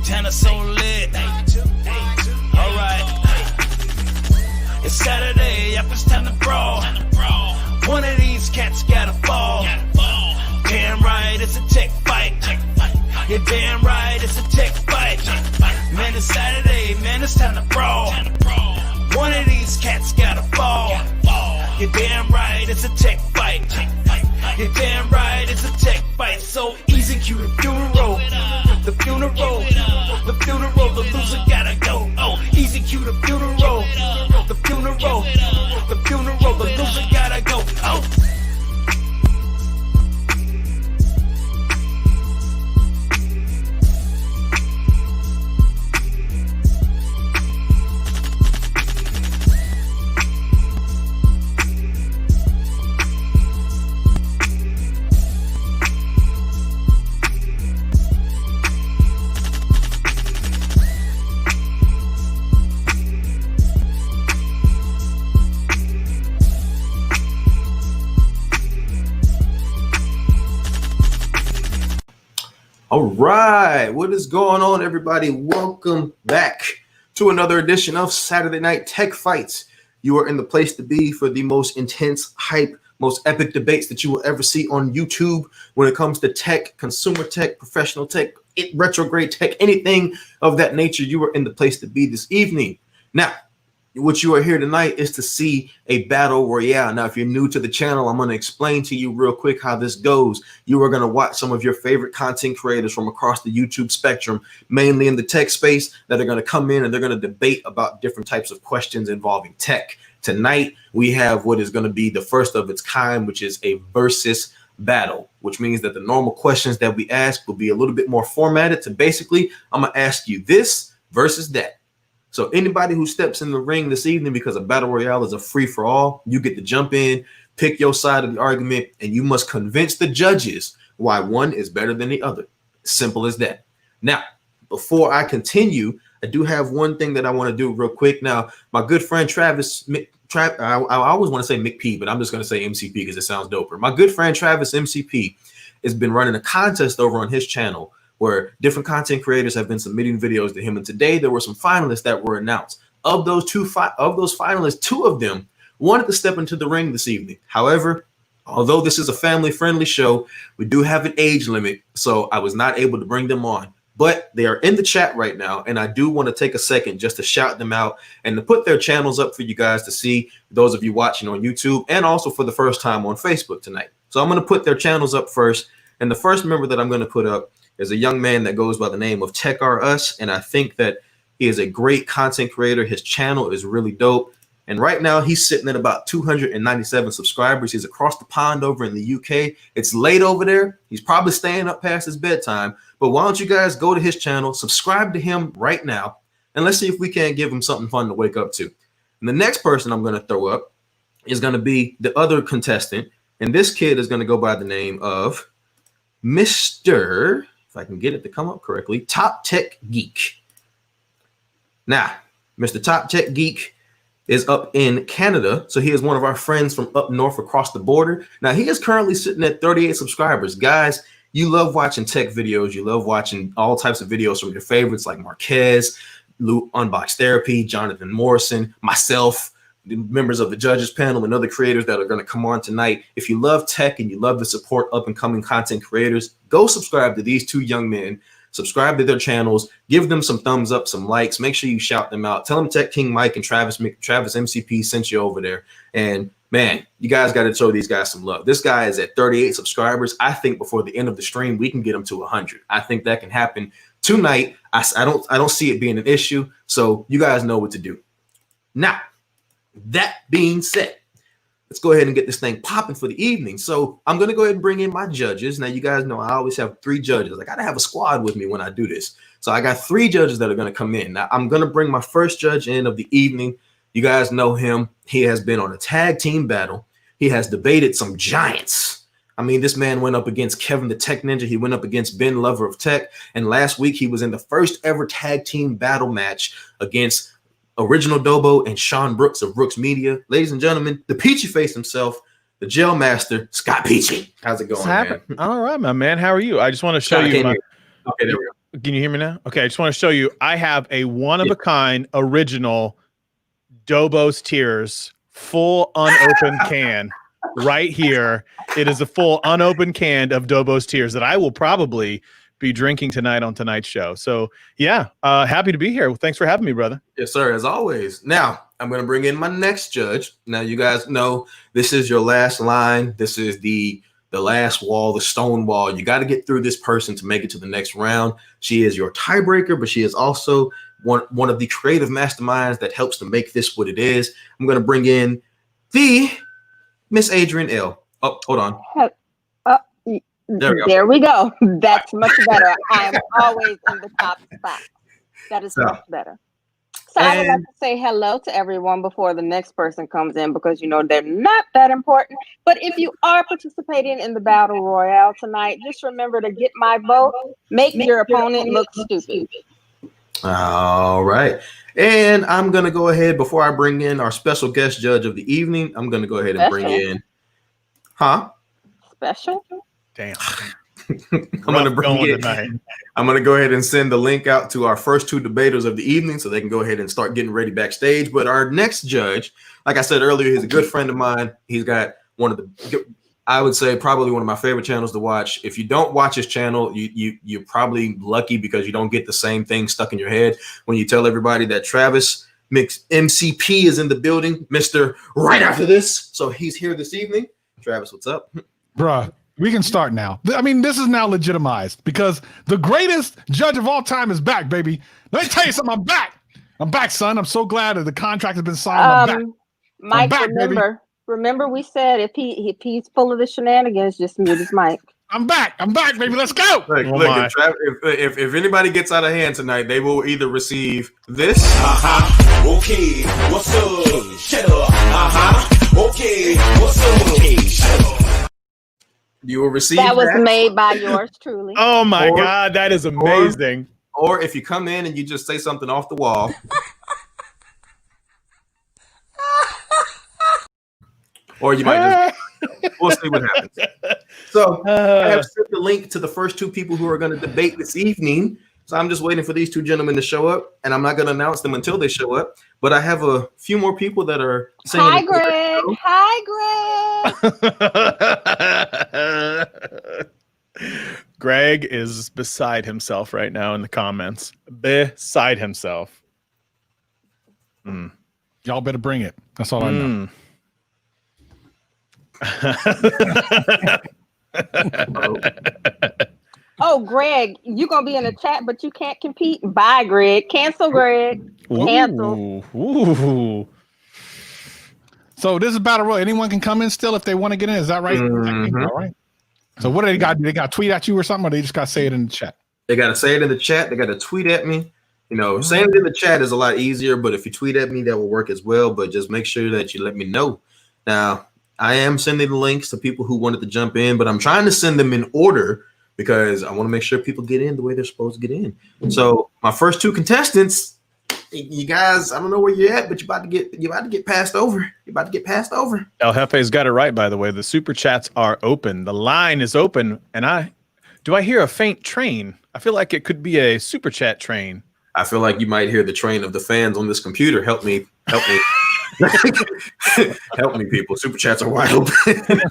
Tanner so lit. Alright. It's Saturday, yep, it's time to brawl. One of these cats gotta fall. Damn right, it's a tech fight. You're damn right, it's a tech fight. Man, it's Saturday, man, it's time to brawl. One of these cats gotta fall. You're damn right, it's a tech fight. You're damn right, it's a tech fight. So easy, cue the funeral. The funeral. The funeral, the loser gotta go. Oh, easy, cue the funeral. The funeral. The funeral, the loser gotta go. Oh. All right, what is going on, everybody? Welcome back to another edition of Saturday Night Tech Fights. You are in the place to be for the most intense, hype, most epic debates that you will ever see on YouTube when it comes to tech, consumer tech, professional tech, retrograde tech, anything of that nature. You are in the place to be this evening. Now, what you are here tonight is to see a battle royale. Now, if you're new to the channel, I'm going to explain to you real quick how this goes. You are going to watch some of your favorite content creators from across the YouTube spectrum, mainly in the tech space, that are going to come in and they're going to debate about different types of questions involving tech. Tonight, we have what is going to be the first of its kind, which is a versus battle, which means that the normal questions that we ask will be a little bit more formatted to basically, I'm going to ask you this versus that. So anybody who steps in the ring this evening, because a battle royale is a free for all, you get to jump in, pick your side of the argument, and you must convince the judges why one is better than the other. Simple as that. Now, before I continue, I do have one thing that I want to do real quick. Now, my good friend Travis, I always want to say McP, but I'm just going to say MCP because it sounds doper. My good friend Travis MCP has been running a contest over on his channel where different content creators have been submitting videos to him. And today there were some finalists that were announced. Of those finalists, two of them wanted to step into the ring this evening. However, although this is a family-friendly show, we do have an age limit, so I was not able to bring them on. But they are in the chat right now, and I do want to take a second just to shout them out and to put their channels up for you guys to see, those of you watching on YouTube, and also for the first time on Facebook tonight. So I'm going to put their channels up first, and the first member that I'm going to put up is a young man that goes by the name of Tech R Us, and I think that he is a great content creator. His channel is really dope, and right now he's sitting at about 297 subscribers. He's across the pond over in the UK. It's late over there. He's probably staying up past his bedtime, but why don't you guys go to his channel, subscribe to him right now, and let's see if we can't give him something fun to wake up to. And the next person I'm going to throw up is going to be the other contestant, and this kid is going to go by the name of Mr. if I can get it to come up correctly, Top Tech Geek. Now, Mr. Top Tech Geek is up in Canada, so he is one of our friends from up north across the border. Now, he is currently sitting at 38 subscribers. Guys, you love watching tech videos. You love watching all types of videos from your favorites like Marquez, Lou Unbox Therapy, Jonathan Morrison, myself, the members of the judges panel, and other creators that are going to come on tonight. If you love tech and you love to support up and coming content creators, go subscribe to these two young men, subscribe to their channels, give them some thumbs up, some likes, make sure you shout them out. Tell them Tech King Mike and Travis MCP sent you over there. And man, you guys got to show these guys some love. This guy is at 38 subscribers. I think before the end of the stream, we can get him to 100. I think that can happen tonight. I don't see it being an issue. So you guys know what to do. Now, that being said, let's go ahead and get this thing popping for the evening. So I'm going to go ahead and bring in my judges. Now, you guys know I always have 3 judges. I got to have a squad with me when I do this. So I got 3 judges that are going to come in. Now, I'm going to bring my first judge in of the evening. You guys know him. He has been on a tag team battle. He has debated some giants. I mean, this man went up against Kevin the Tech Ninja. He went up against Ben Lover of Tech. And last week, he was in the first ever tag team battle match against Original Dobo and Sean Brooks of Brooks Media. Ladies and gentlemen, the Peachy Face himself, the Jail Master, Scott Peachy. How's it going, man? All right, my man. How are you? I just want to show you. Okay, there we go. Can you hear me now? Okay, I just want to show you. I have a one-of-a-kind original Dobos Tears full unopened can right here. It is a full unopened can of Dobos Tears that I will probably be drinking tonight on tonight's show. So yeah, happy to be here. Well, thanks for having me, brother. Yes, sir, as always. Now, I'm going to bring in my next judge. Now, you guys know this is your last line. This is the last wall, the stone wall. You got to get through this person to make it to the next round. She is your tiebreaker, but she is also one of the creative masterminds that helps to make this what it is. I'm going to bring in the Miss Adrian L. Oh, hold on. There we go. That's much better. I am always in the top spot. That is much better. So I would like to say hello to everyone before the next person comes in, because you know they're not that important. But if you are participating in the battle royale tonight, just remember to get my vote. Make your opponent look stupid. All right. And I'm going to go ahead, before I bring in our special guest judge of the evening, I'm going to go ahead and bring in, Special? Damn. I'm going to go ahead and send the link out to our first two debaters of the evening so they can go ahead and start getting ready backstage. But our next judge, like I said earlier, he's a good friend of mine. He's got one of the, I would say, probably one of my favorite channels to watch. If you don't watch his channel, you're probably lucky, because you don't get the same thing stuck in your head when you tell everybody that Travis MCP is in the building, Mr. Right After This. So he's here this evening. Travis, what's up? Bruh, we can start now. I mean, this is now legitimized because the greatest judge of all time is back, baby. Let me tell you something. I'm back. I'm back, son. I'm so glad that the contract has been signed. I'm back. Mike, back, remember we said if he's full of the shenanigans, just mute his mic. I'm back, baby. Let's go. Look, if anybody gets out of hand tonight, they will either receive this. Okay, what's up? Shut up. Okay, what's up? Okay, shut up. You will receive that. Was made by yours truly. Oh my God, that is amazing. Or if you come in and you just say something off the wall. Or you might just, we'll see what happens. So I have sent the link to the first two people who are going to debate this evening. So I'm just waiting for these two gentlemen to show up, and I'm not going to announce them until they show up. But I have a few more people that are saying, Hi, Greg. Hi, Greg. Greg is beside himself right now in the comments. Beside himself. Y'all better bring it. That's all I know. Oh, Greg, you're going to be in the chat, but you can't compete. Bye, Greg. Cancel, Greg. Cancel. Ooh. So this is Battle Royale. Anyone can come in still if they want to get in. Is that right? Mm-hmm. All right. So what do they got? Do they got to tweet at you or something, or they just got to say it in the chat? They got to say it in the chat. They got to tweet at me. You know, saying it in the chat is a lot easier, but if you tweet at me, that will work as well. But just make sure that you let me know. Now, I am sending the links to people who wanted to jump in, but I'm trying to send them in order because I want to make sure people get in the way they're supposed to get in. So my first two contestants, you guys, I don't know where you're at, but you're about to get passed over. You're about to get passed over. El Jefe's got it right, by the way. The super chats are open. The line is open, and I hear a faint train? I feel like it could be a super chat train. I feel like you might hear the train of the fans on this computer. Help me. Help me, people. Super chats are wide open.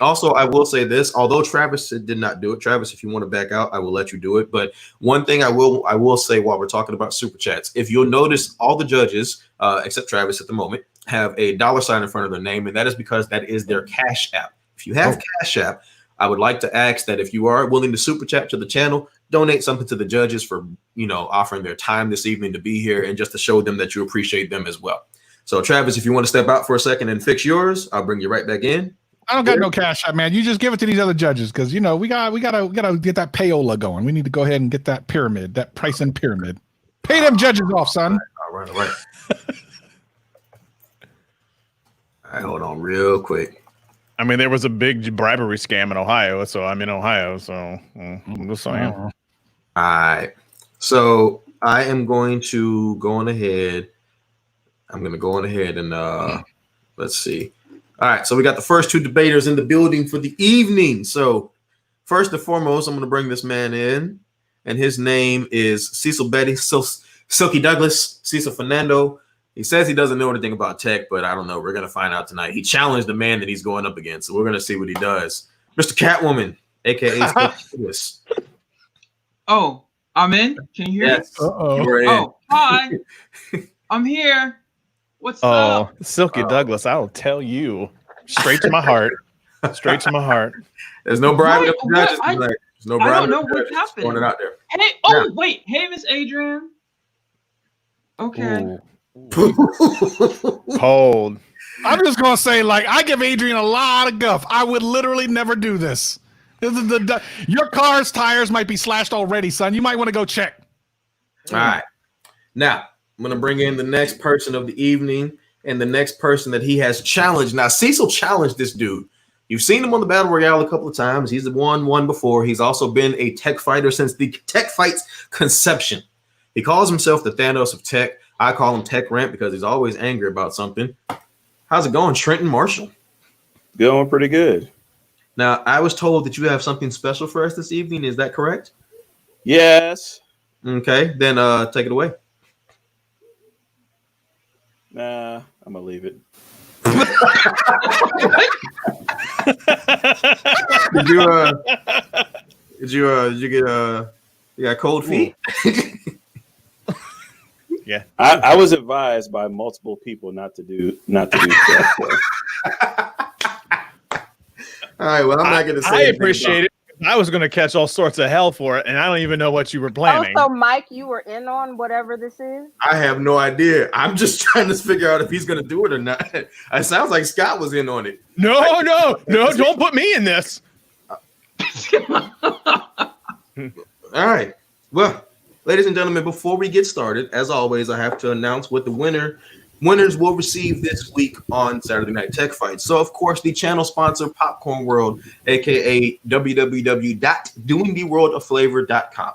Also, I will say this. Although Travis did not do it, Travis, if you want to back out, I will let you do it. But one thing I will say while we're talking about super chats, if you'll notice, all the judges, except Travis at the moment, have a $sign in front of their name, and that is because that is their Cash App. If you have Cash App, I would like to ask that if you are willing to super chat to the channel, donate something to the judges for, offering their time this evening to be here and just to show them that you appreciate them as well. So Travis, if you want to step out for a second and fix yours, I'll bring you right back in. I don't got no Cash App, man. You just give it to these other judges because we gotta get that payola going. We need to go ahead and get that pyramid, that pricing pyramid. Pay them judges off, son. All right. All right, hold on real quick. I mean, there was a big bribery scam in Ohio, so I'm in Ohio, so I'm just saying. All right. So I am going to go on ahead. I'm going to go on ahead and let's see. All right. So we got the first two debaters in the building for the evening. So First and foremost, I'm going to bring this man in, and his name is Cecil Betty, Silky Douglas, Cecil Fernando. He says he doesn't know anything about tech, but I don't know. We're going to find out tonight. He challenged the man that he's going up against, so we're going to see what he does. Mr. Catwoman, a.k.a. Douglas. Oh, I'm in? Can you hear Yes. me? You were in. Oh, hi. I'm here. What's up? Silky Douglas, I'll tell you. Straight to my heart. Straight to my heart. There's no bribing of the What? judges tonight. There's no I bribing don't of know the what's judges. happening. Throwing it out there. Hey, oh, wait. Hey, Miss Adrian. Okay. Cold. I'm just gonna say, like, I give Adrian a lot of guff. I would literally never do this. Your car's tires might be slashed already, son. You might want to go check. All right. Now, I'm going to bring in the next person of the evening and the next person that he has challenged. Now, Cecil challenged this dude. You've seen him on the Battle Royale a couple of times. He's won one before. He's also been a tech fighter since the tech fight's conception. He calls himself the Thanos of tech. I call him Tech Rant because he's always angry about something. How's it going, Trenton Marshall? Going pretty good. Now, I was told that you have something special for us this evening. Is that correct? Yes. Okay, then take it away. Nah, I'm gonna leave it. Did you get you got cold feet? Yeah. I was advised by multiple people not to do stuff. So. All right, well, I'm not going to say I anything appreciate it. I was going to catch all sorts of hell for it, and I don't even know what you were planning. Oh, so Mike, you were in on whatever this is? I have no idea. I'm just trying to figure out if he's going to do it or not. It sounds like Scott was in on it. No, don't put me in this. All right. Well, ladies and gentlemen, before we get started, as always, I have to announce what the winners will receive this week on Saturday Night Tech Fights. So, of course, the channel sponsor, Popcorn World, a.k.a. www.doingtheworldoflavor.com.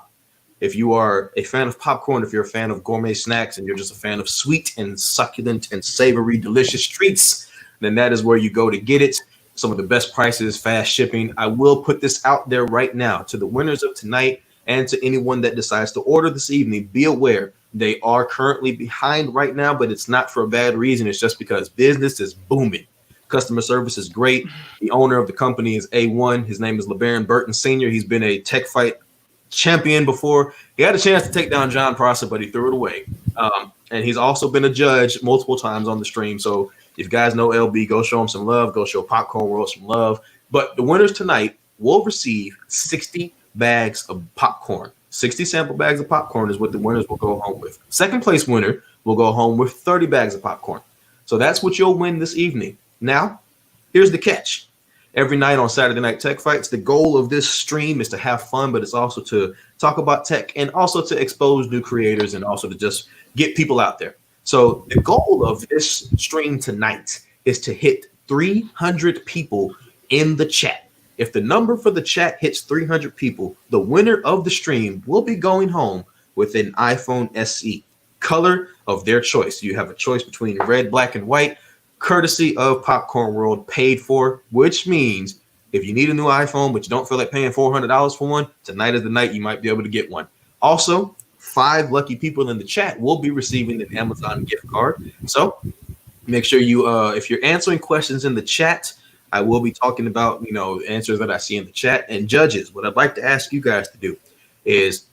If you are a fan of popcorn, if you're a fan of gourmet snacks, and you're just a fan of sweet and succulent and savory, delicious treats, then that is where you go to get it. Some of the best prices, fast shipping. I will put this out there right now to the winners of tonight and to anyone that decides to order this evening. Be aware. They are currently behind right now, but it's not for a bad reason. It's just because business is booming. Customer service is great. The owner of the company is A1. His name is LeBaron Burton Sr. He's been a tech fight champion before. He had a chance to take down John Prosser, but he threw it away. And he's also been a judge multiple times on the stream. So if you guys know LB, go show him some love. Go show Popcorn World some love. But the winners tonight will receive 60 bags of popcorn. 60 sample bags of popcorn is what the winners will go home with. Second place winner will go home with 30 bags of popcorn. So that's what you'll win this evening. Now, here's the catch. Every night on Saturday Night Tech Fights, the goal of this stream is to have fun, but it's also to talk about tech and also to expose new creators and also to just get people out there. So the goal of this stream tonight is to hit 300 people in the chat. If the number for the chat hits 300 people, the winner of the stream will be going home with an iPhone SE, color of their choice. You have a choice between red, black, and white, courtesy of Popcorn World, paid for, which means if you need a new iPhone, but you don't feel like paying $400 for one, tonight is the night you might be able to get one. Also, 5 lucky people in the chat will be receiving an Amazon gift card. So make sure you, if you're answering questions in the chat, I will be talking about, answers that I see in the chat. And judges, what I'd like to ask you guys to do is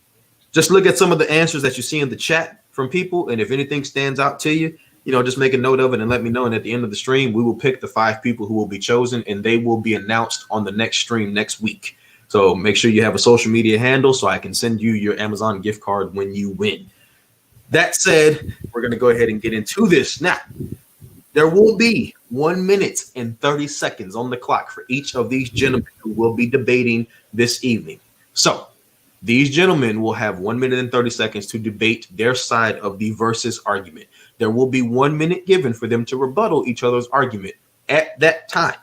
just look at some of the answers that you see in the chat from people. And if anything stands out to you, just make a note of it and let me know. And at the end of the stream, we will pick the 5 people who will be chosen, and they will be announced on the next stream next week. So make sure you have a social media handle so I can send you your Amazon gift card when you win. That said, we're going to go ahead and get into this. Now, there will be 1 minute and 30 seconds on the clock for each of these gentlemen who will be debating this evening. So these gentlemen will have 1 minute and 30 seconds to debate their side of the versus argument. There will be 1 minute given for them to rebuttal each other's argument. At that time,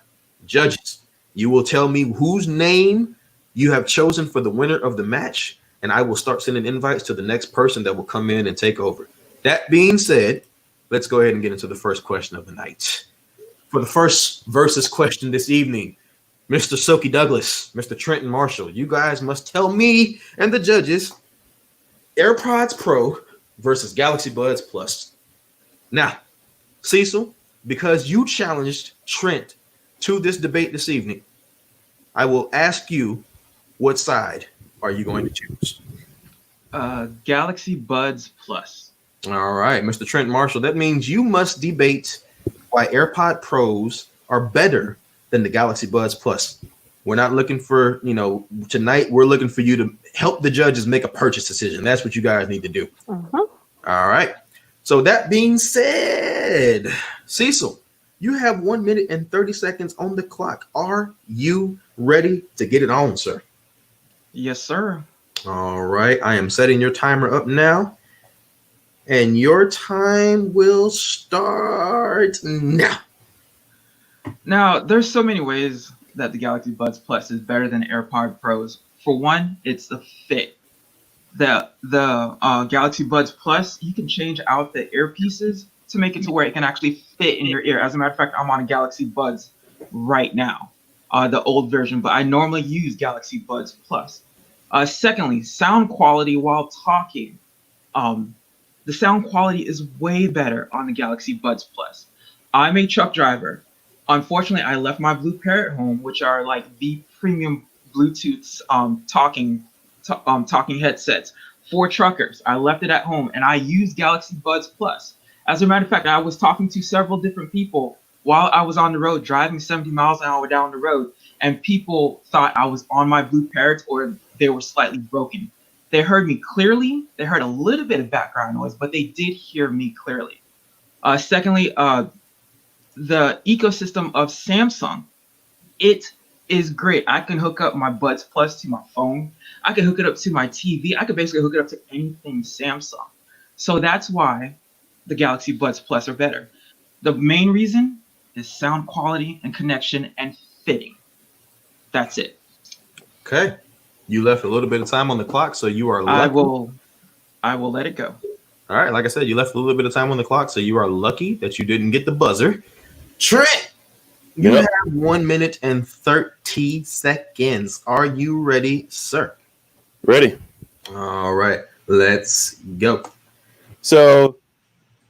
judges, you will tell me whose name you have chosen for the winner of the match, and I will start sending invites to the next person that will come in and take over. That being said, let's go ahead and get into the first question of the night. For the first versus question this evening, Mr. Silky Douglas, Mr. Trenton Marshall, you guys must tell me and the judges AirPods Pro versus Galaxy Buds Plus. Now, Cecil, because you challenged Trent to this debate this evening, I will ask you, what side are you going to choose? Galaxy Buds Plus. All right, Mr. Trent Marshall, that means you must debate why AirPod Pros are better than the Galaxy Buds Plus. We're not looking for, tonight we're looking for you to help the judges make a purchase decision. That's what you guys need to do. Uh-huh. All right. So that being said, Cecil, you have 1 minute and 30 seconds on the clock. Are you ready to get it on, sir? Yes, sir. All right. I am setting your timer up now. And your time will start now. Now, there's so many ways that the Galaxy Buds Plus is better than AirPod Pros. For one, it's the fit. The Galaxy Buds Plus, you can change out the earpieces to make it to where it can actually fit in your ear. As a matter of fact, I'm on a Galaxy Buds right now, the old version, but I normally use Galaxy Buds Plus. Secondly, sound quality while talking. The sound quality is way better on the Galaxy Buds Plus. I'm a truck driver. Unfortunately, I left my Blue Parrot home, which are like the premium Bluetooth talking headsets for truckers. I left it at home, and I use Galaxy Buds Plus. As a matter of fact, I was talking to several different people while I was on the road, driving 70 miles an hour down the road, and people thought I was on my Blue Parrots or they were slightly broken. They heard me clearly. They heard a little bit of background noise, but they did hear me clearly. Secondly, the ecosystem of Samsung, it is great. I can hook up my Buds Plus to my phone. I can hook it up to my TV. I could basically hook it up to anything Samsung. So that's why the Galaxy Buds Plus are better. The main reason is sound quality and connection and fitting. That's it. Okay. You left a little bit of time on the clock, so you are lucky. I will let it go. All right. Like I said, you left a little bit of time on the clock, so you are lucky that you didn't get the buzzer. Trent, you have 1 minute and 30 seconds. Are you ready, sir? Ready. All right. Let's go. So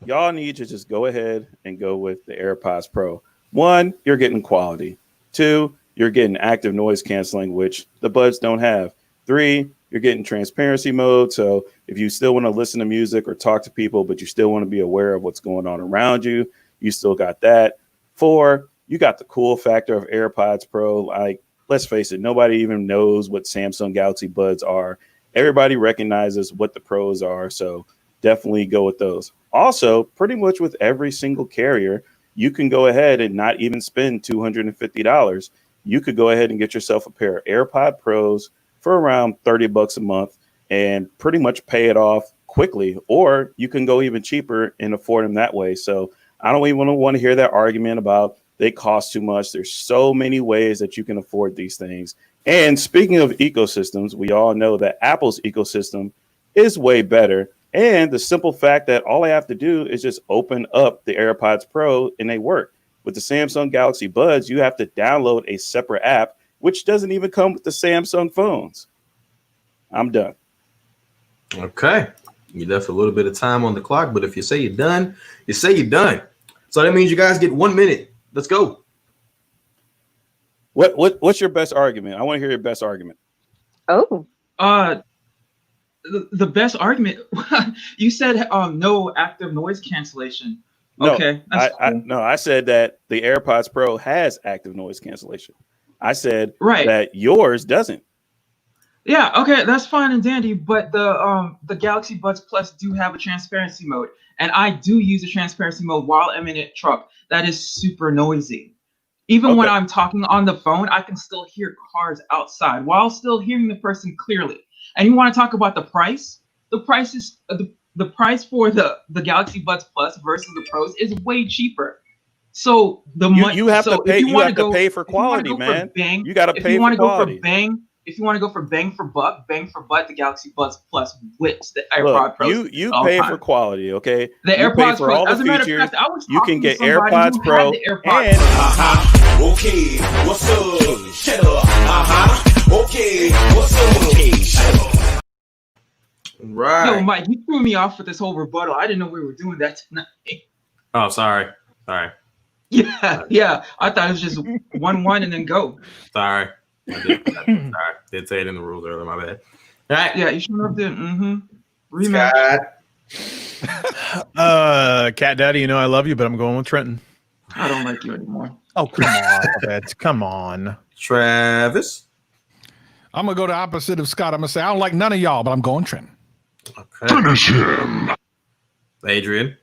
y'all need to just go ahead and go with the AirPods Pro. 1, you're getting quality. 2, you're getting active noise canceling, which the Buds don't have. 3, you're getting transparency mode. So if you still want to listen to music or talk to people, but you still want to be aware of what's going on around you, you still got that. 4, you got the cool factor of AirPods Pro. Like, let's face it, nobody even knows what Samsung Galaxy Buds are. Everybody recognizes what the pros are. So definitely go with those. Also, pretty much with every single carrier, you can go ahead and not even spend $250. You could go ahead and get yourself a pair of AirPod Pros for around $30 a month and pretty much pay it off quickly. Or you can go even cheaper and afford them that way. So I don't even want to hear that argument about they cost too much. There's so many ways that you can afford these things. And speaking of ecosystems, we all know that Apple's ecosystem is way better. And the simple fact that all I have to do is just open up the AirPods Pro and they work. With the Samsung Galaxy Buds, you have to download a separate app, which doesn't even come with the Samsung phones. I'm done. Okay. You left a little bit of time on the clock, but if you say you're done, you say you're done. So that means you guys get 1 minute. Let's go. What's your best argument? I want to hear your best argument. Oh. The best argument, you said no active noise cancellation. No, okay. That's cool. I said that the AirPods Pro has active noise cancellation. I said right. that yours doesn't. Yeah, okay, that's fine and dandy, but the Galaxy Buds Plus do have a transparency mode, and I do use a transparency mode while I'm in a truck. That is super noisy. Even when I'm talking on the phone, I can still hear cars outside while still hearing the person clearly. And you want to talk about the price? The price is the price for the Galaxy Buds Plus versus the Pros is way cheaper. So you have to pay. You have to pay for quality, man. You got to pay for quality. if you want to go for bang for buck, bang for butt, the Galaxy Buds Plus whips the AirPod Look, Pro. you pay for quality, okay? The you pay AirPods for Pro. all As the a matter features. of fact, I was You talking can to get somebody AirPods who Pro had the AirPods and Okay, what's up? Shut up. Okay, what's up? Okay, shut up. Right. Yo, Mike, you threw me off with this whole rebuttal. I didn't know we were doing that tonight. Oh, sorry. Yeah. I thought it was just 1-1 and then go. Sorry. Did say it in the rules earlier. My bad. All right. Yeah, you sure enough did. Rematch. Scott. Cat Daddy, you know I love you, but I'm going with Trenton. I don't like you anymore. Oh, come on, Ed. Come on. Travis. I'm gonna go the opposite of Scott. I'm gonna say I don't like none of y'all, but I'm going Trenton. Okay. Finish him. Adrian.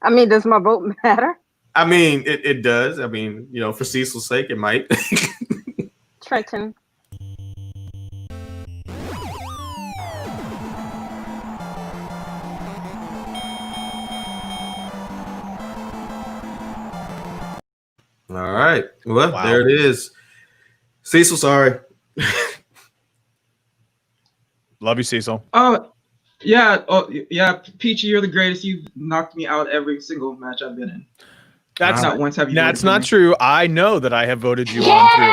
I mean, does my vote matter? I mean, it does. I mean, for Cecil's sake, it might. Trenton. All right. Well, Wow. there it is. Cecil, sorry. Love you, Cecil. Yeah, Peachy, you're the greatest. You've knocked me out every single match I've been in. That's Not once have you. That's voted for not me. true. I know that I have voted you on through.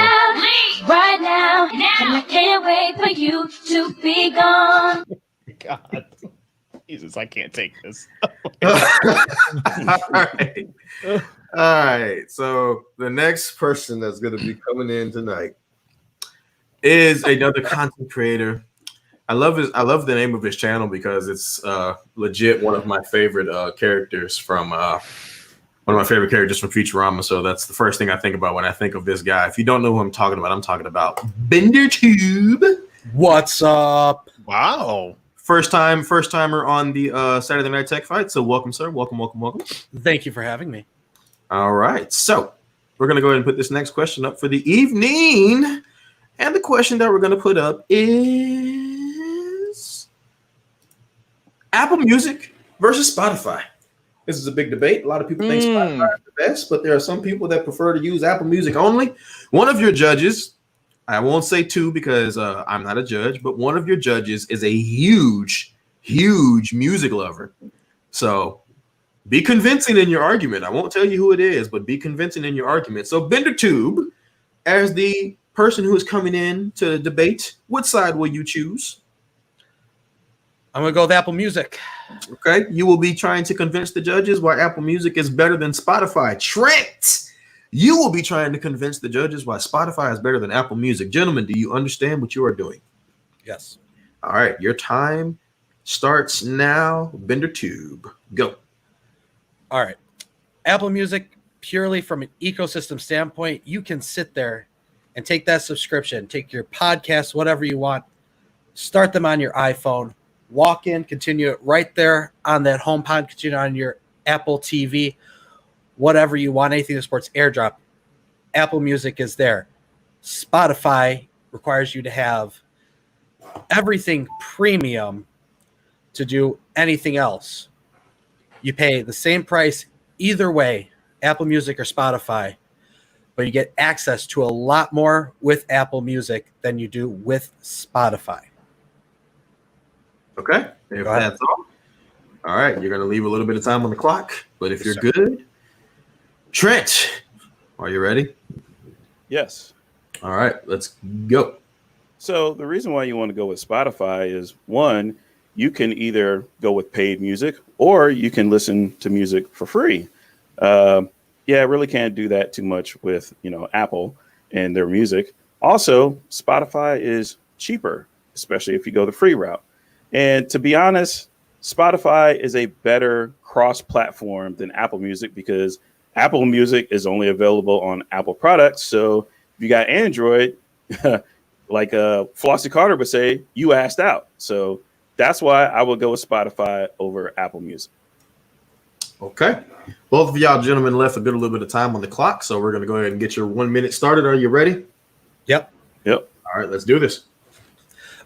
Right now, and I can't wait for you to be gone. God. Jesus, I can't take this. All right. All right. So the next person that's going to be coming in tonight is another content creator. I love the name of his channel because it's legit one of my favorite characters from Futurama. So that's the first thing I think about when I think of this guy. If you don't know who I'm talking about BenderTube. What's up? Wow. First timer on the Saturday Night Tech Fight. So welcome, sir. Welcome. Thank you for having me. All right. So we're going to go ahead and put this next question up for the evening. And the question that we're going to put up is Apple Music versus Spotify. This is a big debate. A lot of people think Spotify is the best, but there are some people that prefer to use Apple Music only. One of your judges, I won't say two because I'm not a judge, but one of your judges is a huge music lover. So be convincing in your argument. I won't tell you who it is, but be convincing in your argument. So BenderTube, as the person who is coming in to debate, what side will you choose? I'm gonna go with Apple Music. Okay, you will be trying to convince the judges why Apple Music is better than Spotify. Trent, you will be trying to convince the judges why Spotify is better than Apple Music. Gentlemen, do you understand what you are doing? Yes. All right, your time starts now. BenderTube, go. All right. Apple Music, purely from an ecosystem standpoint, you can sit there and take that subscription, take your podcast, whatever you want, start them on your iPhone, walk in, continue it right there on that home pod, continue on your Apple TV, whatever you want, anything that supports AirDrop. Apple Music is there. Spotify requires you to have everything premium to do anything else. You pay the same price either way, Apple Music or Spotify, but you get access to a lot more with Apple Music than you do with Spotify. Okay, if that's all right, you're going to leave a little bit of time on the clock, but if you're good, Trent, are you ready? Yes. All right, let's go. So the reason why you want to go with Spotify is, one, you can either go with paid music or you can listen to music for free. I really can't do that too much with, Apple and their music. Also, Spotify is cheaper, especially if you go the free route. And to be honest, Spotify is a better cross-platform than Apple Music because Apple Music is only available on Apple products. So if you got Android, like Flossie Carter would say, you asked out. So that's why I would go with Spotify over Apple Music. Okay. Both of y'all gentlemen left a little bit of time on the clock, so we're going to go ahead and get your 1 minute started. Are you ready? Yep. All right, let's do this.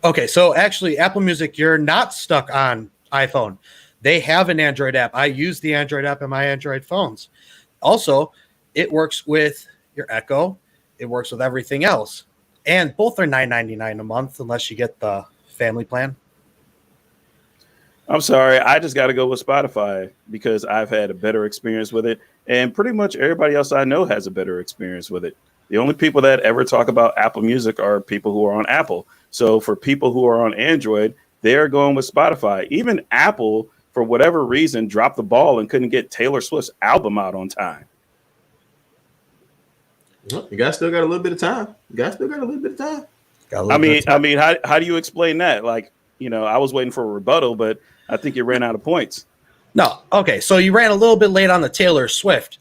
Okay, so actually, Apple Music, you're not stuck on iPhone. They have an Android app. I use the Android app in my Android phones. Also, it works with your Echo, it works with everything else. And both are $9.99 a month unless you get the family plan. I'm sorry, I just got to go with Spotify because I've had a better experience with it, and pretty much everybody else I know has a better experience with it. The only people that ever talk about Apple Music are people who are on Apple. So for people who are on Android, they're going with Spotify. Even Apple, for whatever reason, dropped the ball and couldn't get Taylor Swift's album out on time. Well, you guys still got a little bit of time. I mean, how do you explain that? Like, you know, I was waiting for a rebuttal, but I think you ran out of points. No. Okay. So you ran a little bit late on the Taylor Swift.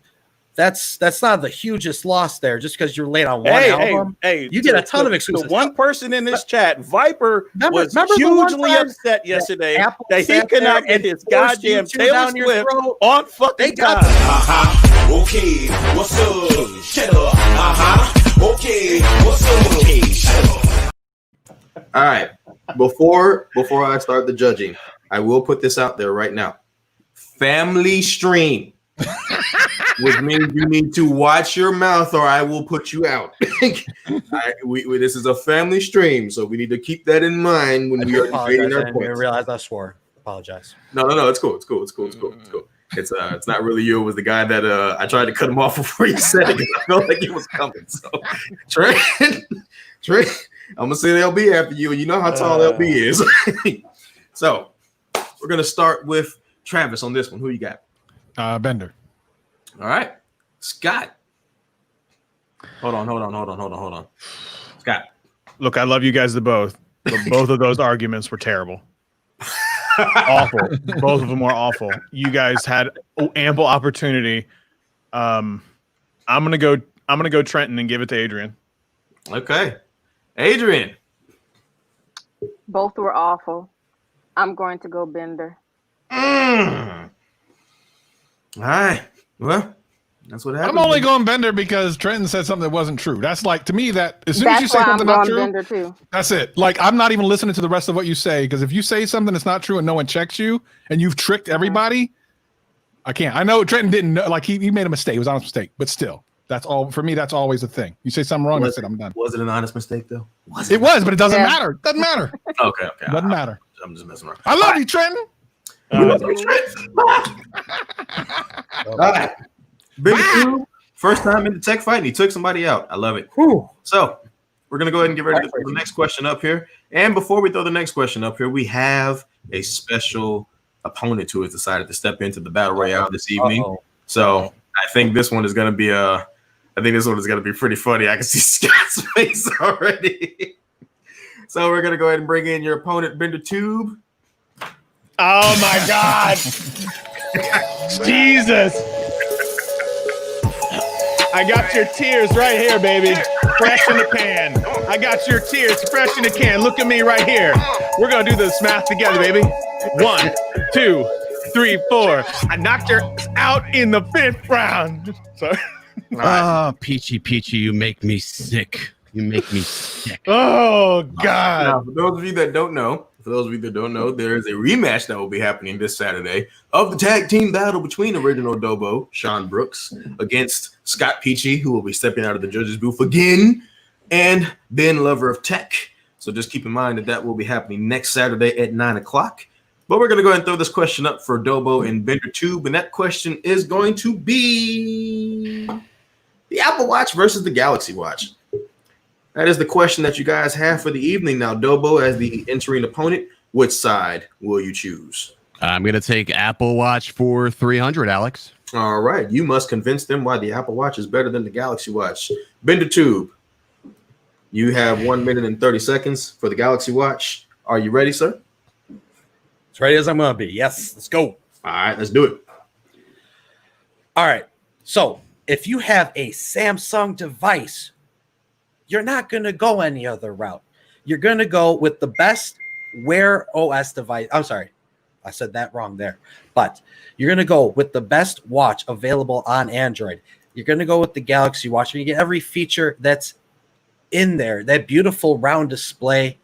That's not the hugest loss there just because you're late on one album. Hey, you get a ton of exclusives. The one person in this chat, Viper, was hugely upset yesterday that he could not get his goddamn Taylor Swift on fucking time. Okay, what's up? Shut up. Okay, what's up? Okay, shut up. All right. Before I start the judging, I will put this out there right now. Family stream. Which means you need to watch your mouth or I will put you out. This is a family stream, so we need to keep that in mind when we are debating our points. I realized I swore. Apologize. No, it's cool. It's not really you. It was the guy that I tried to cut him off before you said it because I felt like it was coming. So, Trey, I'm gonna say LB after you, and you know how tall LB is. So, we're gonna start with Travis on this one. Who you got? Bender. All right, Scott. Hold on. Scott. Look, I love you guys both, but both of those arguments were terrible. Awful. Both of them were awful. You guys had ample opportunity. I'm gonna go Trenton and give it to Adrian. Okay, Adrian. Both were awful. I'm going to go Bender. All right. Well, that's what happened. I'm only going Bender because Trenton said something that wasn't true. That's like, to me, that as soon as you say something not true, Bender too. That's it. Like, I'm not even listening to the rest of what you say because if you say something that's not true and no one checks you and you've tricked everybody, I can't. I know Trenton didn't know, like he made a mistake. It was an honest mistake, but still, that's all for me. That's always a thing. You say something wrong, I said I'm done. Was it an honest mistake though? It was, but it doesn't matter. Doesn't matter. Okay. Doesn't matter. I'm just messing around. I love you, Trenton. All right. Big two, first time in the tech fight, and he took somebody out. I love it. Whew. So we're going to go ahead and get ready to throw the next question up here. And before we throw the next question up here, we have a special opponent who has decided to step into the Battle Royale this evening. So I think this one is going to be pretty funny. I can see Scott's face already. So we're going to go ahead and bring in your opponent, Bender Tube. Oh my God. Jesus. I got your tears right here, baby. Fresh in the can. I got your tears fresh in the can. Look at me right here. We're going to do this math together, baby. 1, 2, 3, 4. I knocked her out in the 5th round. Sorry. Oh, Peachy, you make me sick. You make me sick. Oh, God. Now, for those of you that don't know, there is a rematch that will be happening this Saturday of the tag team battle between original Dobo, Sean Brooks, against Scott Peachy, who will be stepping out of the judges' booth again, and Ben Lover of Tech. So just keep in mind that will be happening next Saturday at 9 o'clock. But we're going to go ahead and throw this question up for Dobo and Bender Tube, and that question is going to be the Apple Watch versus the Galaxy Watch. That is the question that you guys have for the evening. Now, Dobo, as the entering opponent, which side will you choose? I'm going to take Apple Watch for 300, Alex. All right. You must convince them why the Apple Watch is better than the Galaxy Watch. Bender Tube, you have 1 minute and 30 seconds for the Galaxy Watch. Are you ready, sir? As ready as I'm going to be. Yes, let's go. All right, let's do it. All right. So if you have a Samsung device, you're not going to go any other route. You're going to go with the best Wear OS device. I'm sorry. I said that wrong there. But you're going to go with the best watch available on Android. You're going to go with the Galaxy Watch. You get every feature that's in there. That beautiful round display,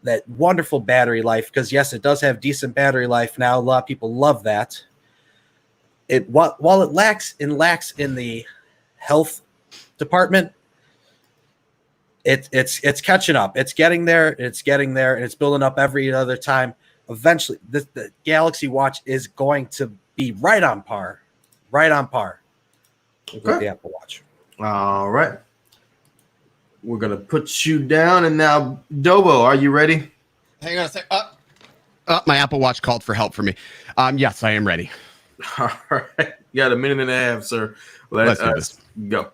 that wonderful battery life. Because, yes, it does have decent battery life now. A lot of people love that. While it lacks in the health department, it's catching up. It's getting there. It's getting there, and it's building up every other time. Eventually, the Galaxy Watch is going to be right on par with the Apple Watch. All right. We're going to put you down. And now, Dobo, are you ready? Hang on a sec. My Apple Watch called for help for me. Yes, I am ready. All right. You got a minute and a half, sir. Let's do this. Go.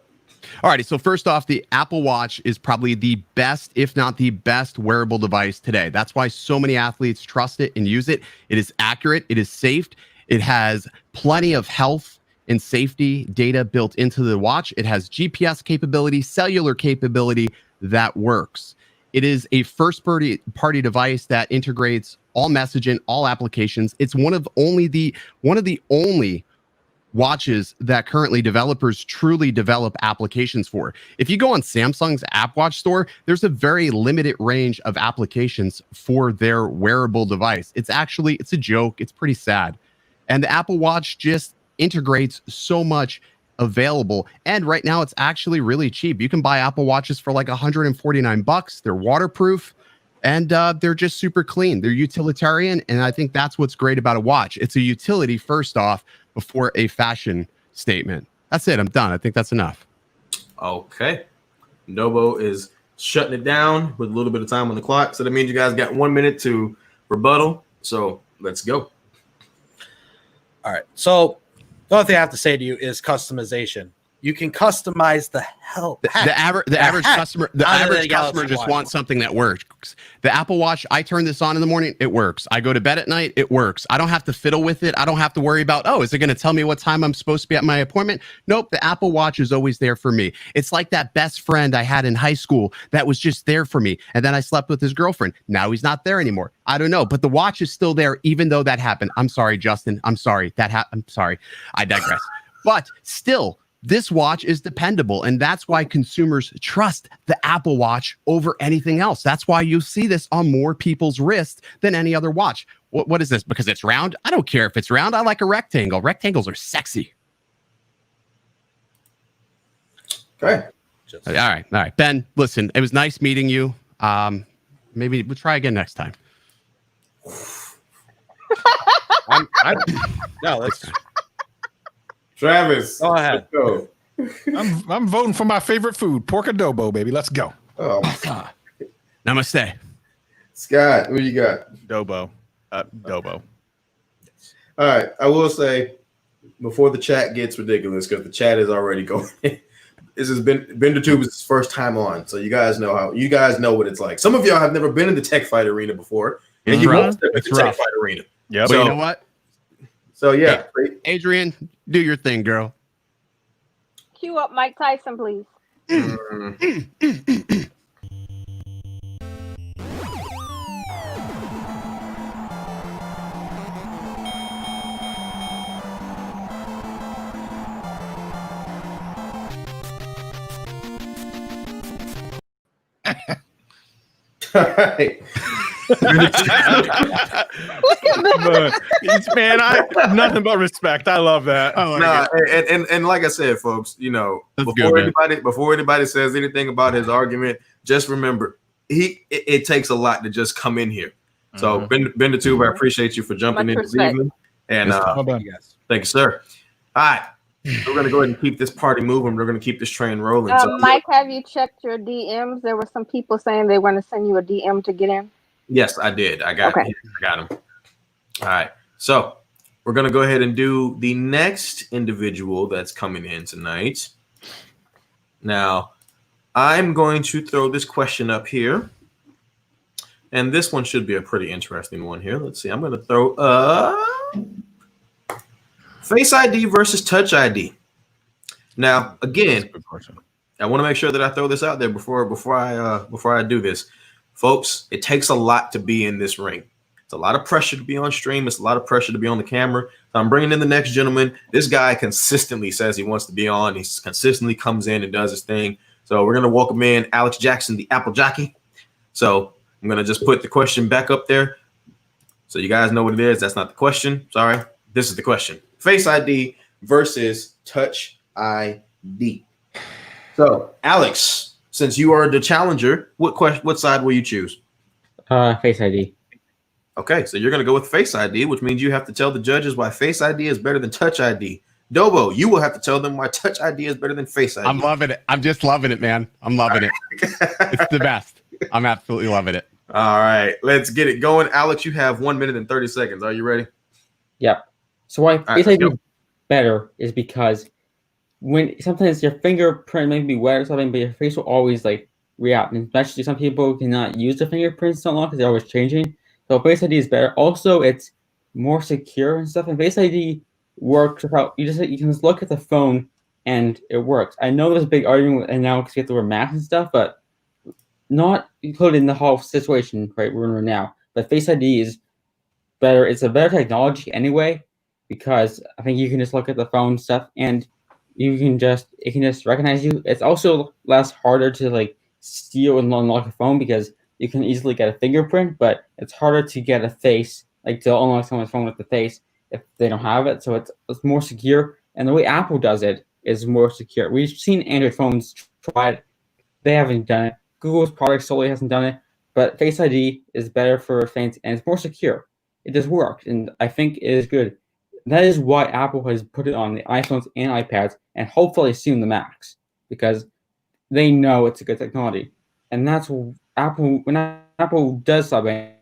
Alrighty, so first off, the Apple Watch is probably the best, if not the best, wearable device today. That's why so many athletes trust it and use it. It is accurate. It is safe. It has plenty of health and safety data built into the watch. It has GPS capability, cellular capability that works. It is a first-party device that integrates all messaging, all applications. It's one of the only watches that currently developers truly develop applications for. If you go on Samsung's App Watch store, there's a very limited range of applications for their wearable device. It's a joke. It's pretty sad. And the Apple Watch just integrates so much available. And right now it's actually really cheap. You can buy Apple Watches for like $149. They're waterproof and they're just super clean. They're utilitarian. And I think that's what's great about a watch. It's a utility first off before a fashion statement. That's it. I'm done. I think that's enough. Okay. Dobo is shutting it down with a little bit of time on the clock. So that means you guys got 1 minute to rebuttal. So let's go. All right. So the only thing I have to say to you is customization. You can customize the hell. The average customer just wants something that works. The Apple Watch, I turn this on in the morning, it works. I go to bed at night, it works. I don't have to fiddle with it. I don't have to worry about, is it going to tell me what time I'm supposed to be at my appointment? Nope, the Apple Watch is always there for me. It's like that best friend I had in high school that was just there for me. And then I slept with his girlfriend. Now he's not there anymore. I don't know, but the watch is still there even though that happened. I'm sorry, Justin. I'm sorry. I'm sorry. I digress. But still, this watch is dependable, and that's why consumers trust the Apple Watch over anything else. That's why you see this on more people's wrists than any other watch. What is this? Because it's round? I don't care if it's round. I like a rectangle. Rectangles are sexy. Okay. All right. Ben, listen, it was nice meeting you. Maybe we'll try again next time. Let's Travis, go ahead. Go. I'm voting for my favorite food, pork adobo, baby. Let's go. Oh, Namaste. Scott, who you got? Dobo. Dobo. All right. I will say before the chat gets ridiculous, because the chat is already going. This has been BenderTube's first time on, so you guys know what it's like. Some of y'all have never been in the tech fight arena before, and you won't step in the tech fight arena. Yeah, but you know what? So yeah, Adrian, do your thing, girl. Cue up Mike Tyson, please. All right. Man, I nothing but respect. I love that. And like I said, folks, before anybody says anything about his argument, just remember it takes a lot to just come in here. So BenderTube, I appreciate you for jumping in this evening. And thank you, sir. All right. We're going to go ahead and keep this party moving. We're going to keep this train rolling. Mike, have you checked your DMs? There were some people saying they were going to send you a DM to get in. Yes, I did. I got him. All right. So we're going to go ahead and do the next individual that's coming in tonight. Now, I'm going to throw this question up here. And this one should be a pretty interesting one here. Let's see. I'm going to throw Face ID versus Touch ID. Now, again, I want to make sure that I throw this out there before I do this. Folks, it takes a lot to be in this ring. It's a lot of pressure to be on stream. It's a lot of pressure to be on the camera. So I'm bringing in the next gentleman. This guy consistently says he wants to be on. He consistently comes in and does his thing. So we're going to welcome in Alex Jackson, the Apple Jockey. So I'm going to just put the question back up there so you guys know what it is. That's not the question. Sorry. This is the question. Face ID versus Touch ID. So, Alex, since you are the challenger, what side will you choose? Face ID. Okay, so you're going to go with Face ID, which means you have to tell the judges why Face ID is better than Touch ID. Dobo, you will have to tell them why Touch ID is better than Face ID. I'm loving it. I'm just loving it, man. I'm loving it. It's the best. I'm absolutely loving it. All right, let's get it going. Alex, you have 1 minute and 30 seconds. Are you ready? Yep. So why Face let's ID go. is better is because when sometimes your fingerprint may be wet or something, but your face will always like react. And especially some people cannot use the fingerprints so long because they're always changing. So Face ID is better. Also, it's more secure and stuff. And Face ID works without you can just look at the phone and it works. I know there's a big argument and now because you have to wear masks and stuff, but not included in the whole situation right we're in now. But Face ID is better. It's a better technology anyway because I think you can just look at the phone stuff and it can just recognize you. It's also less harder to like steal and unlock a phone because you can easily get a fingerprint, but it's harder to get a face, like to unlock someone's phone with the face if they don't have it. So it's more secure. And the way Apple does it is more secure. We've seen Android phones try it. They haven't done it. Google's product solely hasn't done it. But Face ID is better for phones and it's more secure. It does work, and I think it is good. That is why Apple has put it on the iPhones and iPads, and hopefully soon the Macs, because they know it's a good technology. And that's Apple. When Apple does something,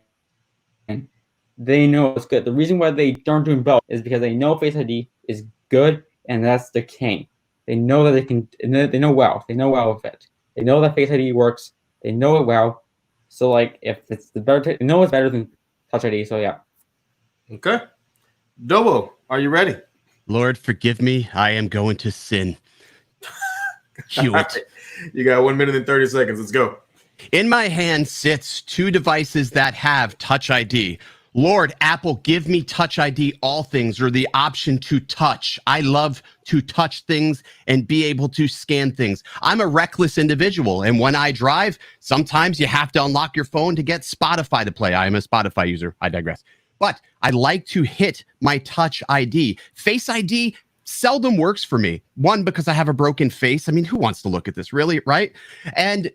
they know it's good. The reason why they aren't doing both is because they know Face ID is good, and that's the king. They know that they can. They know well. They know well with it. They know that Face ID works. They know it well. So, like, if it's the better, they know it's better than Touch ID. So, yeah. Okay. Dobo, are you ready? Lord, forgive me. I am going to sin. Cue it. You got 1 minute and 30 seconds. Let's go. In my hand sits two devices that have Touch ID. Lord, Apple, give me Touch ID all things, or the option to touch. I love to touch things and be able to scan things. I'm a reckless individual, and when I drive, sometimes you have to unlock your phone to get Spotify to play. I am a Spotify user. I digress. But I like to hit my Touch ID. Face ID seldom works for me. One, because I have a broken face. I mean, who wants to look at this, really, right? And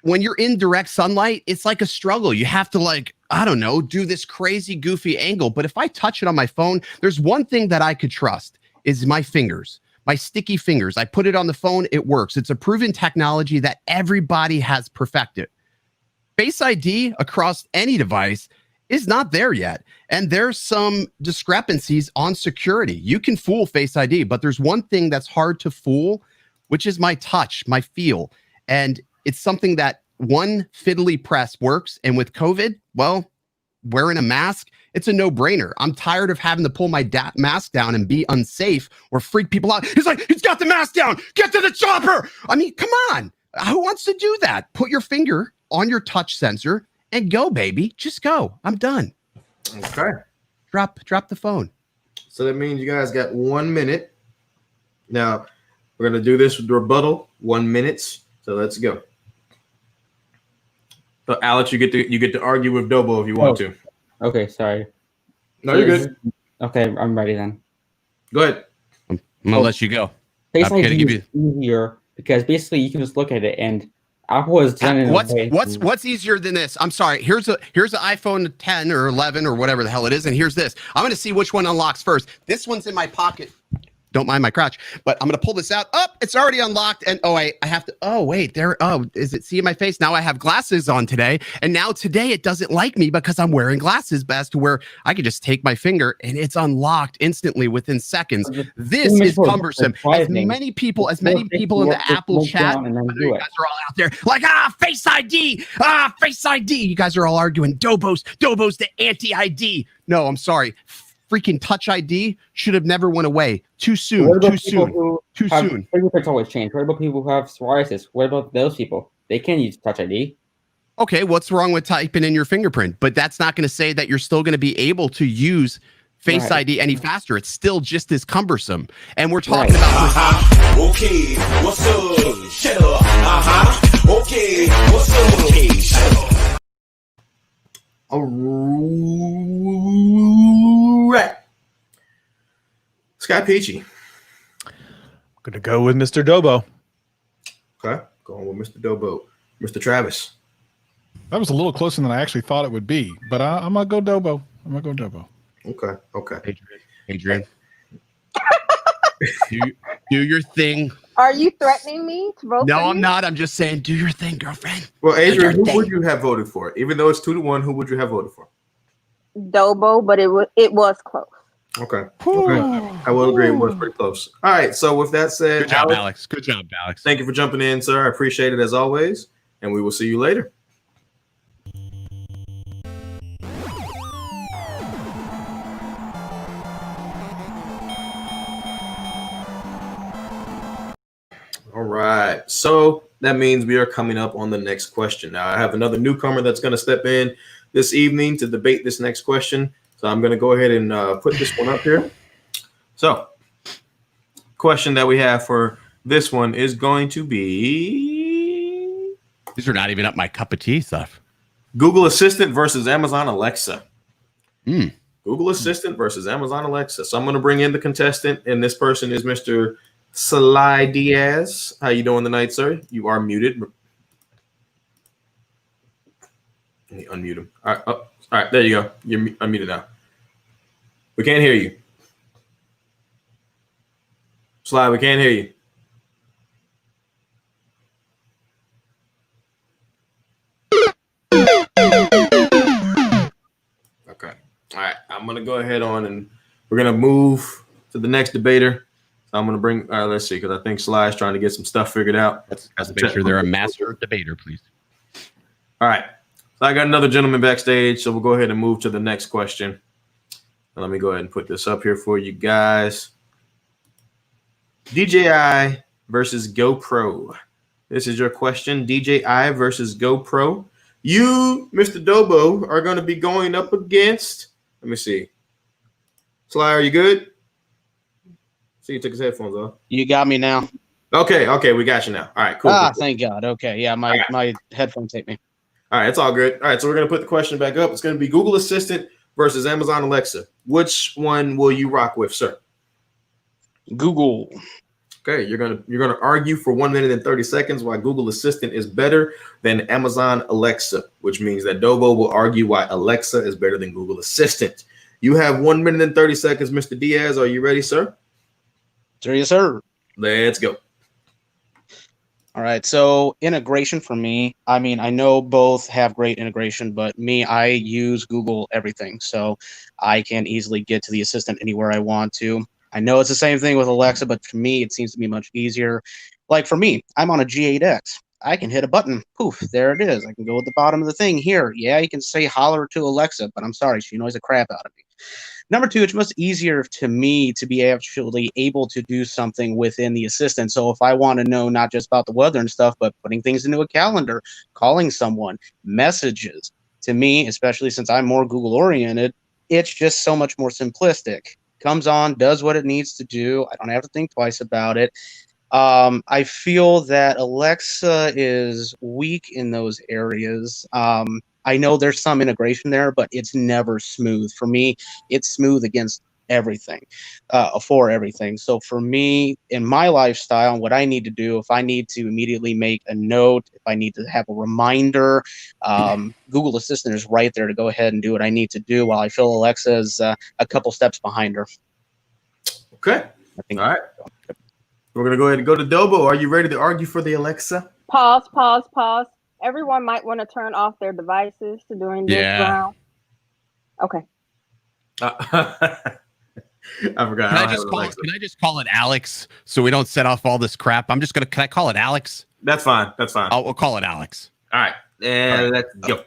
when you're in direct sunlight, it's like a struggle. You have to, like, I don't know, do this crazy, goofy angle. But if I touch it on my phone, there's one thing that I could trust is my fingers, my sticky fingers. I put it on the phone, it works. It's a proven technology that everybody has perfected. Face ID across any device is not there yet. And there's some discrepancies on security. You can fool Face ID, but there's one thing that's hard to fool, which is my touch, my feel. And it's something that one fiddly press works. And with COVID, well, wearing a mask, it's a no-brainer. I'm tired of having to pull my mask down and be unsafe or freak people out. He's like, he's got the mask down. Get to the chopper. I mean, come on. Who wants to do that? Put your finger on your touch sensor and go, baby. Just go. I'm done. Okay. Drop the phone. So that means you guys got 1 minute. Now, we're going to do this with the rebuttal, 1 minute. So let's go. So Alex, you get to argue with Dobo if you want to. Okay, sorry. No, you're good. Okay, I'm ready then. Go ahead. I'm going to let you go. Face I'm gonna ID give is easier because basically you can just look at it and Apple has done it. What's easier than this? I'm sorry. Here's an iPhone 10 or 11 or whatever the hell it is, and here's this. I'm going to see which one unlocks first. This one's in my pocket. Don't mind my crotch, but I'm going to pull this out. Oh, it's already unlocked. And I have to, is it seeing my face? Now I have glasses on today. And now today it doesn't like me because I'm wearing glasses, but as to where I can just take my finger and it's unlocked instantly within seconds. This is cumbersome. As many people in the Apple chat, I know you guys are all out there like, Face ID, Face ID. You guys are all arguing Dobo's the anti-ID. No, I'm sorry. Freaking Touch ID should have never went away. Too soon. Too soon. Fingerprints always change. What about people who have psoriasis? What about those people? They can't use Touch ID. Okay, what's wrong with typing in your fingerprint? But that's not going to say that you're still going to be able to use Face ID any faster. It's still just as cumbersome. And we're talking about... Okay, what's up? Shut up. Okay, what's up? Okay, shut up. All right. Sky Peachy. I'm going to go with Mr. Dobo. Okay, Going with Mr. Dobo. Mr. Travis. That was a little closer than I actually thought it would be, but I'm gonna go Dobo. Okay. Adrian. do your thing. Are you threatening me to vote? No, for I'm you? not. I'm just saying, do your thing, girlfriend. Well, Adrian, who would you have voted for? Even though it's 2-1, who would you have voted for? Dobo, but it was close. Okay. I will agree. It was pretty close. All right. So with that said, Good job, Alex. Good job, Alex. Thank you for jumping in, sir. I appreciate it as always. And we will see you later. All right. So that means we are coming up on the next question. Now, I have another newcomer that's going to step in this evening to debate this next question. So I'm going to go ahead and put this one up here. So, question that we have for this one is going to be... These are not even up my cup of tea stuff. Google Assistant versus Amazon Alexa. Google Assistant versus Amazon Alexa. So I'm going to bring in the contestant, and this person is Mr. Sly Diaz. How you doing tonight, sir? You are muted. Let me unmute him. All right. Oh, all right. There you go. You're unmuted now. We can't hear you. Sly, we can't hear you. Okay. All right. I'm going to go ahead on and we're going to move to the next debater. So I'm going to bring, let's see, because I think Sly is trying to get some stuff figured out. Let's make sure they're a master debater, please. All right. So I got another gentleman backstage. So we'll go ahead and move to the next question. Let me go ahead and put this up here for you guys. DJI versus GoPro. This is your question. DJI versus GoPro. You, Mr. Dobo, are going to be going up against, let me see. Sly, are you good? See, he took his headphones off. You got me now. Okay, we got you now. All right, cool. Thank God. Okay, yeah, my headphones hate me. All right, it's all good. All right, so we're going to put the question back up. It's going to be Google Assistant versus Amazon Alexa. Which one will you rock with, sir? Google. Okay, you're gonna argue for 1 minute and 30 seconds why Google Assistant is better than Amazon Alexa, which means that Dobo will argue why Alexa is better than Google Assistant. You have 1 minute and 30 seconds, Mr. Diaz. Are you ready, sir? Yes, sir. Let's go. All right, so integration for me, I mean, I know both have great integration, but me, I use Google everything, so I can easily get to the assistant anywhere I want to. I know it's the same thing with Alexa, but for me, it seems to be much easier. Like for me, I'm on a G8X. I can hit a button. Poof, there it is. I can go at the bottom of the thing here. Yeah, you can say holler to Alexa, but I'm sorry, she annoys the crap out of me. Number two, it's much easier to me to be actually able to do something within the assistant. So if I want to know not just about the weather and stuff, but putting things into a calendar, calling someone, messages, to me, especially since I'm more Google oriented, it's just so much more simplistic. Comes on, does what it needs to do. I don't have to think twice about it. I feel that Alexa is weak in those areas. I know there's some integration there, but it's never smooth. For me, it's smooth against everything, for everything. So for me, in my lifestyle, what I need to do, if I need to immediately make a note, if I need to have a reminder, Google Assistant is right there to go ahead and do what I need to do, while I feel Alexa is a couple steps behind her. Okay. All right. We're going to go ahead and go to Dobo. Are you ready to argue for the Alexa? Pause. Everyone might want to turn off their devices during this round. Okay. I forgot. Can I just call it Alex so we don't set off all this crap? Can I call it Alex? That's fine. We'll call it Alex. All right. And let's go.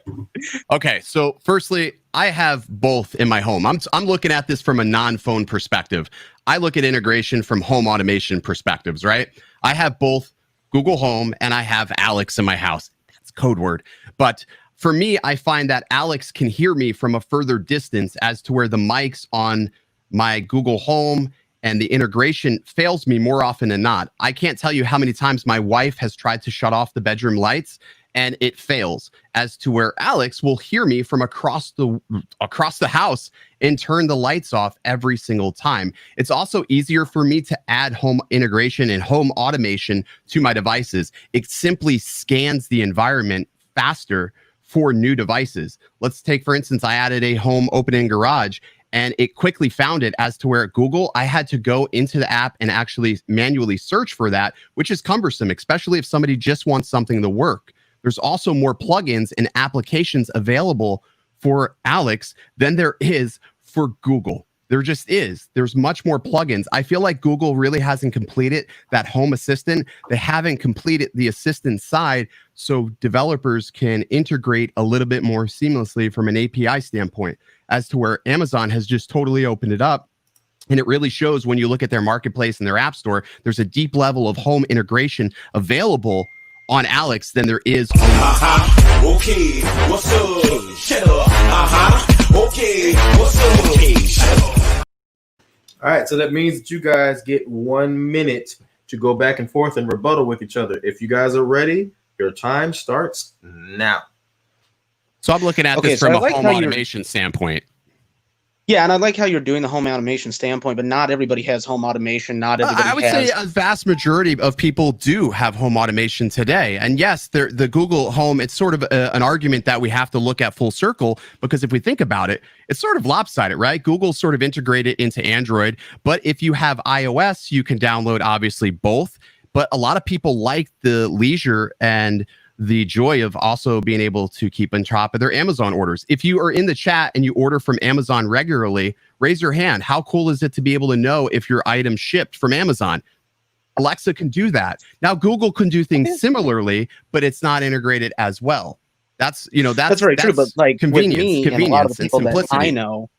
Okay. So firstly, I have both in my home. I'm looking at this from a non-phone perspective. I look at integration from home automation perspectives, right? I have both Google Home and I have Alex in my house. That's code word. But for me, I find that Alex can hear me from a further distance, as to where the mics on my Google Home and the integration fails me more often than not. I can't tell you how many times my wife has tried to shut off the bedroom lights, and it fails, as to where Alex will hear me from across the house and turn the lights off every single time. It's also easier for me to add home integration and home automation to my devices. It simply scans the environment faster for new devices. Let's take, for instance, I added a home opening garage, and it quickly found it, as to where at Google, I had to go into the app and actually manually search for that, which is cumbersome, especially if somebody just wants something to work. There's also more plugins and applications available for Alex than there is for Google. There just is. There's much more plugins. I feel like Google really hasn't completed that home assistant. They haven't completed the assistant side, so developers can integrate a little bit more seamlessly from an API standpoint, as to where Amazon has just totally opened it up. And it really shows when you look at their marketplace and their app store, there's a deep level of home integration available on Alex than there is on Okay, what's up? Shut up. Okay, what's up? Okay, shut up. All right, so that means that you guys get 1 minute to go back and forth and rebuttal with each other. If you guys are ready, your time starts now. So I'm looking at this from a home automation standpoint. Yeah, and I like how you're doing the home automation standpoint, but not everybody has home automation. Not everybody I would say a vast majority of people do have home automation today. And yes, the Google Home, it's sort of an argument that we have to look at full circle, because if we think about it, it's sort of lopsided, right? Google's sort of integrated into Android, but if you have iOS, you can download obviously both. But a lot of people like the leisure and the joy of also being able to keep on top of their Amazon orders. If you are in the chat and you order from Amazon regularly, raise your hand. How cool is it to be able to know if your item shipped from Amazon? Alexa can do that. Now, Google can do things similarly, but it's not integrated as well. That's very true. But like convenience, with me and a lot of people that simplicity. I know,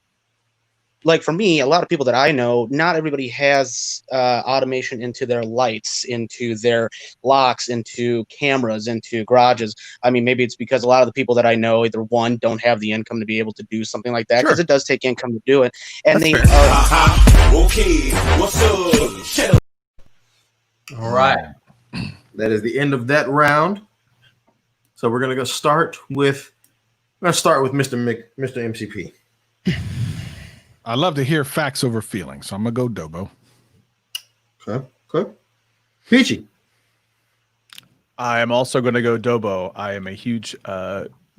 like for me, a lot of people that I know, not everybody has automation into their lights, into their locks, into cameras, into garages. I mean, maybe it's because a lot of the people that I know, either one, don't have the income to be able to do something like that, because it does take income to do it. And That's they fair. Okay, what's up? Shut up. All right. That is the end of that round. So we're gonna start with Mr. MCP. I love to hear facts over feelings, so I'm gonna go Dobo. Okay. Peachy. I am also going to go Dobo. I am a huge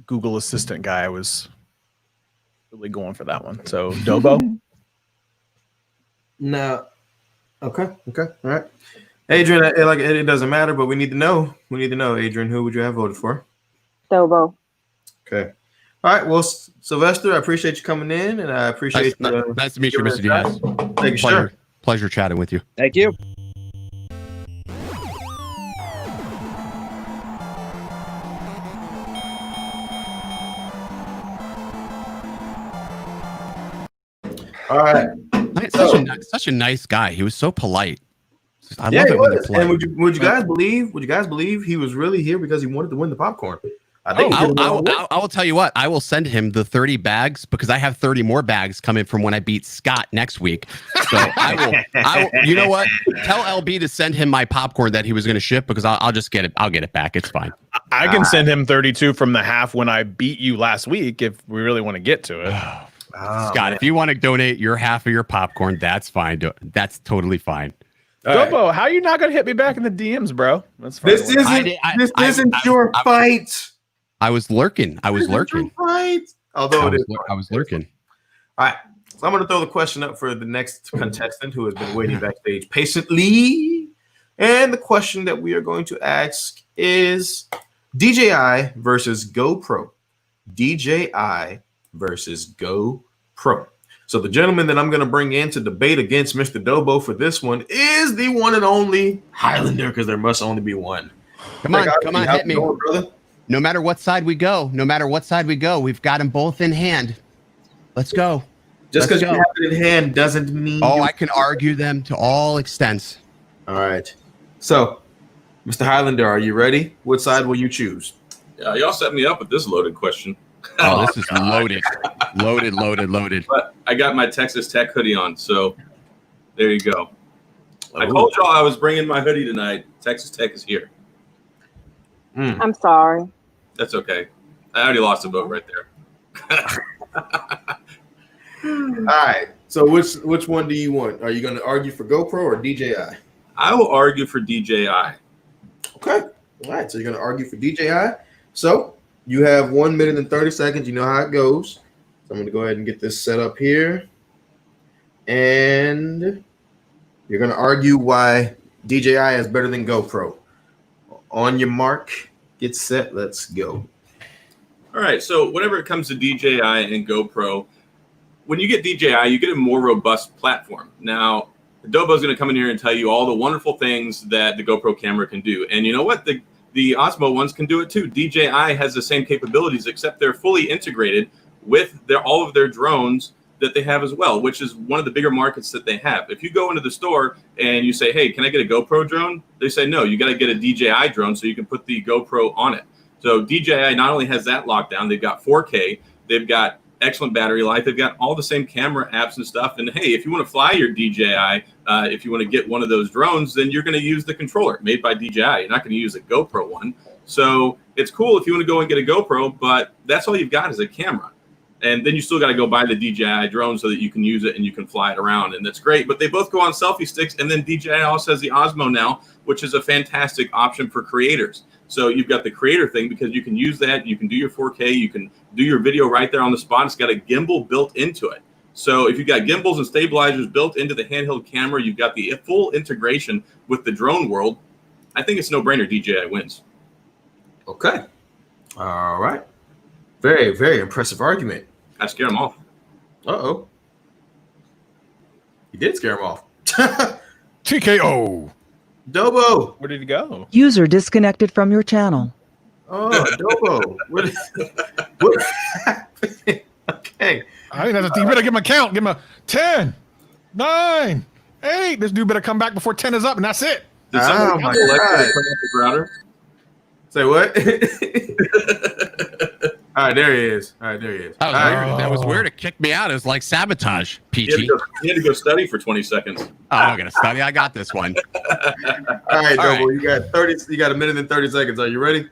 Google Assistant guy. I was really going for that one. So Dobo. No. Okay. All right. Adrian, it doesn't matter, but we need to know. Adrian, who would you have voted for? Dobo. Okay. All right. Well, Sylvester, I appreciate you coming in, and I appreciate nice to meet you, Mr. Diaz. Thank you, sir. Pleasure chatting with you. Thank you. All right. Such a nice guy. He was so polite. I love it when was. polite. And would you guys believe he was really here because he wanted to win the popcorn? I think I will tell you what. I will send him the 30 bags because I have 30 more bags coming from when I beat Scott next week. So I will. You know what? Tell LB to send him my popcorn that he was going to ship, because I'll just get it. I'll get it back. It's fine. I can send him 32 from the half when I beat you last week if we really want to get to it. Scott, man, if you want to donate your half of your popcorn, that's fine. That's totally fine. Dobo, how are you not going to hit me back in the DMs, bro? That's fine. This isn't your fight. I was lurking. Right. Although I was lurking. All right. So I'm going to throw the question up for the next contestant who has been waiting backstage patiently. And the question that we are going to ask is DJI versus GoPro. DJI versus GoPro. So the gentleman that I'm going to bring in to debate against Mr. Dobo for this one is the one and only Highlander, because there must only be one. Come on, hit me. Brother? No matter what side we go, we've got them both in hand. Let's go. Just because you have it in hand doesn't mean. I can argue them to all extents. All right. So, Mr. Highlander, are you ready? What side will you choose? Yeah, y'all set me up with this loaded question. Oh, this is loaded. Loaded. But I got my Texas Tech hoodie on, so there you go. I told y'all I was bringing my hoodie tonight. Texas Tech is here. I'm sorry. That's okay. I already lost a vote right there. All right. So which one do you want? Are you going to argue for GoPro or DJI? I will argue for DJI. Okay. All right. So you're going to argue for DJI. So you have 1 minute and 30 seconds. You know how it goes. So I'm going to go ahead and get this set up here. And you're going to argue why DJI is better than GoPro. On your mark, get set, let's go. All right. So whenever it comes to DJI and GoPro, when you get DJI, you get a more robust platform. Now, Adobe is going to come in here and tell you all the wonderful things that the GoPro camera can do. And you know what? The Osmo ones can do it too. DJI has the same capabilities, except they're fully integrated with all of their drones that they have as well, which is one of the bigger markets that they have. If you go into the store and you say, hey, can I get a GoPro drone? They say, no, you got to get a DJI drone so you can put the GoPro on it. So DJI not only has that locked down, they've got 4K, they've got excellent battery life, they've got all the same camera apps and stuff. And hey, if you want to fly your DJI, if you want to get one of those drones, then you're going to use the controller made by DJI. You're not going to use a GoPro one. So it's cool if you want to go and get a GoPro, but that's all you've got is a camera. And then you still got to go buy the DJI drone so that you can use it and you can fly it around. And that's great. But they both go on selfie sticks. And then DJI also has the Osmo now, which is a fantastic option for creators. So you've got the creator thing because you can use that. You can do your 4K. You can do your video right there on the spot. It's got a gimbal built into it. So if you've got gimbals and stabilizers built into the handheld camera, you've got the full integration with the drone world. I think it's no brainer. DJI wins. Okay. All right. Very, very impressive argument. I scared him off. Uh-oh. You did scare him off. TKO. Dobo. Where did he go? User disconnected from your channel. Oh, Dobo. What happened? Okay. I didn't have to. You better give him a count. Give him a 10, 9, 8. This dude better come back before 10 is up, and that's it. Did someone turn off the router? Say what? All right, there he is. That was weird. It kicked me out. It was like sabotage, Peachy. You had to go study for 20 seconds. Oh, I'm going to study. I got this one. All right, Dobo, you got 30. You got 1 minute and 30 seconds. Are you ready?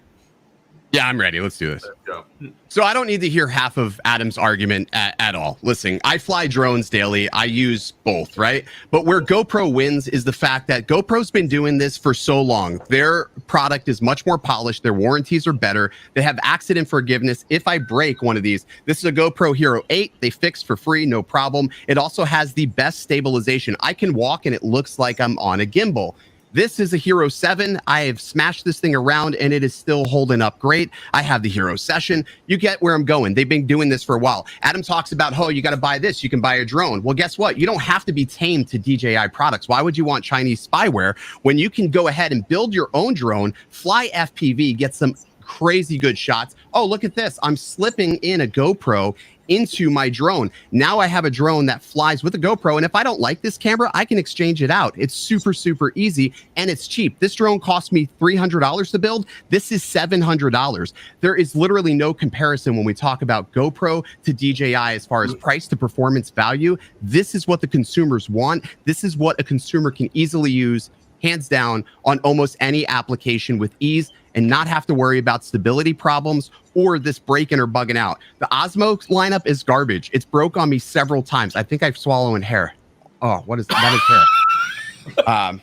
Yeah, I'm ready. Let's do this. Let's go. So I don't need to hear half of Adam's argument at all. Listen, I fly drones daily. I use both, right? But where GoPro wins is the fact that GoPro's been doing this for so long. Their product is much more polished. Their warranties are better. They have accident forgiveness. If I break one of these, this is a GoPro Hero 8. They fix for free, no problem. It also has the best stabilization. I can walk and it looks like I'm on a gimbal. This is a Hero 7. I have smashed this thing around and it is still holding up great. I have the Hero Session. You get where I'm going. They've been doing this for a while. Adam talks about, oh, you got to buy this. You can buy a drone. Well, guess what? You don't have to be tamed to DJI products. Why would you want Chinese spyware when you can go ahead and build your own drone, fly FPV, get some crazy good shots? Oh, look at this. I'm slipping in a GoPro into my drone. Now I have a drone that flies with a GoPro, and if I don't like this camera, I can exchange it out. It's super, super easy, and it's cheap. This drone cost me $300 to build. This is $700. There is literally no comparison when we talk about GoPro to DJI as far as price to performance value. This is what the consumers want. This is what a consumer can easily use, hands down, on almost any application with ease and not have to worry about stability problems or this breaking or bugging out. The Osmo lineup is garbage. It's broke on me several times. I think I've swallowed hair. Oh, what is that? That is hair.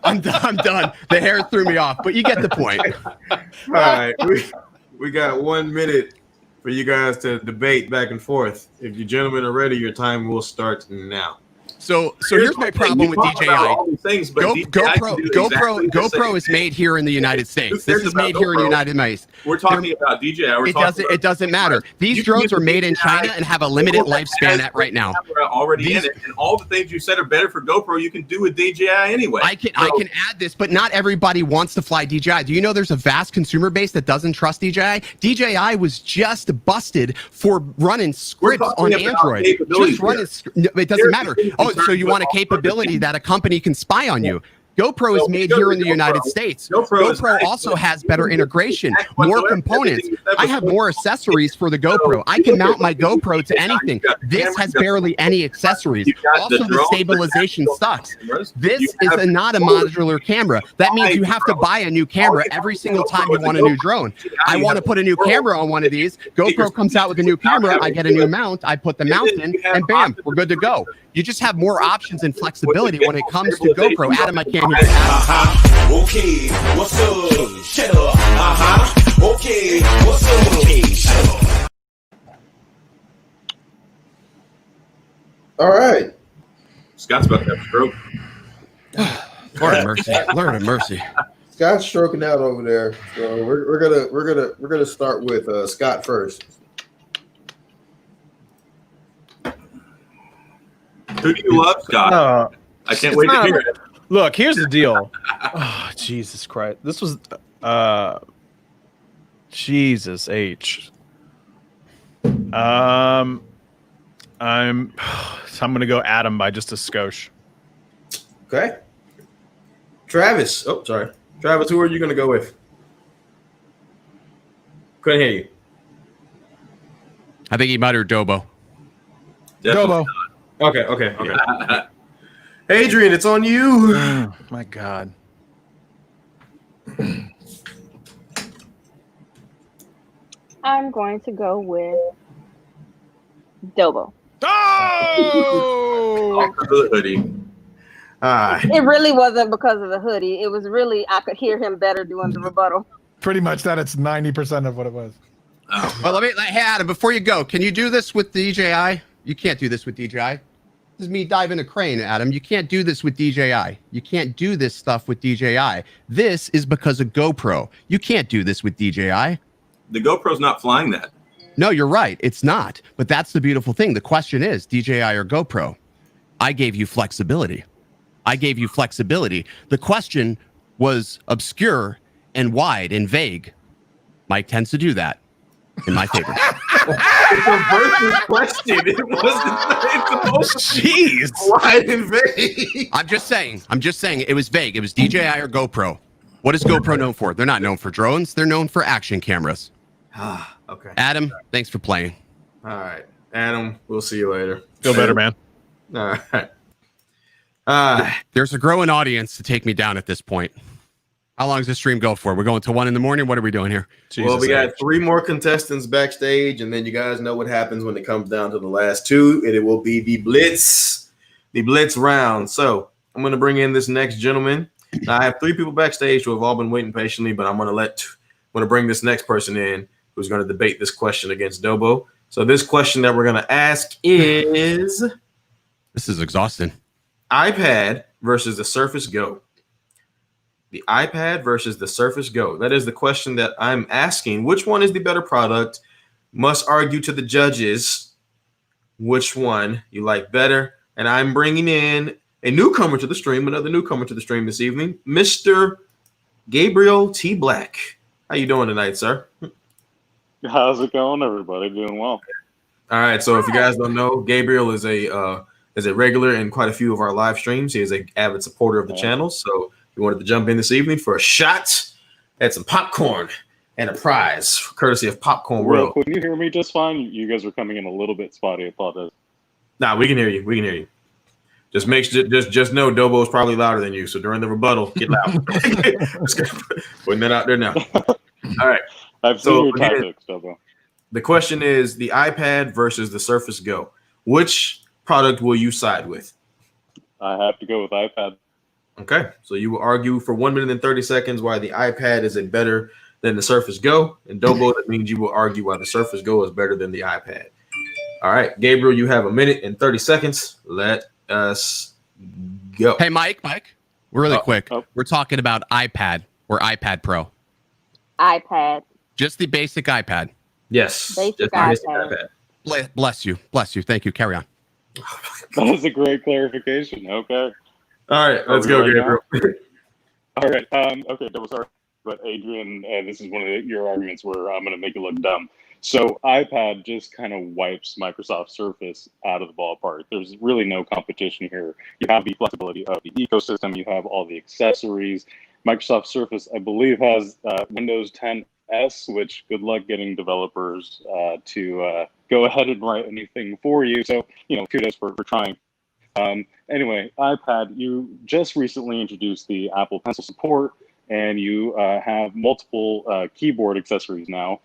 I'm done. The hair threw me off, but you get the point. All right. We got 1 minute for you guys to debate back and forth. If you gentlemen are ready, your time will start now. So here's my problem with DJI. GoPro is made here in the United States. This is made here in the United States. We're talking about DJI. It doesn't matter. These drones are made in China and have a limited lifespan at right now. Already in it, and all the things you said are better for GoPro. You can do with DJI anyway. I can add this, but not everybody wants to fly DJI. Do you know there's a vast consumer base that doesn't trust DJI? DJI was just busted for running scripts on Android. Just running. It doesn't matter. Oh, so you want a capability that a company can spy on you? GoPro is made here in the United States. GoPro also has better integration, more components. I have more accessories for the GoPro. I can mount my GoPro to anything. This has barely any accessories. Also, the stabilization sucks. This is not a modular camera. That means you have to buy a new camera every single time you want a new drone. I want to put a new camera on one of these. GoPro comes out with a new camera. I get a new mount. I put the mount in, and bam, we're good to go. You just have more options and flexibility when it comes to GoPro. Adam, I can't hear you. Okay, what's up? Shut up. Okay, what's up? Okay, shut up. All right. Scott's about to have a stroke. Lord have mercy. Lord have mercy. Scott's stroking out over there. So we're gonna start with Scott first. Who do you love, Scott? I can't wait to hear it. Look, here's the deal. Oh, Jesus Christ. This was Jesus H. I'm gonna go Adam by just a skosh. Okay. Travis. Oh, sorry. Travis, who are you gonna go with? Couldn't hear you. I think he muttered Dobo. Dobo. Okay. Yeah. Adrian, it's on you. Oh, my God. I'm going to go with Dobo. Oh! The hoodie. It really wasn't because of the hoodie. It was really, I could hear him better doing the rebuttal. Pretty much that. It's 90% of what it was. Well, hey, Adam, before you go, can you do this with DJI? You can't do this with DJI. This is me diving a crane, Adam. You can't do this with DJI. You can't do this stuff with DJI. This is because of GoPro. You can't do this with DJI. The GoPro's not flying that. No, you're right. It's not. But that's the beautiful thing. The question is DJI or GoPro. I gave you flexibility. The question was obscure and wide and vague. Mike tends to do that in my favor. It's a versus question. It wasn't. Jeez. Wide and vague. I'm just saying. It was vague. It was DJI or GoPro. What is GoPro known for? They're not known for drones. They're known for action cameras. Okay. Adam, thanks for playing. All right. Adam, we'll see you later. Feel better, man. All right. There's a growing audience to take me down at this point. How long does this stream go for? We're going to 1 in the morning. What are we doing here? Well, we got 3 more contestants backstage, and then you guys know what happens when it comes down to the last 2, and it will be the Blitz round. So I'm going to bring in this next gentleman. Now, I have 3 people backstage who have all been waiting patiently, but I'm going to bring this next person in who's going to debate this question against Dobo. So this question that we're going to ask is... This is exhausting. iPad versus the Surface Go. The iPad versus the Surface Go. That is the question that I'm asking. Which one is the better product? Must argue to the judges which one you like better. And I'm bringing in a newcomer to the stream, another newcomer to the stream this evening, Mr. Gabriel T. Black. How you doing tonight, sir? How's it going, everybody? Doing well. All right. So if you guys don't know, Gabriel is a regular in quite a few of our live streams. He is an avid supporter of the channel. So he wanted to jump in this evening for a shot at some popcorn and a prize, courtesy of Popcorn World. Can you hear me just fine? You guys are coming in a little bit spotty. I thought that. Nah, we can hear you. Just know Dobo's probably louder than you. So during the rebuttal, get loud. Just putting that out there now. All right. I've seen your tactics, Dobo. The question is the iPad versus the Surface Go. Which product will you side with? I have to go with iPad. Okay, so you will argue for 1 minute and 30 seconds why the iPad is better than the Surface Go. And Dobo, that means you will argue why the Surface Go is better than the iPad. All right, Gabriel, you have 1 minute and 30 seconds. Let us go. Hey, Mike, really quick. We're talking about iPad or iPad Pro. iPad. Just the basic iPad. Yes. Basic iPad. Bless you. Thank you. Carry on. That was a great clarification. Okay. All right, let's go, Gabriel. All right. Okay, Dobo, sorry. But Adrian, this is one of your arguments where I'm going to make you look dumb. So iPad just kind of wipes Microsoft Surface out of the ballpark. There's really no competition here. You have the flexibility of the ecosystem. You have all the accessories. Microsoft Surface, I believe, has Windows 10s, which good luck getting developers to go ahead and write anything for you. So, kudos for trying. Anyway, iPad, you just recently introduced the Apple Pencil support, and you have multiple keyboard accessories now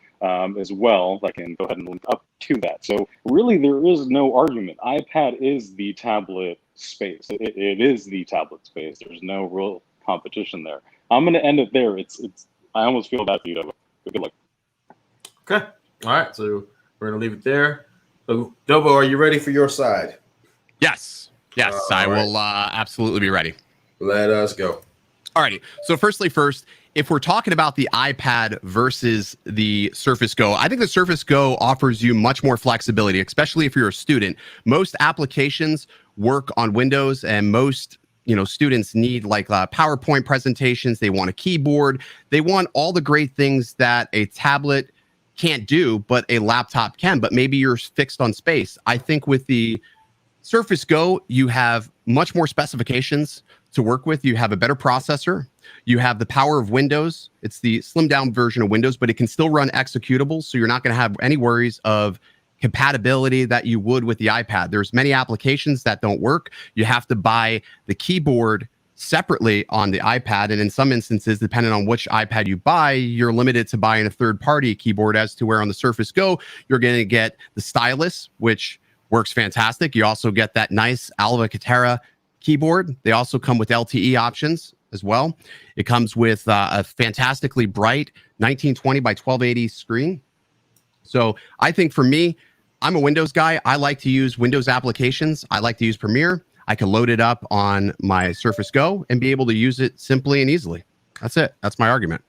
as well. I can go ahead and link up to that. So really, there is no argument. iPad is the tablet space. It is the tablet space. There's no real competition there. I'm going to end it there. I almost feel bad for you, Dobo. Good luck. Okay. All right. So we're going to leave it there. So, Dobo, are you ready for your side? Yes. Yes, I will absolutely be ready. Let us go. Alrighty. So first, if we're talking about the iPad versus the Surface Go, I think the Surface Go offers you much more flexibility, especially if you're a student. Most applications work on Windows, and most students need like PowerPoint presentations. They want a keyboard. They want all the great things that a tablet can't do, but a laptop can. But maybe you're fixed on space. I think with the Surface Go, you have much more specifications to work with. You have a better processor. You have the power of Windows. It's the slimmed down version of Windows, but it can still run executables. So you're not going to have any worries of compatibility that you would with the iPad. There's many applications that don't work. You have to buy the keyboard separately on the iPad. And in some instances, depending on which iPad you buy, you're limited to buying a third-party keyboard, as to where on the Surface Go, you're going to get the stylus, which works fantastic. You also get that nice Alcantara keyboard. They also come with LTE options as well. It comes with a fantastically bright 1920 by 1280 screen. So I think for me, I'm a Windows guy. I like to use Windows applications. I like to use Premiere. I can load it up on my Surface Go and be able to use it simply and easily. That's it. That's my argument.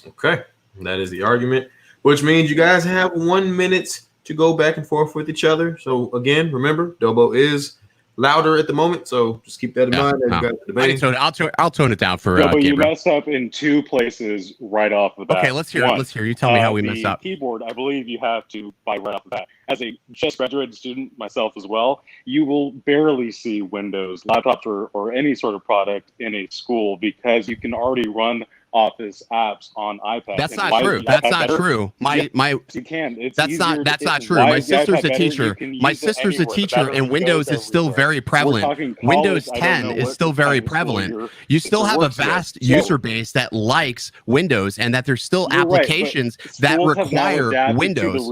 Okay. That is the argument, which means you guys have 1 minute to go back and forth with each other. So again, remember, Dobo is louder at the moment, so just keep that in mind. As you guys are debating. I'll tone it down for But you Gabriel. messed up in two places right off the bat. Okay, let's hear it. Let's hear. You tell me how we messed up. The keyboard, I believe you have to buy right off the bat. As a just graduated student myself as well, you will barely see Windows laptops or any sort of product in a school, because you can already run Office apps on iPad. That's not true. That's not true. You can. That's not true. My sister's a teacher. My sister's a teacher, and Windows is still very prevalent. Windows 10 is still very prevalent. You still have a vast user base that likes Windows, and that there's still applications that require Windows.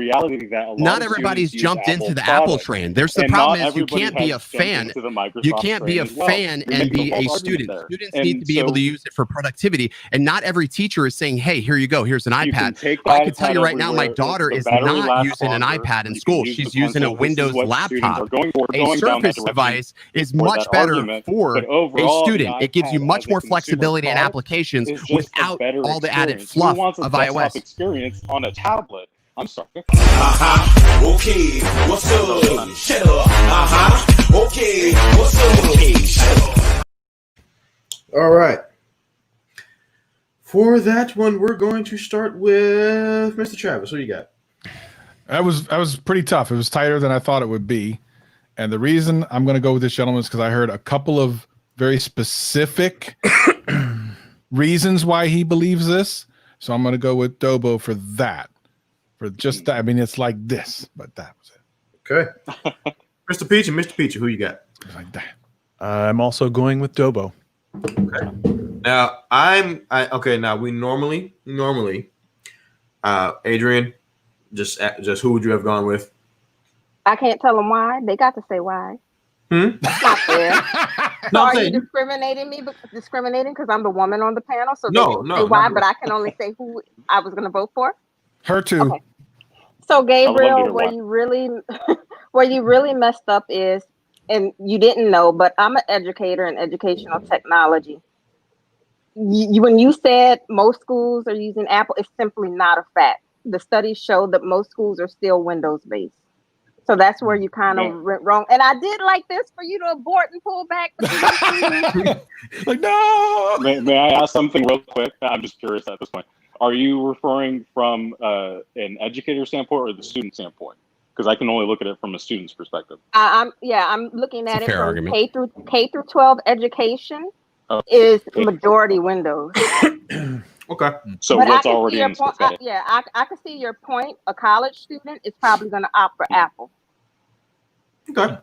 Not everybody's jumped into the Apple train. There's the problem is you can't be a fan. You can't be a fan and be a student. Students need to be able to use it for productivity, and not every teacher is saying, hey, here you go, here's an iPad. I can tell you right now, my daughter is not using an iPad in school. She's using a Windows laptop. A Surface device is much better for a student. It gives you much more flexibility in applications without all the added fluff of iOS. Experience on a tablet. I'm sorry. Okay, what's up? Shut up. Okay, what's up? Okay, shut up. All right. For that one, we're going to start with Mr. Travis. What do you got? That was pretty tough. It was tighter than I thought it would be. And the reason I'm going to go with this gentleman is because I heard a couple of very specific reasons why he believes this. So I'm going to go with Dobo for that. For just that. I mean, it's like this, but that was it. Okay. Mr. Peach and Mr. Peach, who you got? Like that. I'm also going with Dobo. Okay. Now now we normally Adrian, just who would you have gone with? I can't tell them why. They got to say why. It's not fair. No, are you discriminating because I'm the woman on the panel? So no, say why, but I can only say who I was going to vote for. Her too. Okay. So Gabriel, where you really messed up is, and you didn't know, but I'm an educator in educational technology. When you said most schools are using Apple, it's simply not a fact. The studies show that most schools are still Windows based. So that's where you kind of went wrong. And I did like this for you to abort and pull back. Like, no. May I ask something real quick? I'm just curious at this point. Are you referring from an educator standpoint or the student standpoint? Because I can only look at it from a student's perspective. I'm looking It's a at it fair from argument. K through 12 education Oh, is okay. majority Windows. Okay. So But I what's can see already your in point. synthetic? I can see your point. A college student is probably going to opt for Apple. Okay. All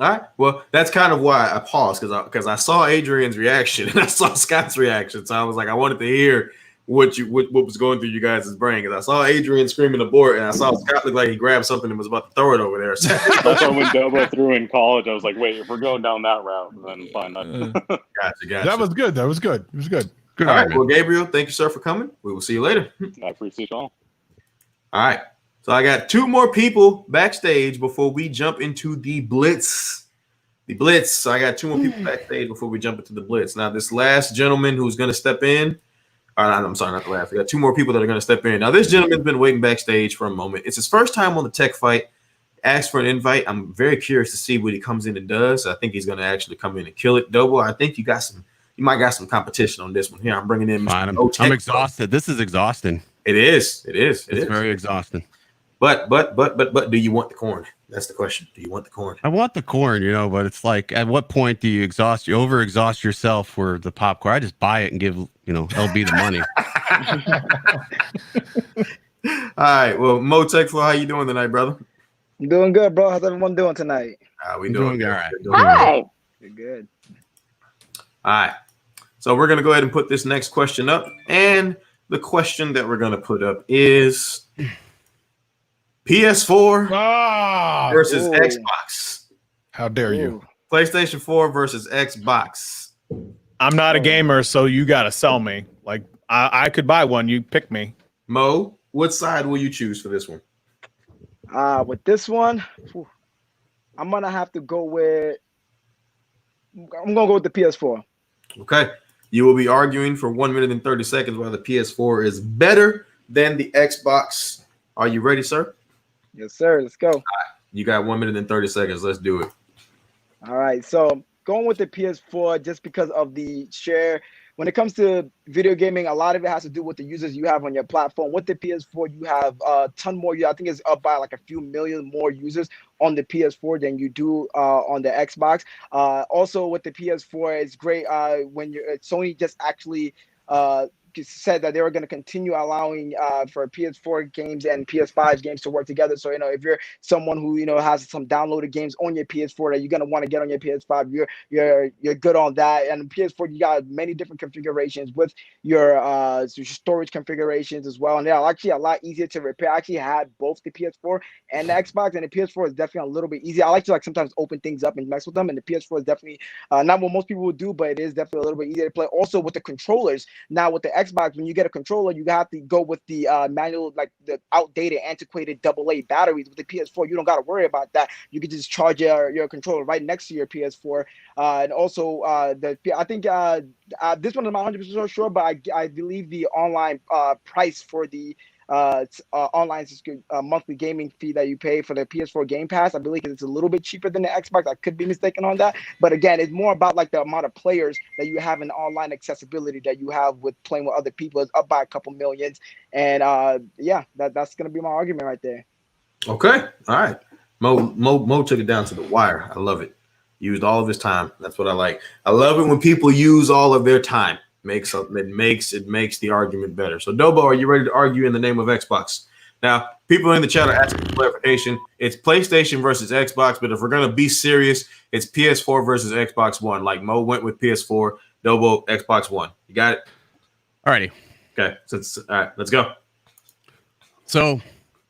right. Well, that's kind of why I paused because I saw Adrian's reaction and I saw Scott's reaction. So I was like, I wanted to hear what was going through you guys' brain because I saw Adrian screaming abort and I saw Scott look like he grabbed something and was about to throw it over there. So That's why when Dobo threw in college, I was like, wait, if we're going down that route, then fine. Gotcha. That was good. That was good. It was good. Good All right. argument. Well, Gabriel, thank you, sir, for coming. We will see you later. I appreciate y'all. All right. So I got two more people backstage before we jump into the Blitz. So I got two more people backstage before we jump into the Blitz. Now, this last gentleman who's going to step in, I'm sorry, not the last. I got two more people that are going to step in. Now, this gentleman's been waiting backstage for a moment. It's his first time on the Tech Fight. Asked for an invite. I'm very curious to see what he comes in and does. I think he's going to actually come in and kill it. Dobo, I think you might got some competition on this one. Here, I'm bringing in. Fine. I'm exhausted. This is exhausting. It is. It's very exhausting. But do you want the corn? That's the question. Do you want the corn? I want the corn, but it's like, at what point do you over-exhaust yourself for the popcorn? I just buy it and give, LB the money. All right. Well, Mo Techflow, how you doing tonight, brother? I'm doing good, bro. How's everyone doing tonight? We doing all right. Hi. Good. All right. So we're going to go ahead and put this next question up. And the question that we're going to put up is PS4 versus Xbox. How dare you? PlayStation 4 versus Xbox. I'm not a gamer, so you got to sell me. Like, I could buy one. You pick me. Mo, what side will you choose for this one? With this one, I'm gonna have to go with. I'm gonna go with the PS4. Okay. You will be arguing for 1 minute and 30 seconds why the PS4 is better than the Xbox. Are you ready, sir? Yes, sir. Let's go. All right. You got 1 minute and 30 seconds. Let's do it. All right. So going with the PS4 just because of the share. When it comes to video gaming, a lot of it has to do with the users you have on your platform. With the PS4, you have a ton more. I think it's up by like a few million more users on the PS4 than you do on the Xbox. Also, with the PS4, it's great when Sony just actually said that they were going to continue allowing for PS4 games and PS5 games to work together. So, if you're someone who, has some downloaded games on your PS4 that you're going to want to get on your PS5, you're good on that. And PS4, you got many different configurations with your storage configurations as well. And they're actually a lot easier to repair. I actually had both the PS4 and the Xbox, and the PS4 is definitely a little bit easier. I like to sometimes open things up and mess with them, and the PS4 is definitely not what most people would do, but it is definitely a little bit easier to play. Also with the controllers, now with the Xbox, when you get a controller, you have to go with the manual, like the outdated, antiquated AA batteries. With the PS4, you don't got to worry about that. You can just charge your controller right next to your PS4. And also, I think this one I'm not 100% sure, but I believe the online price for the online monthly gaming fee that you pay for the PS4 Game Pass, I believe it's a little bit cheaper than the Xbox. I could be mistaken on that, but again, it's more about like the amount of players that you have and online accessibility that you have with playing with other people is up by a couple millions. And that's gonna be my argument right there. Okay, all right. Mo took it down to the wire. I love it. Used all of his time. That's what I like. I love it when people use all of their time. It makes the argument better. So Dobo, are you ready to argue in the name of Xbox? Now, people in the chat are asking for clarification. It's PlayStation versus Xbox, but if we're gonna be serious, it's PS4 versus Xbox One. Like Mo went with PS4, Dobo Xbox One. You got it? Alrighty. Okay. All right, let's go. So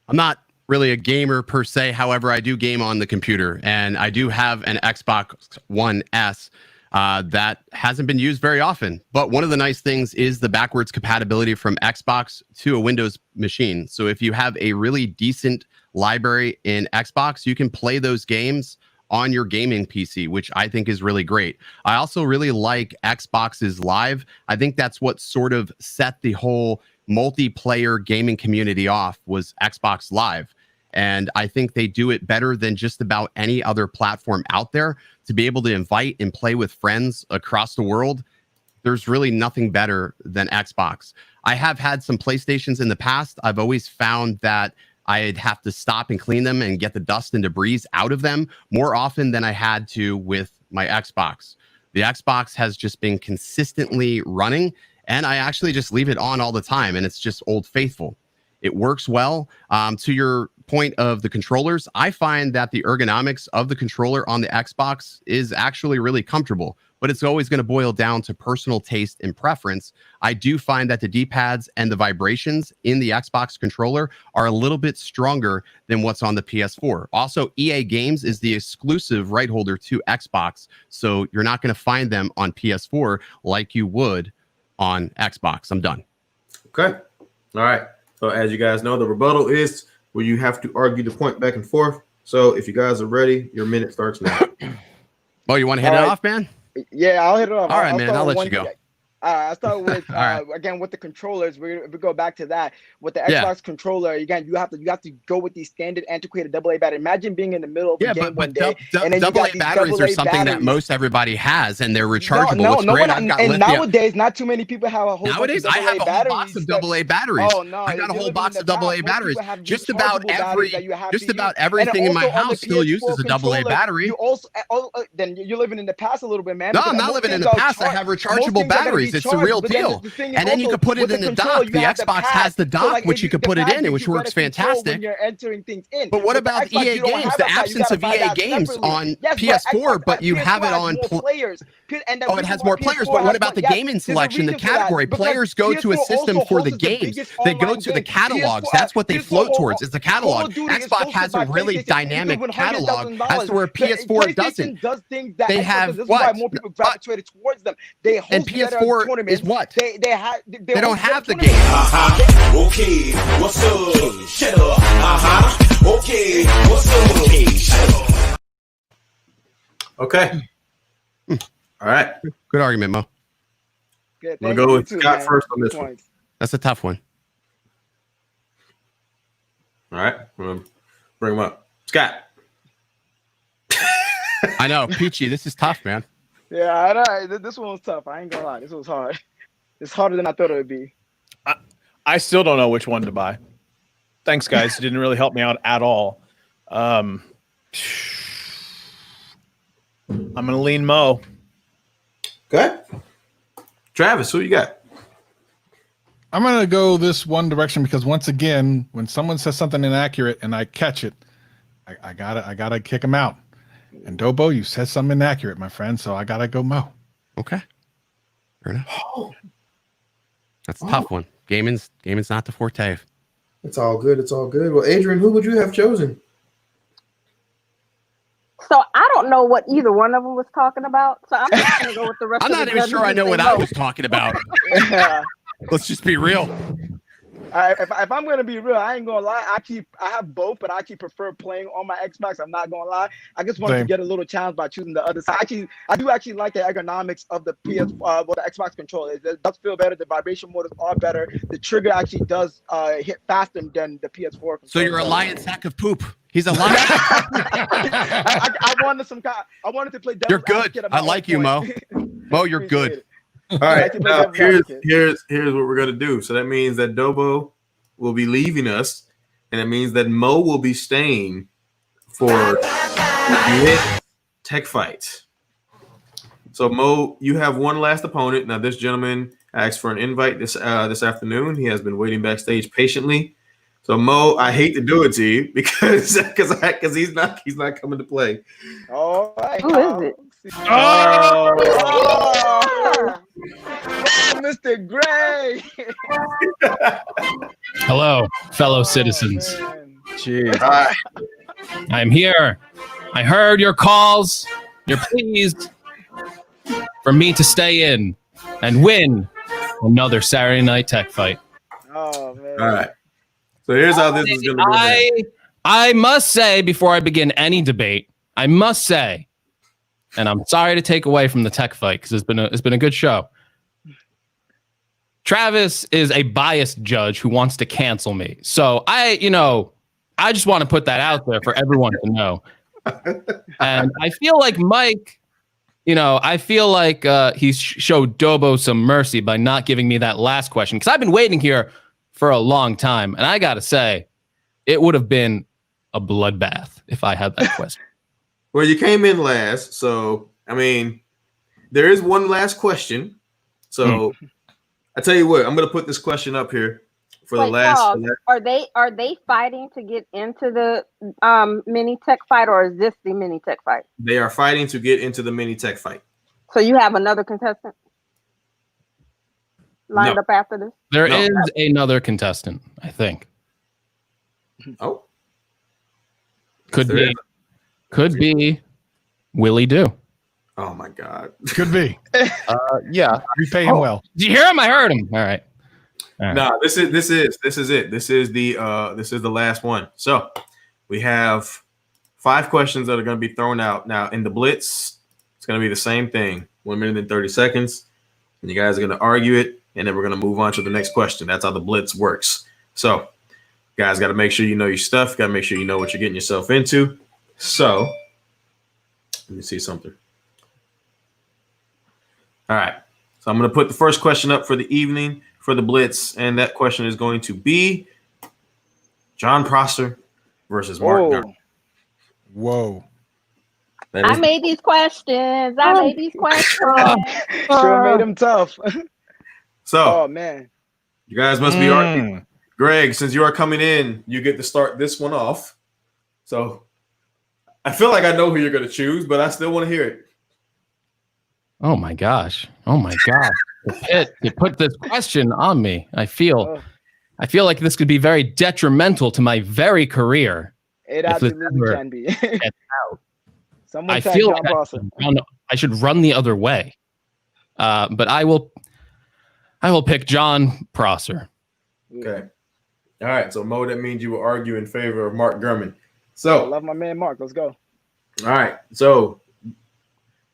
I'm not really a gamer per se. However, I do game on the computer, and I do have an Xbox One S. That hasn't been used very often. But one of the nice things is the backwards compatibility from Xbox to a Windows machine. So if you have a really decent library in Xbox, you can play those games on your gaming PC, which I think is really great. I also really like Xbox's Live. I think that's what sort of set the whole multiplayer gaming community off, was Xbox Live. And I think they do it better than just about any other platform out there. To be able to invite and play with friends across the world, there's really nothing better than Xbox. I have had some PlayStations in the past. I've always found that I'd have to stop and clean them and get the dust and debris out of them more often than I had to with my Xbox. The Xbox has just been consistently running, and I actually just leave it on all the time, and it's just old faithful. It works well. To your point of the controllers, I find that the ergonomics of the controller on the Xbox is actually really comfortable, but it's always going to boil down to personal taste and preference. I do find that the D-pads and the vibrations in the Xbox controller are a little bit stronger than what's on the PS4. Also, EA Games is the exclusive right holder to Xbox, so you're not going to find them on PS4 like you would on Xbox. I'm done. Okay. All right. So as you guys know, the rebuttal is where you have to argue the point back and forth. So if you guys are ready, your minute starts now. Oh, you want to hit it off, man? Yeah, I'll hit it off. All right, man. I'll let you go. I'll start with again with the controllers. We go back to that with the Xbox controller. Again, you have to go with these standard antiquated AA battery. Imagine being in the middle of a game one day, and then AA batteries are something that most everybody has, and they're rechargeable. Nowadays, not too many people have a whole. Nowadays, I have a whole box of AA batteries. Oh no, I got a whole box of AA batteries. Just about everything in my house still uses a AA battery. You also then you're living in the past a little bit, man. No, I'm not living in the past. I have rechargeable batteries. It's the real deal. And then you can put it in the dock. The Xbox has the dock, which you can put it in, which works fantastic. But what about EA Games? The absence of EA Games on PS4, but you have it on players. Oh, it has more players, but what about the gaming selection, the category? Players go to a system for the games. They go to the catalogs. That's what they float towards, is the catalog. Xbox has a really dynamic catalog as to where PS4 doesn't. They have what? And PS4 is what? They don't have the game. Okay, what's up? Shut up. Okay, what's up? Okay, shut up. Okay. All right. Good argument, Mo. I'm gonna go with Scott first on this one. That's a tough one. All right. I'm gonna bring him up. Scott. I know, Peachy. This is tough, man. Yeah, I know. This one was tough. I ain't gonna lie. This was hard. It's harder than I thought it would be. I still don't know which one to buy. Thanks, guys. It didn't really help me out at all. I'm going to lean Mo. Okay. Travis, who you got? I'm going to go this one direction because once again, when someone says something inaccurate and I catch it, I gotta kick them out. And Dobo, you said something inaccurate, my friend, so I gotta go Mo. Okay. Fair enough. That's a tough one. Gaming's not the forte. It's all good. It's all good. Well, Adrian, who would you have chosen? So I don't know what either one of them was talking about. So I'm just gonna go with the rest. I'm not even sure I know what I was talking about. Let's just be real. If I'm gonna be real, I ain't gonna lie. I have both, but I actually prefer playing on my Xbox. I'm not gonna lie. I just wanted to get a little challenge by choosing the other side. I do actually like the ergonomics of the the Xbox controller. It does feel better. The vibration motors are better. The trigger actually does hit faster than the PS4 controller. So you're a lion sack of poop. He's a lion. I wanted to play. You're good. I like you, Mo. Mo, you're good. All right, now here's what we're gonna do. So that means that Dobo will be leaving us, and it means that Mo will be staying for Tech Fights. So Mo, you have one last opponent. Now this gentleman asked for an invite this afternoon. He has been waiting backstage patiently. So Mo, I hate to do it to you because he's not coming to play. All right. Who is it? Mr. Gray. Hello, fellow citizens. Jeez. I'm here. I heard your calls, your pleas for me to stay in and win another Saturday Night Tech Fight. Oh, man. All right. So here's how this is going to go. I must say, before I begin any debate, I must say, and I'm sorry to take away from the Tech Fight because it's been a good show. Travis is a biased judge who wants to cancel me. So I just want to put that out there for everyone to know. And I feel like Mike I feel like he showed Dobo some mercy by not giving me that last question, because I've been waiting here for a long time, and I gotta say, it would have been a bloodbath if I had that question. Well, you came in last, so I mean, there is one last question. So I tell you what, I'm gonna put this question up here for the last. Paul, are they fighting to get into the mini tech fight, or is this the mini tech fight? They are fighting to get into the mini tech fight. So you have another contestant lined up after this? There is another contestant, I think. Oh, could be Willie Do. Oh my God, could be. Yeah, we pay him well. Did you hear him? I heard him. All right. No, this is it. This is the last one. So we have 5 questions that are going to be thrown out. Now in the Blitz, it's going to be the same thing. 1 minute and 30 seconds. And you guys are going to argue it, and then we're going to move on to the next question. That's how the Blitz works. So guys got to make sure you know your stuff. Got to make sure you know what you're getting yourself into. So let me see something. All right. So I'm going to put the first question up for the evening for the Blitz, and that question is going to be John Prosser versus Mark Garman. Whoa. I made these questions. Sure made them tough. So, oh man, you guys must be arguing. Greg, since you are coming in, you get to start this one off. So I feel like I know who you're going to choose, but I still want to hear it. Oh my gosh. You put this question on me. I feel like this could be very detrimental to my very career. It absolutely can be. I feel like I should run the other way. But I will pick John Prosser. Okay. All right. So Mo, that means you will argue in favor of Mark Gurman. So I love my man Mark. Let's go. All right. So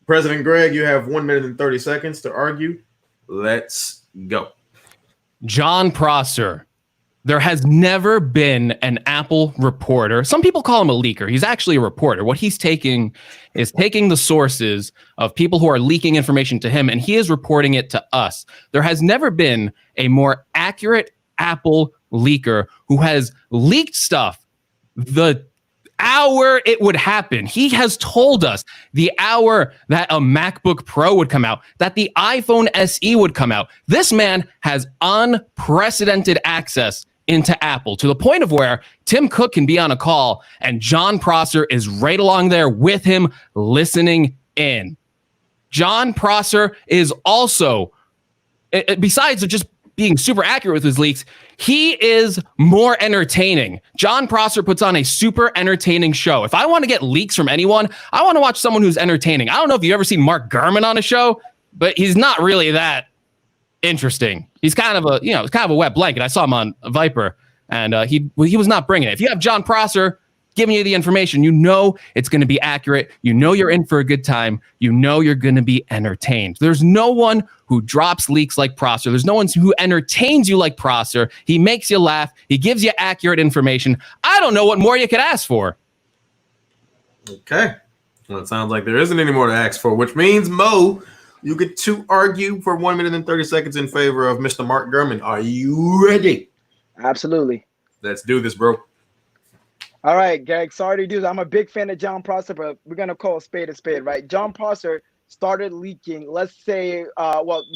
President Greg, you have 1 minute and 30 seconds to argue. Let's go. John Prosser. There has never been an Apple reporter. Some people call him a leaker. He's actually a reporter. What he's taking is taking the sources of people who are leaking information to him, and he is reporting it to us. There has never been a more accurate Apple leaker who has leaked stuff the hour it would happen. He has told us the hour that a MacBook Pro would come out, that the iPhone SE would come out. This man has unprecedented access into Apple to the point of where Tim Cook can be on a call and John Prosser is right along there with him listening in. John Prosser is also, besides just being super accurate with his leaks, he is more entertaining. John Prosser puts on a super entertaining show. If I want to get leaks from anyone, I want to watch someone who's entertaining. I don't know if you've ever seen Mark Gurman on a show, but he's not really that interesting. He's kind of a wet blanket. I saw him on Viper, and he was not bringing it. If you have John Prosser giving you the information, you know it's going to be accurate. You know you're in for a good time. You know you're going to be entertained. There's no one who drops leaks like Prosser. There's no one who entertains you like Prosser. He makes you laugh. He gives you accurate information. I don't know what more you could ask for. Okay. Well, it sounds like there isn't any more to ask for, which means, Mo, you get to argue for 1 minute and 30 seconds in favor of Mr. Mark Gurman. Are you ready? Absolutely. Let's do this, bro. All right, Greg. Sorry to do this. I'm a big fan of John Prosser, but we're gonna call a spade, right? John Prosser started leaking, let's say,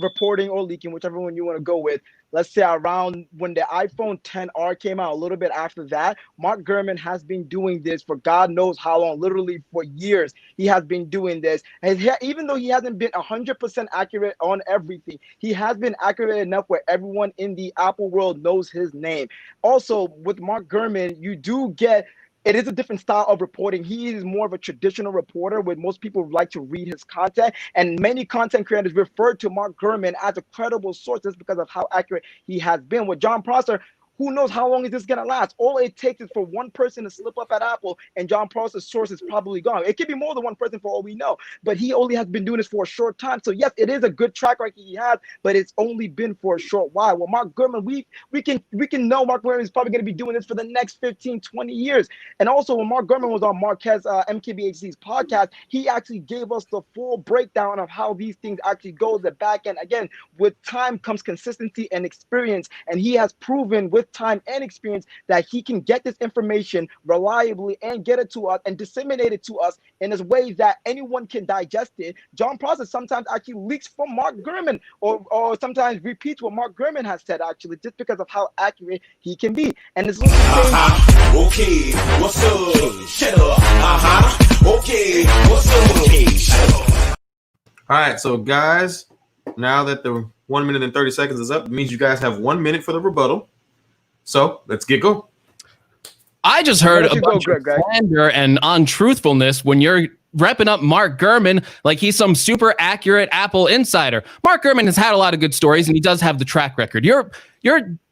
reporting or leaking, whichever one you want to go with. Let's say around when the iPhone XR came out, a little bit after that. Mark Gurman has been doing this for God knows how long, literally for years. He has been doing this. And even though he hasn't been 100% accurate on everything, he has been accurate enough where everyone in the Apple world knows his name. Also, with Mark Gurman, you do get, it is a different style of reporting. He is more of a traditional reporter where most people like to read his content, and many content creators refer to Mark Gurman as a credible source just because of how accurate he has been. With John Prosser, who knows how long is this gonna last? All it takes is for one person to slip up at Apple, and John Prosser's source is probably gone. It could be more than one person for all we know, but he only has been doing this for a short time. So yes, it is a good track record he has, but it's only been for a short while. Well, Mark Gurman, we can know Mark Gurman is probably going to be doing this for the next 15, 20 years. And also, when Mark Gurman was on Marquez MKBHD's podcast, he actually gave us the full breakdown of how these things actually go. The back end, again, with time comes consistency and experience, and he has proven with time and experience that he can get this information reliably and get it to us and disseminate it to us in a way that anyone can digest it. John Prosser sometimes actually leaks from Mark Gurman or sometimes repeats what Mark Gurman has said, actually, just because of how accurate he can be. And it's okay, what's up? Shut up. Okay, what's up? Okay, shut up. All right, so guys, now that the 1 minute and 30 seconds is up, it means you guys have 1 minute for the rebuttal. So let's get going. I just heard a bunch of slander and untruthfulness when you're repping up Mark Gurman like he's some super accurate Apple insider. Mark Gurman has had a lot of good stories, and he does have the track record. You're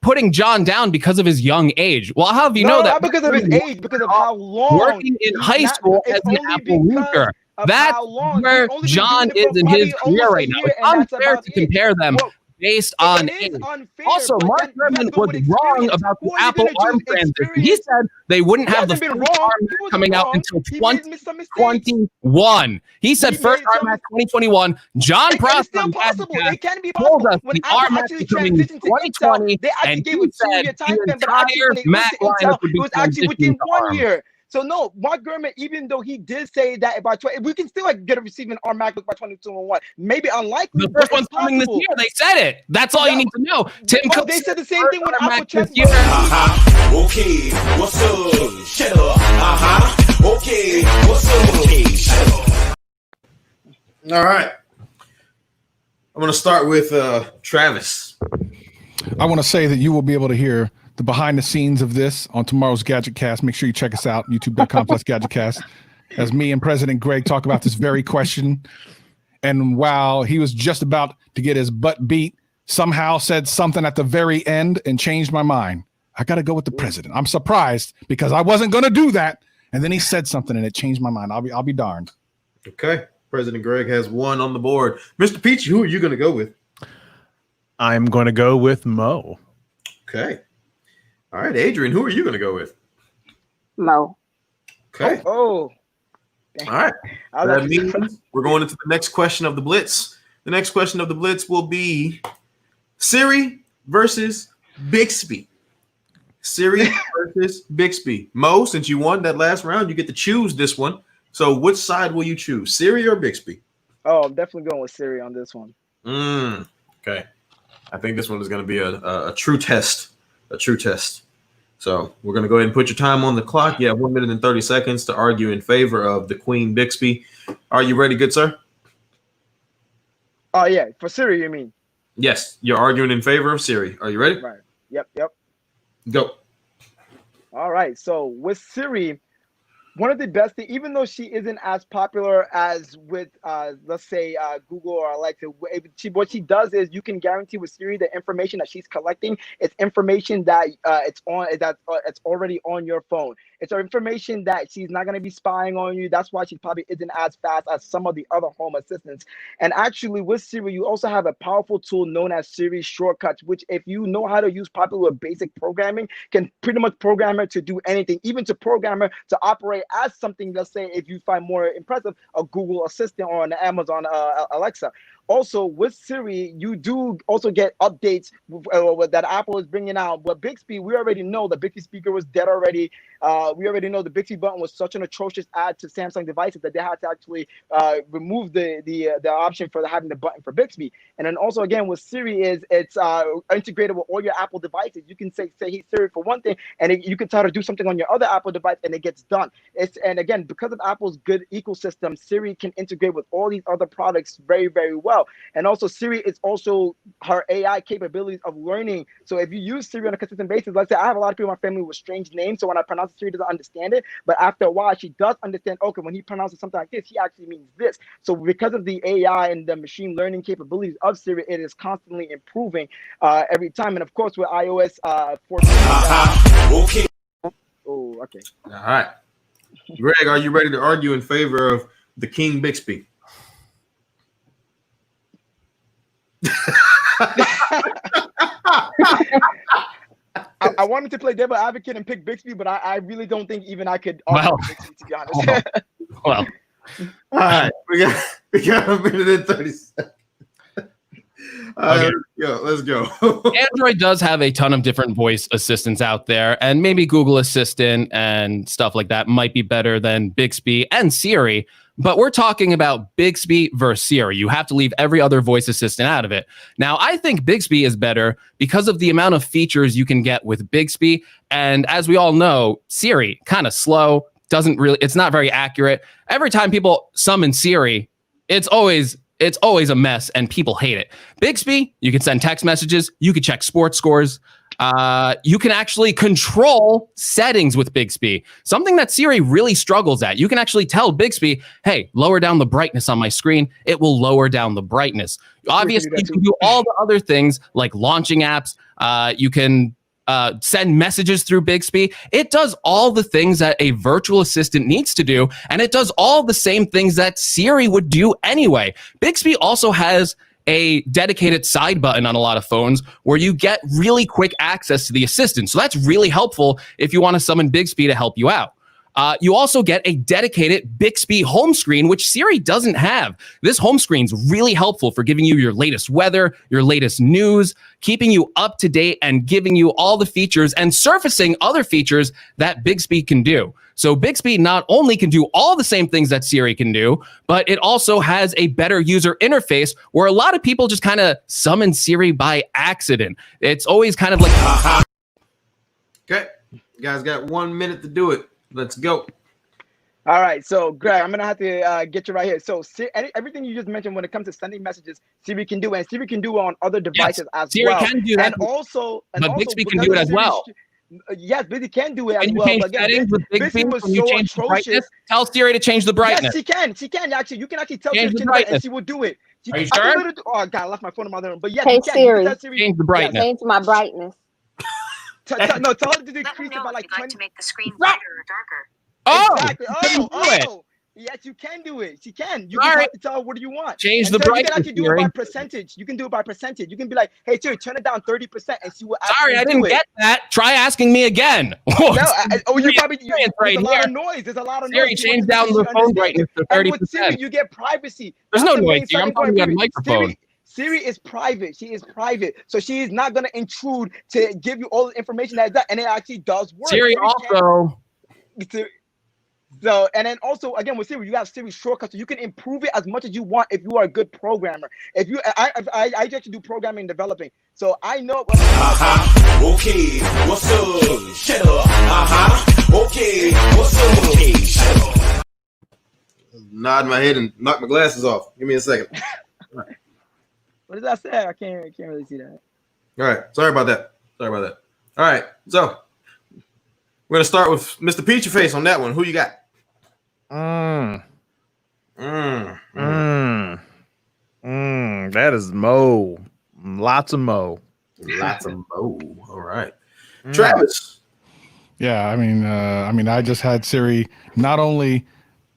putting John down because of his young age. Well, how have you know that? Not because of his age, because of how long. Working in high school as an Apple leaker. That's where John is in his career right now. It's unfair to compare them based on age. Also, Mark Gurman was wrong about the Apple ARM transition. He said they wouldn't have the first ARM Mac coming out until 2021. He said first ARM Mac 2021. John Prosser told us the ARM Mac is coming in 2020, and he said the entire Mac lineup would be actually within 1 ARM. year. So no, Mark Gurman, even though he did say that by 20, we can still get a receiving ARM MacBook by 2021. Maybe unlikely. The first one's coming this year. They said it. That's all you need to know. Tim Cook. They said the same thing when Apple checked. Okay, what's up? Shut up. Okay, what's up? Okay, shut up. All right. I'm going to start with Travis. I want to say that you will be able to hear the behind the scenes of this on tomorrow's Gadget Cast. Make sure you check us out, youtube.com/GadgetCast, as me and President Greg talk about this very question. And while he was just about to get his butt beat, somehow said something at the very end and changed my mind. I got to go with the president. I'm surprised because I wasn't going to do that. And then he said something and it changed my mind. I'll be darned. Okay. President Greg has one on the board. Mr. Peachy, who are you going to go with? I'm going to go with Mo. Okay. All right, Adrian, who are you going to go with? Mo. Okay. Oh. All right. That means we're going into the next question of the Blitz. The next question of the Blitz will be Siri versus Bixby. Siri versus Bixby. Mo, since you won that last round, you get to choose this one. So which side will you choose, Siri or Bixby? Oh, I'm definitely going with Siri on this one. Okay. I think this one is going to be a true test. A true test. So we're going to go ahead and put your time on the clock. You have 1 minute and 30 seconds to argue in favor of the Queen Bixby. Are you ready, good sir? Oh, yeah. For Siri, you mean? Yes. You're arguing in favor of Siri. Are you ready? Right. Yep. Go. All right. So with Siri, one of the best things, even though she isn't as popular as with, let's say, Google or Alexa, what she does is you can guarantee with Siri the information that she's collecting. It's information that it's already on your phone. It's information that she's not going to be spying on you. That's why she probably isn't as fast as some of the other home assistants. And actually, with Siri, you also have a powerful tool known as Siri Shortcuts, which if you know how to use popular basic programming, can pretty much program her to do anything, even to program her to operate as something, let's say, if you find more impressive, a Google Assistant or an Amazon Alexa. Also, with Siri, you do also get updates that Apple is bringing out. But Bixby, we already know the Bixby speaker was dead already. We already know the Bixby button was such an atrocious add to Samsung devices that they had to actually remove the option for having the button for Bixby. And then also, again, with Siri it's integrated with all your Apple devices. You can say hey Siri for one thing, and you can tell her to do something on your other Apple device, and it gets done. And again, because of Apple's good ecosystem, Siri can integrate with all these other products very, very well. well. And also Siri is also her AI capabilities of learning. So if you use Siri on a consistent basis, let's say I have a lot of people in my family with strange names, so when I pronounce it, Siri doesn't understand it, but after a while she does understand, okay, when he pronounces something like this, he actually means this. So because of the AI and the machine learning capabilities of Siri, it is constantly improving every time. And of course with iOS 14. Okay. Oh, okay. All right. Greg, are you ready to argue in favor of the King Bixby? I wanted to play devil advocate and pick Bixby, but I really don't think even I could argue with Bixby, to be honest. Well. All right. We got a minute and 30 seconds. Okay. Let's go. Android does have a ton of different voice assistants out there, and maybe Google Assistant and stuff like that might be better than Bixby and Siri, but we're talking about Bixby versus Siri. You have to leave every other voice assistant out of it. Now, I think Bixby is better because of the amount of features you can get with Bixby, and as we all know, Siri, kind of slow, it's not very accurate. Every time people summon Siri, it's always a mess and people hate it. Bixby, you can send text messages. You can check sports scores. You can actually control settings with Bixby, something that Siri really struggles at. You can actually tell Bixby, hey, lower down the brightness on my screen. It will lower down the brightness. Obviously, you can do all the other things like launching apps. You can send messages through Bixby. It does all the things that a virtual assistant needs to do, and it does all the same things that Siri would do anyway. Bixby also has a dedicated side button on a lot of phones where you get really quick access to the assistant. So that's really helpful if you want to summon Bixby to help you out. You also get a dedicated Bixby home screen, which Siri doesn't have. This home screen is really helpful for giving you your latest weather, your latest news, keeping you up to date and giving you all the features and surfacing other features that Bixby can do. So Bixby not only can do all the same things that Siri can do, but it also has a better user interface where a lot of people just kind of summon Siri by accident. It's always kind of like... Okay. You guys got 1 minute to do it. Let's go. All right, so Greg, I'm gonna have to get you right here. So everything you just mentioned when it comes to sending messages, Siri can do, and Siri can do it on other devices as Siri well. can do that, and also Bixby can do it as well. Yes, Bixby can do it as Can you well. change But again, settings with Bixby? was When you so change the atrocious. brightness? Tell Siri to change the brightness. Yes, she can. She can actually. You can actually tell Change Siri the to change the brightness. and she will do it. Are you I can sure? literally oh God, I left my phone in my other room. But yes, Hey you can. Siri, You can tell Siri. Change the brightness. change my brightness. No, tell her to decrease it by like 20. to make the screen brighter or darker. Oh, Exactly. you can do it. Yes, you can do it. She can. You All can right. have to tell her what do you want. Change And the so you brightness, can actually do it by Siri. percentage. You can do it by percentage. You can be like, hey Siri, turn it down 30% and see what. Sorry, actually I didn't do it. get that. Try asking me again. No, you probably Experience there's right a lot here. of noise. There's a lot of Siri, noise. She change wants to down make the sure she phone understands brightness it. to And with Siri, 30%. you get privacy. There's That's no the main noise here. I'm selling point talking of to you on microphone. Siri is private. She is private. So she is not going to intrude to give you all the information that is that. And it actually does work. Siri also. So, and then also, again, with Siri, you have Siri shortcuts. So you can improve it as much as you want if you are a good programmer. If you, I actually do programming and developing. So I know. Okay, what's up? Shut up. Okay, what's up? Okay, shut up. Nod my head and knock my glasses off. Give me a second. What did I say? I can't really see that. All right. Sorry about that. All right. So we're gonna start with Mr. Peachy Face on that one. Who you got? That is Mo. Lots of Mo. Lots of Mo. All right. Travis. Yeah, I mean, I just had Siri not only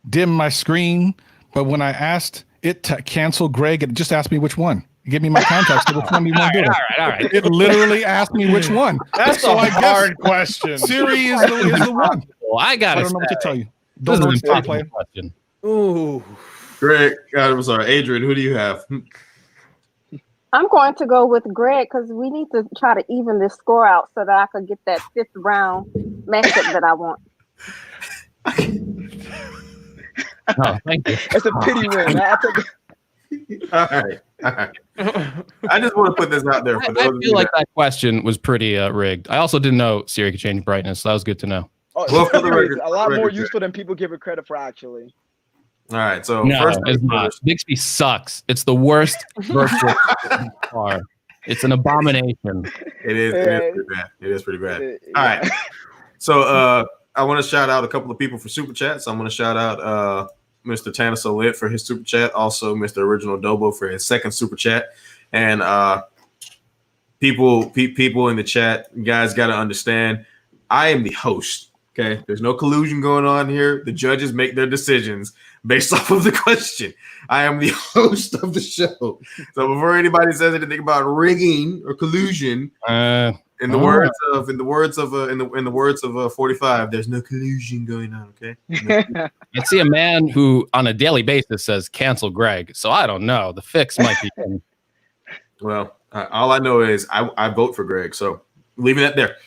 dim my screen, but when I asked it to cancel Greg, it just asked me which one. Give me my contacts. Which one do you want to do? All right. It literally asked me which one. That's So a I guess hard question. Siri is the one. Well, I I gotta don't know what to say, tell you. this Don't know is what an to play. important question. Ooh. Greg. God, I'm sorry. Adrian, who do you have? I'm going to go with Greg because we need to try to even this score out so that I could get that 5th round matchup that I want. Oh, thank you. It's a pity win. I take it. All right. I just want to put this out there for those I of you feel like that question was pretty rigged. I also didn't know Siri could change brightness, so that was good to know. Oh, Well, for the Siri is record- a lot more record, useful than people give it credit for, actually. All right, so No, first it's not. Bixby sucks. It's the worst virtual car. It's an abomination. It is pretty bad. It is pretty bad. All right. So I want to shout out a couple of people for super chats. I'm going to shout out Mr. Tcl Tv for his super chat. Also, Mr. Original Dobo for his second super chat. And people in the chat, you guys got to understand, I am the host. Okay, there's no collusion going on here. The judges make their decisions based off of the question. I am the host of the show. So before anybody says anything about rigging or collusion, in the words of 45, there's no collusion going on. Okay. I see a man who, on a daily basis, says cancel Greg. So I don't know. The fix might be. Well, all I know is I vote for Greg. So leaving that there.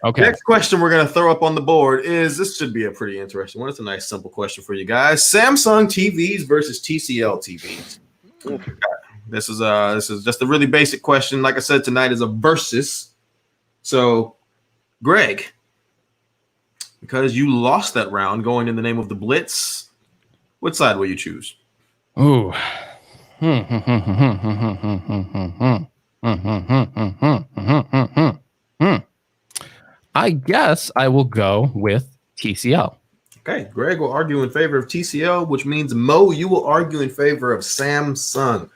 Okay. Next question we're going to throw up on the board is, this should be a pretty interesting one. It's a nice, simple question for you guys. Samsung TVs versus TCL TVs. Okay. This is just a really basic question. Like I said, tonight is a versus. So, Greg, because you lost that round going in the name of the Blitz, what side will you choose? Ooh. I guess I will go with TCL. Okay, Greg will argue in favor of TCL, which means Mo, you will argue in favor of Samsung.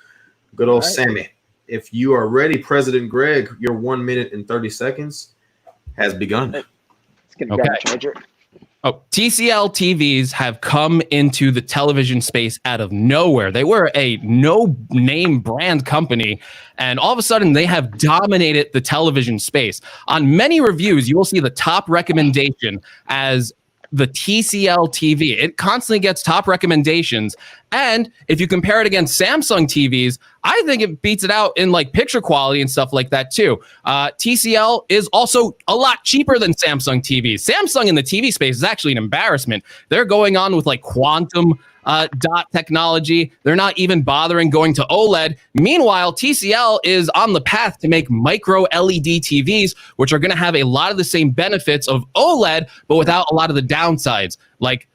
Good old Sammy. If you are ready, President Greg, your 1 minute and 30 seconds has begun. Okay. Oh, TCL TVs have come into the television space out of nowhere. They were a no-name brand company, and all of a sudden they have dominated the television space. On many reviews, you will see the top recommendation as the TCL TV. It constantly gets top recommendations. And if you compare it against Samsung TVs, I think it beats it out in like picture quality and stuff like that too. TCL is also a lot cheaper than Samsung TVs. Samsung in the TV space is actually an embarrassment. They're going on with like quantum dot technology. They're not even bothering going to OLED. Meanwhile, TCL is on the path to make micro LED TVs, which are going to have a lot of the same benefits of OLED, but without a lot of the downsides. Like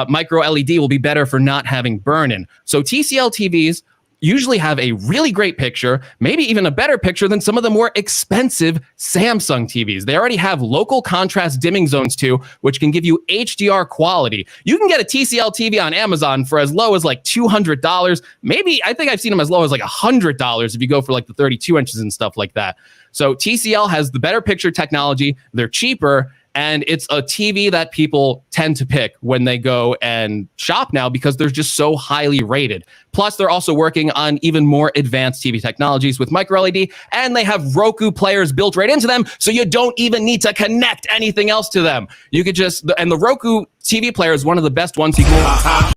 micro LED will be better for not having burn-in. So TCL TVs usually have a really great picture, maybe even a better picture than some of the more expensive Samsung TVs. They already have local contrast dimming zones too, which can give you HDR quality. You can get a TCL TV on Amazon for as low as like $200. Maybe, I think I've seen them as low as like $100 if you go for like the 32 inches and stuff like that. So TCL has the better picture technology. They're cheaper. And it's a TV that people tend to pick when they go and shop now because they're just so highly rated. Plus, they're also working on even more advanced TV technologies with micro LED, and they have Roku players built right into them, so you don't even need to connect anything else to them. You could just, and the Roku TV player is one of the best ones you can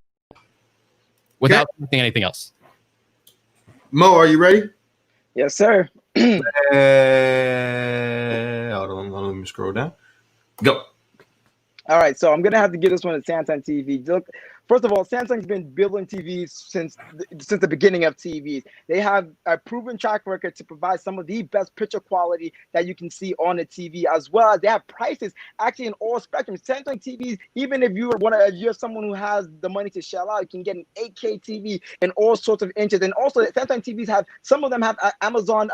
without connecting anything else. Mo, are you ready? Yes, sir. Hold on, let me scroll down. Go. All right, so I'm gonna have to give this one to Samsung TV. Look, first of all, Samsung's been building TVs since the beginning of TVs. They have a proven track record to provide some of the best picture quality that you can see on the TV, as well as they have prices actually in all spectrums. Samsung TVs, even if you're someone who has the money to shell out, you can get an 8K TV in all sorts of inches. And also, Samsung TVs have, some of them have Amazon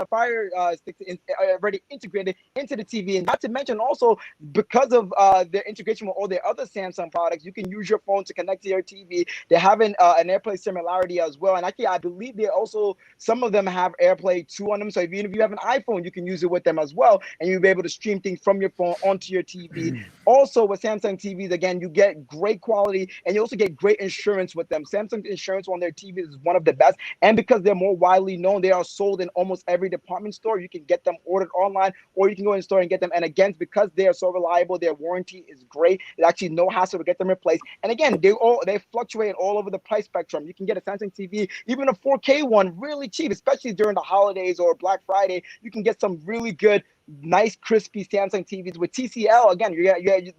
Fire sticks already integrated into the TV, and not to mention also because of their integration with all their other Samsung products, you can use your phone to connect to your TV. They're having an AirPlay similarity as well, and actually I believe they also, some of them have AirPlay 2 on them, so even if you have an iPhone, you can use it with them as well, and you'll be able to stream things from your phone onto your TV. Also with Samsung TVs, again, you get great quality, and you also get great insurance with them. Samsung insurance on their TVs is one of the best, and because they're more widely known, they are sold in almost every department store. You can get them ordered online, or you can go in store and get them, and again, because they are so reliable, their warranty is great. There's actually no hassle to get them replaced. And again, they fluctuate all over the price spectrum. You can get a Samsung TV, even a 4K one, really cheap, especially during the holidays or Black Friday. You can get some really good, nice, crispy Samsung TVs. With TCL, again,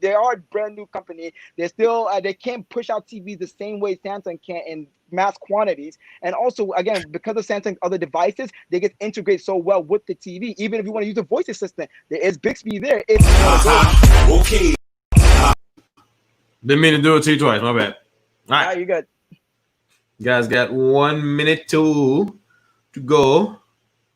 they are a brand new company. They're still they can't push out TVs the same way Samsung can in mass quantities. And also, again, because of Samsung's other devices, they get integrated so well with the TV. Even if you want to use a voice assistant, there is Bixby there. If you want to go. Okay. Didn't mean to do it to you twice. My bad. All right, you good. You guys got 1 minute to go.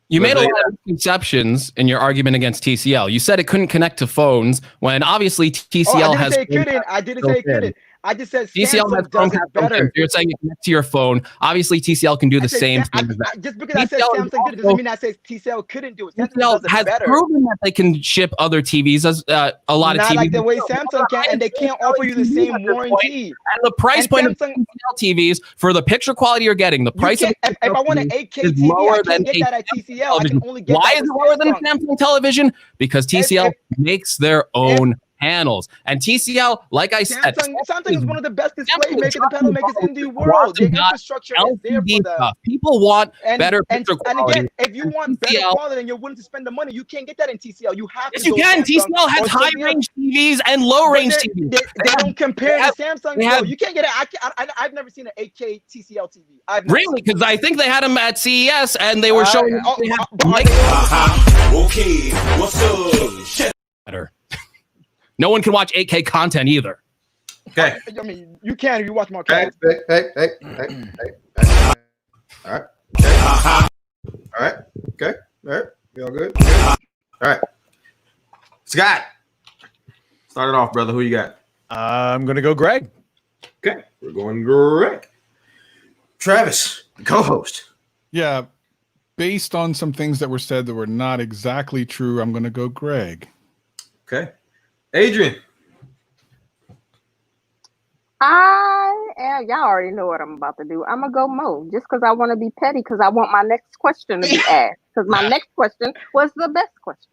You made a lot of conceptions in your argument against TCL. You said it couldn't connect to phones when obviously TCL I didn't has. say it couldn't. I didn't say it couldn't. I just said TCL has Samsung does it better. You're saying it connects to your phone. Obviously, TCL can do the same thing. Just because I said Samsung did it doesn't mean I say TCL couldn't do it. Samsung TCL does it has better. proven that they can ship other TVs as a lot of Not TVs. like the way Samsung can, and they can't offer you the same warranty. And the price point of TCL TVs for the picture quality you're getting, the price of if I want an 8K is TV, lower I than can't get that at TCL. I can only get Why that is it with lower than a Samsung. Samsung television? Because TCL makes their own panels, and TCL, like I said, Samsung is one of the best display makers and panel makers in the world. Their infrastructure is there for them. People want better picture quality. And again, if you want better quality and you're willing to spend the money, you can't get that in TCL. You have to. Yes, you can. TCL has high-range TVs and low-range TVs. They don't compare to Samsung. You can't get it. I've never seen an 8K TCL TV. Really? Because I think they had them at CES and they were showing. Okay, what's up? Better. No one can watch 8K content either. Okay. I mean, you can if you watch more. Hey. All right. All right. Okay. All right. You all good? All right. Scott, start it off, brother. Who you got? I'm gonna go Greg. Okay, we're going Greg. Travis, co-host. Yeah, based on some things that were said that were not exactly true, I'm going to go Greg. Okay. Adrian. Y'all already know what I'm about to do. I'm gonna go Mo just because I want to be petty because I want my next question to be asked because my next question was the best question.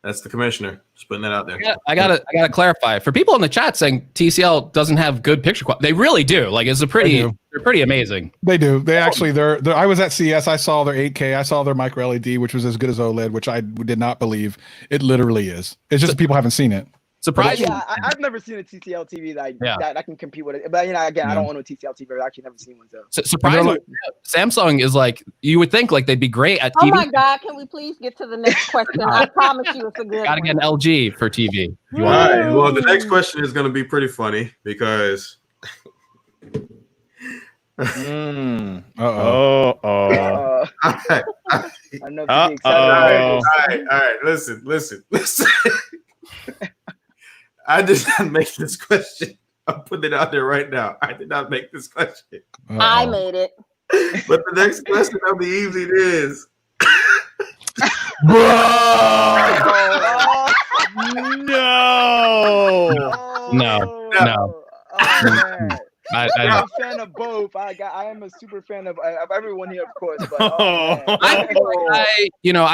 That's the commissioner. Just putting that out there. I gotta clarify for people in the chat saying TCL doesn't have good picture quality. They really do. Like they're pretty amazing. They do. They actually they're I was at CES. I saw their 8K. I saw their micro LED, which was as good as OLED, which I did not believe. It literally is. It's just people haven't seen it. Surprising. Yeah, I've never seen a TCL TV that I can compete with it. But again, I don't own a TCL TV. I've actually never seen one. So surprisingly, Samsung is like you would think like they'd be great at TV. Oh my God! Can we please get to the next question? I promise you, it's a good. Gotta get an LG for TV. All right. Well, the next question is going to be pretty funny because. Uh-oh. All right. I know. All right. Listen. I did not make this question. I'm putting it out there right now. I did not make this question. I made it. But the next question of the evening is No. I'm a fan of both. I am a super fan of everyone here, of course. But I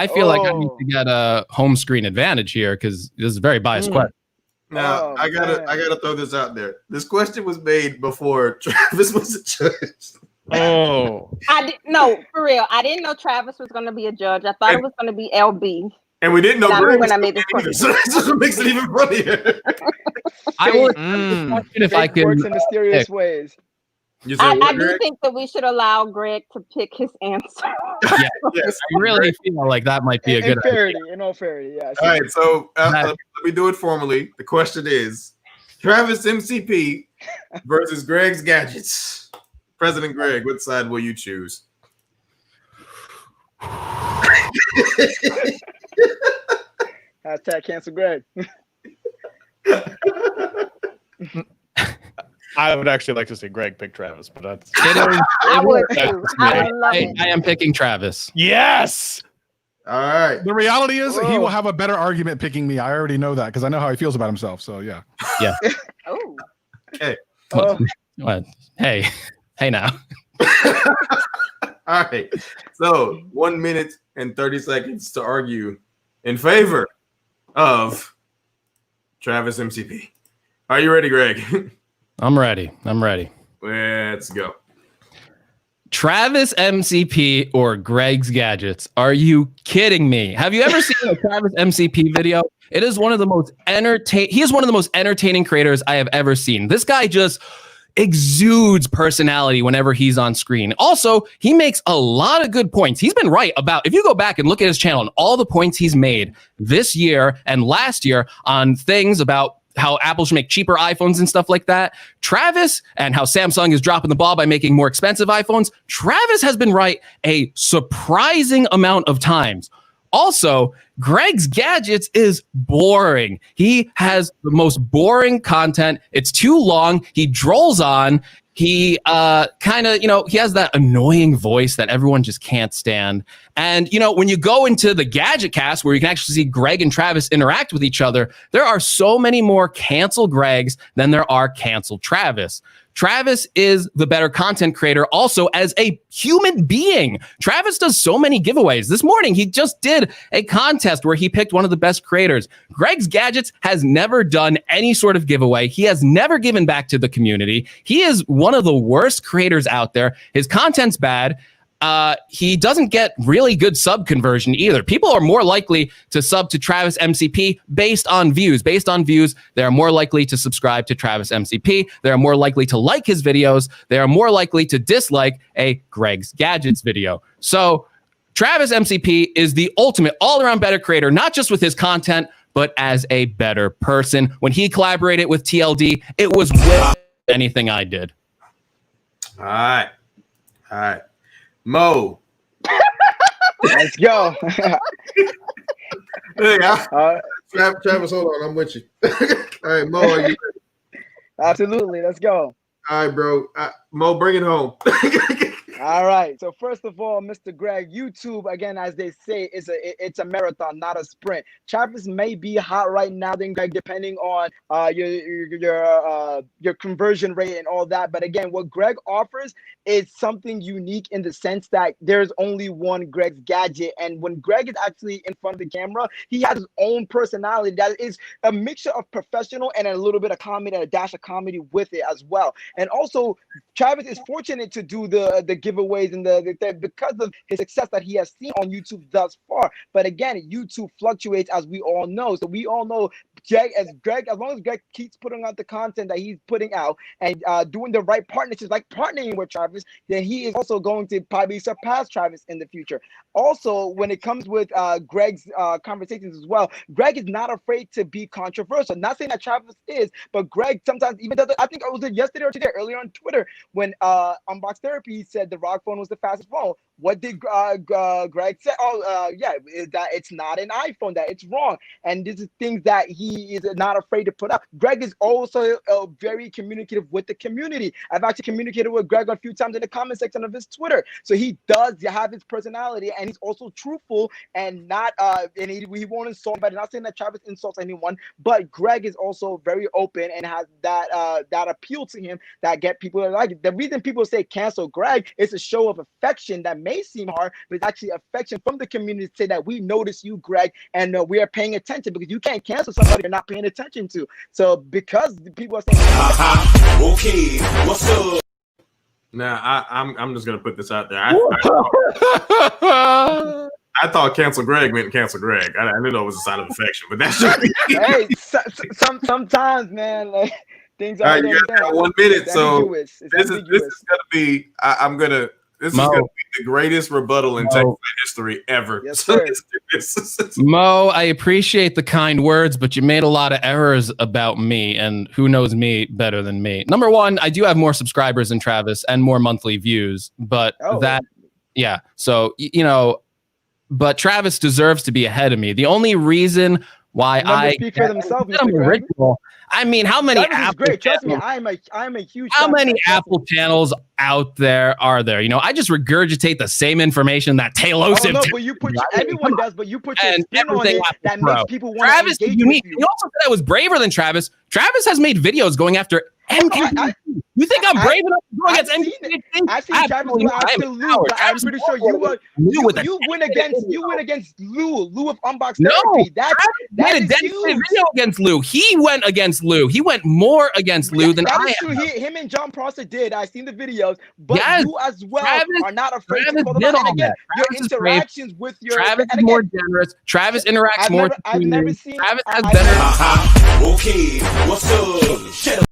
feel like I need to get a home screen advantage here because this is a very biased question. Now I gotta throw this out there. This question was made before Travis was a judge. No, for real. I didn't know Travis was going to be a judge. I thought it was going to be LB. And we didn't know Greg when I made this question. So that's what makes it even funnier. I will question if I can. Works in mysterious ways. I do think that we should allow Greg to pick his answer. Yes, I really feel like that might be a good idea. In all fairness, yes. All right, so let me do it formally. The question is Travis MCP versus Greg's Gadgets. President Greg, what side will you choose? Hashtag cancel Greg. I would actually like to see Greg pick Travis, but that's I would too. I am picking Travis. Yes. All right. The reality is he will have a better argument picking me. I already know that because I know how he feels about himself. So yeah. Yeah. Oh. Okay. What? Hey now. All right. So 1 minute and 30 seconds to argue in favor of Travis MCP. Are you ready, Greg? I'm ready. Let's go. Travis MCP or Greg's Gadgets? Are you kidding me? Have you ever seen a Travis MCP video? It is one of the most he is one of the most entertaining creators I have ever seen. This guy just exudes personality whenever he's on screen. Also, he makes a lot of good points. He's been right about, if you go back and look at his channel and all the points he's made this year and last year on things about how Apple should make cheaper iPhones and stuff like that. Travis, and how Samsung is dropping the ball by making more expensive iPhones. Travis has been right a surprising amount of times. Also, Greg's Gadgets is boring. He has the most boring content. It's too long. He drolls on. He kind of, he has that annoying voice that everyone just can't stand. And, when you go into the Gadget Cast where you can actually see Greg and Travis interact with each other, there are so many more cancel Gregs than there are cancel Travis. Travis is the better content creator also as a human being. Travis does so many giveaways. This morning, he just did a contest where he picked one of the best creators. Greg's Gadgets has never done any sort of giveaway. He has never given back to the community. He is one of the worst creators out there. His content's bad. He doesn't get really good sub conversion either. People are more likely to sub to Travis MCP based on views. Based on views, they are more likely to subscribe to Travis MCP. They are more likely to like his videos. They are more likely to dislike a Greg's Gadgets video. So Travis MCP is the ultimate all-around better creator, not just with his content, but as a better person. When he collaborated with TLD, it was with anything I did. All right. Mo. Let's go. Hey, Travis, hold on. I'm with you. All right, Mo, are you ready? Absolutely. Let's go. All right, bro. Mo, bring it home. All right. So first of all, Mr. Greg, YouTube, again, as they say, it's a marathon, not a sprint. Travis may be hot right now, then Greg, depending on your conversion rate and all that. But again, what Greg offers is something unique in the sense that there's only one Greg's Gadget. And when Greg is actually in front of the camera, he has his own personality that is a mixture of professional and a little bit of comedy and a dash of comedy with it as well. And also, Travis is fortunate to do the giveaways and the because of his success that he has seen on YouTube thus far. But again, YouTube fluctuates, as we all know. So we all know as long as Greg keeps putting out the content that he's putting out and doing the right partnerships, like partnering with Travis, then he is also going to probably surpass Travis in the future. Also, when it comes with Greg's conversations as well, Greg is not afraid to be controversial. Not saying that Travis is, but Greg sometimes even does it. I think it was yesterday or today, earlier on Twitter, when Unbox Therapy said the ROG phone was the fastest phone. What did Greg say? That it's not an iPhone, that it's wrong. And this is things that he is not afraid to put up. Greg is also very communicative with the community. I've actually communicated with Greg a few times in the comment section of his Twitter. So he does have his personality, and he's also truthful and not and he won't insult anybody. Not saying that Travis insults anyone, but Greg is also very open and has that appeal to him that get people to like it. The reason people say cancel Greg is a show of affection that may seem hard, but it's actually affection from the community to say that we notice you, Greg, and we are paying attention, because you can't cancel somebody you're not paying attention to. So because people are saying, okay, what's up? Now I'm just gonna put this out there. I thought cancel Greg meant cancel Greg. I didn't know it was a sign of affection, but that's just hey, sometimes, man, like things are. You got 1 minute, so this is gonna be. This is going to be the greatest rebuttal in tech history ever. Yes, so Mo, I appreciate the kind words, but you made a lot of errors about me, and who knows me better than me. Number one, I do have more subscribers than Travis and more monthly views, but so, but Travis deserves to be ahead of me. The only reason why speak for themselves, I'm original. I mean, how many Apple great. Trust me, I'm a huge how many Apple channels out there are there? I just regurgitate the same information that Talos. Oh, no, but you put everyone does, but you put your spin on it that makes people want Travis to engage is unique. with you. You also said I was braver than Travis. Travis has made videos going after MK. You think I'm brave enough to go against MK? I've seen Travis go after Lou, but I'm pretty sure you win against Lou of Unbox Therapy. That is a dedicated video against Lou. He went against Lou. He went more against Lou than I have. Him and John Prosser did. I've seen the videos, but you as well are not afraid to call them out. And again, your interactions with your Travis is more generous. Travis interacts more. I've never seen. Travis has better. Okay, what's up?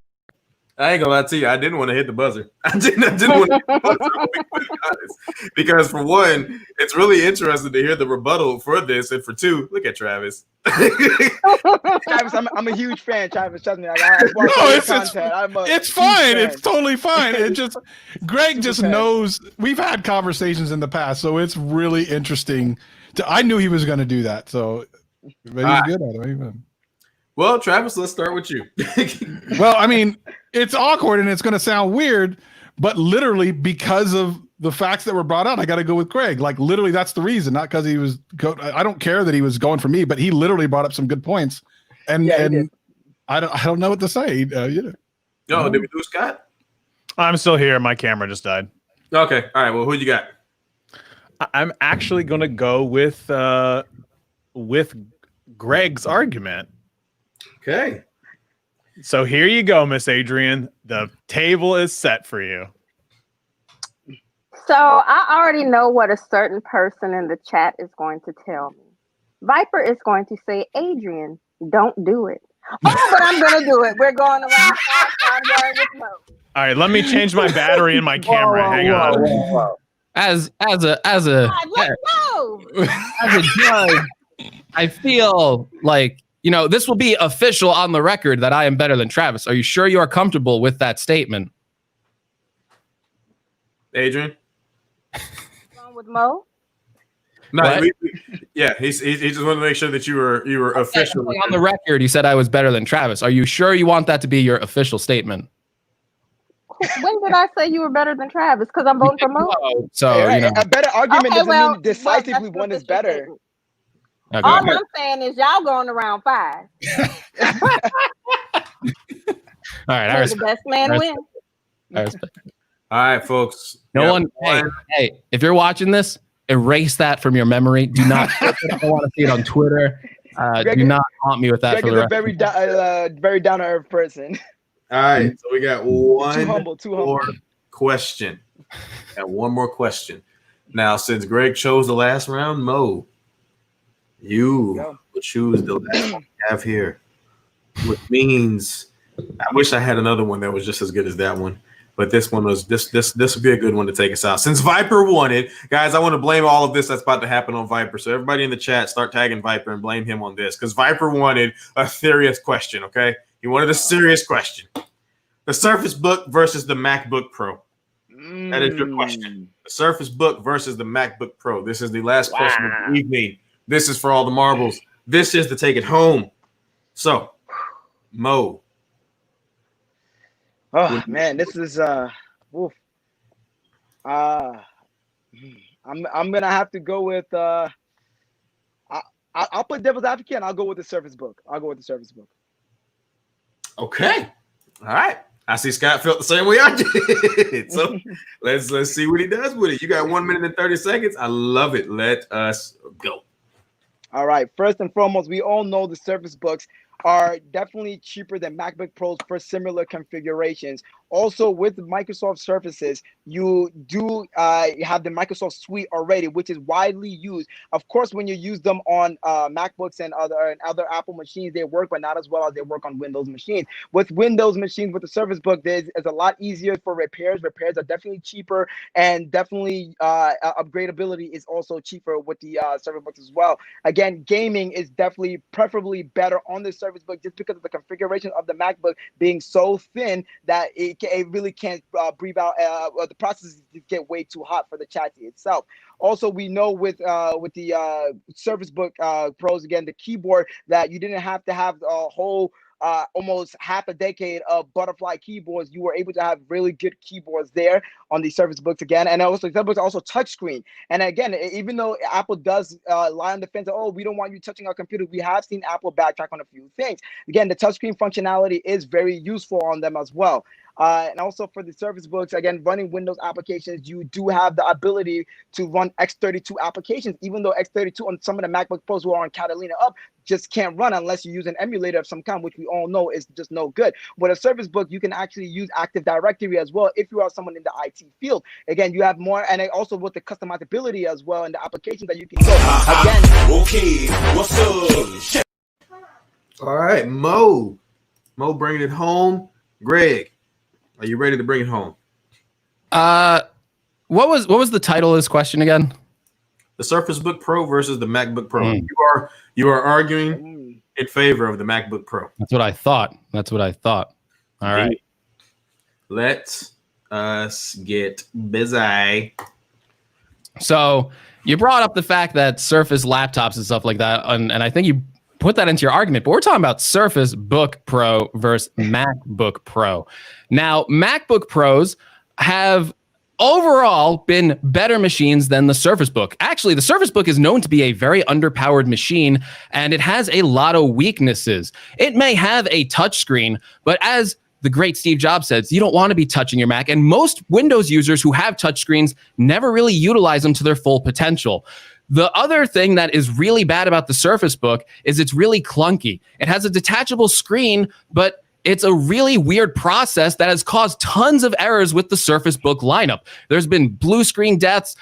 I ain't gonna lie to you. I didn't want to hit the buzzer. I didn't want to hit the buzzer. I'll be completely honest. Because for one, it's really interesting to hear the rebuttal for this, and for two, look at Travis. Travis, I'm a huge fan. Travis, trust me. It's fine. It's totally fine. It just Greg just knows. We've had conversations in the past, so it's really interesting. I knew he was going to do that, so but he's good at it. Well, Travis, let's start with you. Well, I mean, it's awkward and it's going to sound weird, but literally because of the facts that were brought out, I got to go with Greg. Like literally, that's the reason. Not because he was. I don't care that he was going for me, but he literally brought up some good points, and I don't know what to say. Did we do Scott? I'm still here. My camera just died. Okay. All right. Well, who you got? I'm actually going to go with Greg's argument. Okay. So here you go, Miss Adrian. The table is set for you. So I already know what a certain person in the chat is going to tell me. Viper is going to say, Adrian, don't do it. Oh, but I'm going to do it. We're going around. I'm going with Mo. All right, let me change my battery in my camera. Hang on. As a Let's go. as a judge, I feel like, you know, this will be official on the record that I am better than Travis. Are you sure you are comfortable with that statement? Adrian? Going with Mo? No, he just wanted to make sure that you were official. On the record, you said I was better than Travis. Are you sure you want that to be your official statement? When did I say you were better than Travis? Because I'm voting for Mo. So, you know. A better argument doesn't mean decisively one is better. Okay. All I'm saying is y'all going around 5. All right, I The best man wins. All right, folks. No one. Hey, if you're watching this, erase that from your memory. Do not. I don't want to see it on Twitter. Do not haunt me with that. Greg For is the a very down to earth person. All right, so we got one too more humble. question. Got one more question. Now, since Greg chose the last round, Mo, you will choose the last one we have here, which means I wish I had another one that was just as good as that one. But this one was this would be a good one to take us out. Since Viper won it, guys, I want to blame all of this that's about to happen on Viper. So everybody in the chat, start tagging Viper and blame him on this, because Viper wanted a serious question. Okay, he wanted a serious question. The Surface Book versus the MacBook Pro. That is your question. The Surface Book versus the MacBook Pro. This is the last question of the evening. This is for all the marbles. This is to take it home. So, Mo. Oh man, this is I'm gonna have to go with I'll put devil's advocate and I'll go with the Surface Book. Okay. All right. I see Scott felt the same way I did. So let's see what he does with it. You got 1 minute and 30 seconds. I love it. Let us go. All right. First and foremost, we all know the Surface Books are definitely cheaper than MacBook Pros for similar configurations. Also, with the Microsoft Surfaces, you do have the Microsoft Suite already, which is widely used. Of course, when you use them on MacBooks and other Apple machines, they work, but not as well as they work on Windows machines. With Windows machines, with the Surface Book, it's a lot easier for repairs. Repairs are definitely cheaper, and definitely upgradability is also cheaper with the Surface Books as well. Again, gaming is definitely preferably better on the Surface Book just because of the configuration of the MacBook being so thin that it really can't breathe out. The processes get way too hot for the chassis itself. Also, we know with the Surface Book Pros, again, the keyboard, that you didn't have to have a whole almost half a decade of butterfly keyboards. You were able to have really good keyboards there on the Surface Books again, and also the books also touchscreen. And again, even though Apple does lie on the fence, oh, we don't want you touching our computer, we have seen Apple backtrack on a few things. Again, the touchscreen functionality is very useful on them as well. And also for the Surface Books, again, running Windows applications, you do have the ability to run x32 applications, even though x32 on some of the MacBook Pros who are on Catalina up just can't run unless you use an emulator of some kind, which we all know is just no good. With a Surface Book, you can actually use Active Directory as well if you are someone in the IT field. Again, you have more, and also with the customizability as well and the applications that you can go. Again, okay, what's up? All right, Mo bringing it home. Greg, Are you ready to bring it home? What was the title of this question again? The Surface Book Pro versus the MacBook Pro. You are arguing in favor of the MacBook Pro. That's what I thought. All right. Let us get busy. So you brought up the fact that Surface laptops and stuff like that, and I think you put that into your argument, but we're talking about Surface Book Pro versus MacBook Pro. Now, MacBook Pros have overall been better machines than the Surface Book. Actually, the Surface Book is known to be a very underpowered machine, and it has a lot of weaknesses. It may have a touchscreen, but as the great Steve Jobs says, you don't want to be touching your Mac, and most Windows users who have touchscreens never really utilize them to their full potential. The other thing that is really bad about the Surface Book is it's really clunky. It has a detachable screen, but it's a really weird process that has caused tons of errors with the Surface Book lineup. There's been blue screen deaths.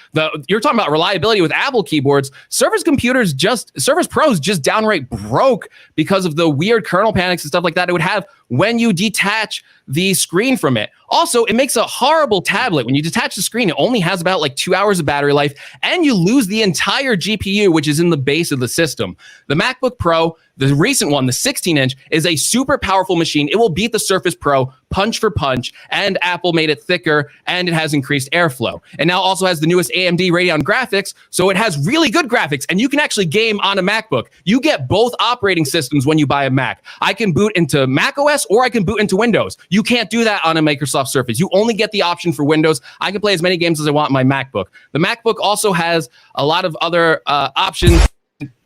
You're talking about reliability with Apple keyboards. Surface Pros just downright broke because of the weird kernel panics and stuff like that it would have when you detach the screen from it. Also, it makes a horrible tablet. When you detach the screen, it only has about like 2 hours of battery life, and you lose the entire GPU, which is in the base of the system. The MacBook Pro, the recent one, the 16-inch, is a super powerful machine. It will beat the Surface Pro punch for punch, and Apple made it thicker, and it has increased airflow. And now also has the newest AMD Radeon graphics, so it has really good graphics, and you can actually game on a MacBook. You get both operating systems when you buy a Mac. I can boot into macOS or I can boot into Windows. You can't do that on a Microsoft Surface. You only get the option for Windows. I can play as many games as I want on my MacBook. The MacBook also has a lot of other options. You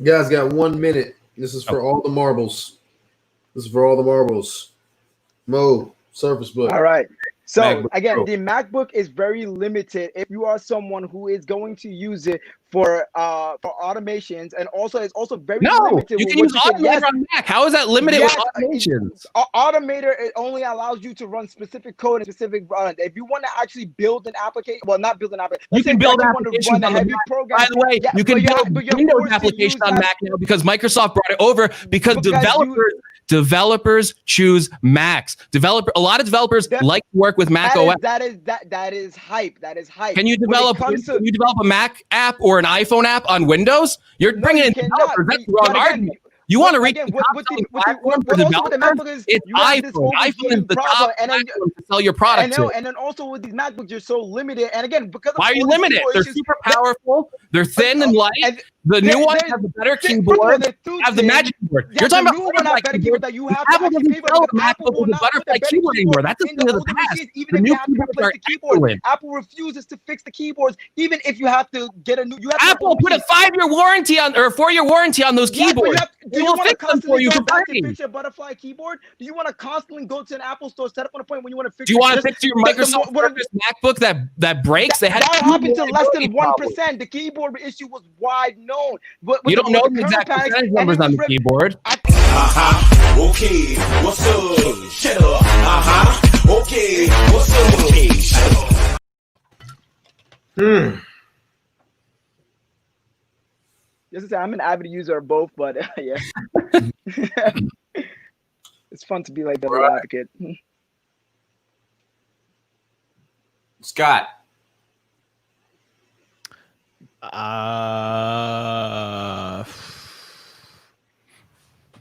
guys got 1 minute. This is for all the marbles. Mo, Surface Book. All right. So MacBook again, Pro. the MacBook is very limited if you are someone who is going to use it for automations, and also it's also very limited. You can with use Automator on Mac. How is that limited with automations? Automator, it only allows you to run specific code and specific run. If you want to actually build an application, well, not build an application. You can build applications applications on the Mac. By the way, you can build Windows applications on Mac now because Microsoft brought it over because developers choose Macs. A lot of developers like to work with Mac OS. That is hype. That is hype. Can you develop a Mac app or an iPhone app on Windows? You're bringing in developers. That's the wrong argument. You want to reach the top-selling platform for developers? It's iPhone. iPhone is the top platform to sell your product to. And then also with these MacBooks, you're so limited. And again, because why are you limited? They're super powerful. They're thin and light. The new one has a better keyboard. Have the Magic Keyboard. You're talking about butterfly keyboard. Apple doesn't sell a MacBook with a butterfly keyboard anymore. That's a thing of the past. The new keyboards are excellent. Apple refuses to fix the keyboards, even if you have to get a new. Apple put a 5-year warranty on or a 4-year warranty on those keyboards. Do you want to constantly go back to fix your butterfly keyboard? Do you want to constantly go to an Apple store, set up on a point when you want to fix? Do you want to fix your Microsoft Surface MacBook that breaks? They had that happened to less than 1%. The keyboard issue was wide known. You don't know the exact percentage numbers on the keyboard. Okay, what's up? Shut up. Okay, what's up? Okay, shut up. Just to say, I'm an avid user of both, but yeah, it's fun to be like that advocate. Scott.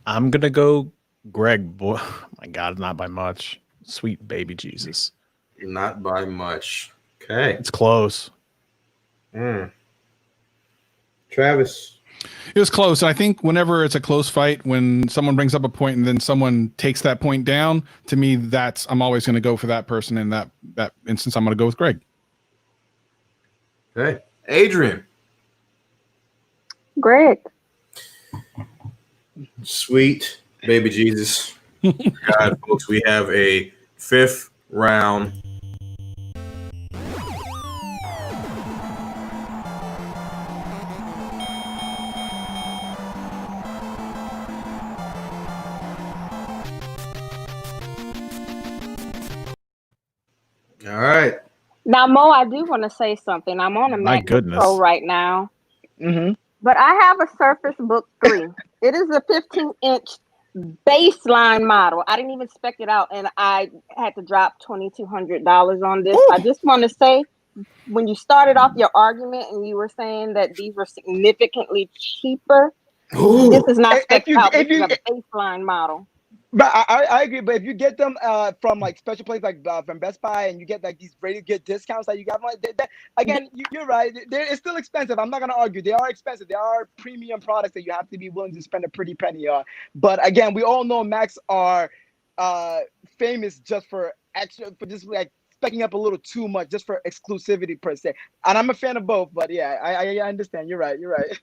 I'm gonna go Greg. Boy, my God, not by much. Sweet baby Jesus. Not by much. Okay. It's close. Travis. It was close. I think whenever it's a close fight, when someone brings up a point and then someone takes that point down, to me, I'm always going to go for that person. In that instance, I'm going to go with Greg. Okay. Adrian. Greg. Sweet baby Jesus. God, folks, we have a 5th round. All right. Now, Mo, I do want to say something. I'm on a MacBook Pro right now, but I have a Surface Book 3. It is a 15-inch baseline model. I didn't even spec it out, and I had to drop $2,200 on this. I just want to say, when you started off your argument and you were saying that these were significantly cheaper, this is not spec out. This is a baseline model. But I agree. But if you get them from like special places like from Best Buy, and you get like these really good discounts that you got, again, you're right. It's still expensive. I'm not gonna argue. They are expensive. They are premium products that you have to be willing to spend a pretty penny on. But again, we all know Macs are famous just for just like specking up a little too much, just for exclusivity per se. And I'm a fan of both. But yeah, I understand. You're right. You're right.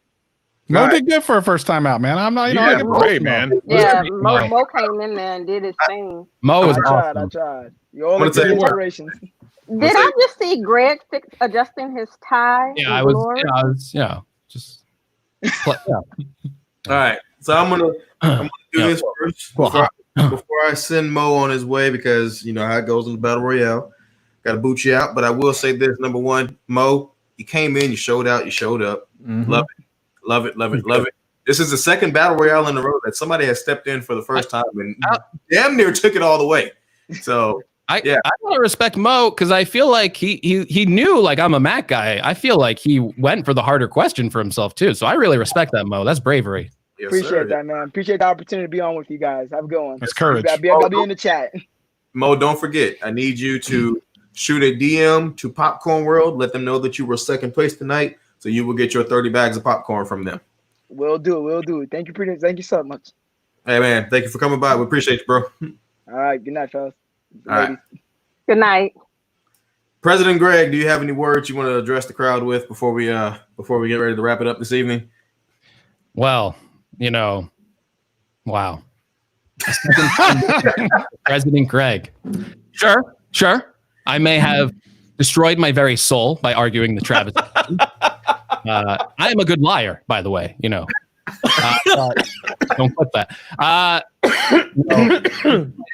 Mo did good for a first time out, man. I'm not, I give great, man. Yeah, Mo came in there and did his thing. Mo was I tried. You all the inspirations. Did I just see Greg adjusting his tie? Yeah, I was just. All right, so I'm gonna do this first before I send Mo on his way, because you know how it goes in the Battle Royale. Got to boot you out, but I will say this: number one, Mo, you came in, you showed out, you showed up. Love it. Love it, love it, love it. This is the second Battle Royale in a row that somebody has stepped in for the first time and damn near took it all the way. So I want to respect Mo, because I feel like he knew, like, I'm a Mac guy. I feel like he went for the harder question for himself too. So I really respect that, Mo. That's bravery. Yes, appreciate that, man. Appreciate the opportunity to be on with you guys. Have a good one. That's courage. I'll be in the chat. Mo, don't forget, I need you to shoot a DM to Popcorn World. Let them know that you were second place tonight, so you will get your 30 bags of popcorn from them. We'll do. Thank you so much. Hey, man, thank you for coming by. We appreciate you, bro. All right, good night, fellas. All right. Good night. President Greg, do you have any words you want to address the crowd with before we get ready to wrap it up this evening? Well, wow. President Greg. Sure. I may have destroyed my very soul by arguing the Travis. I am a good liar, by the way. Don't put that.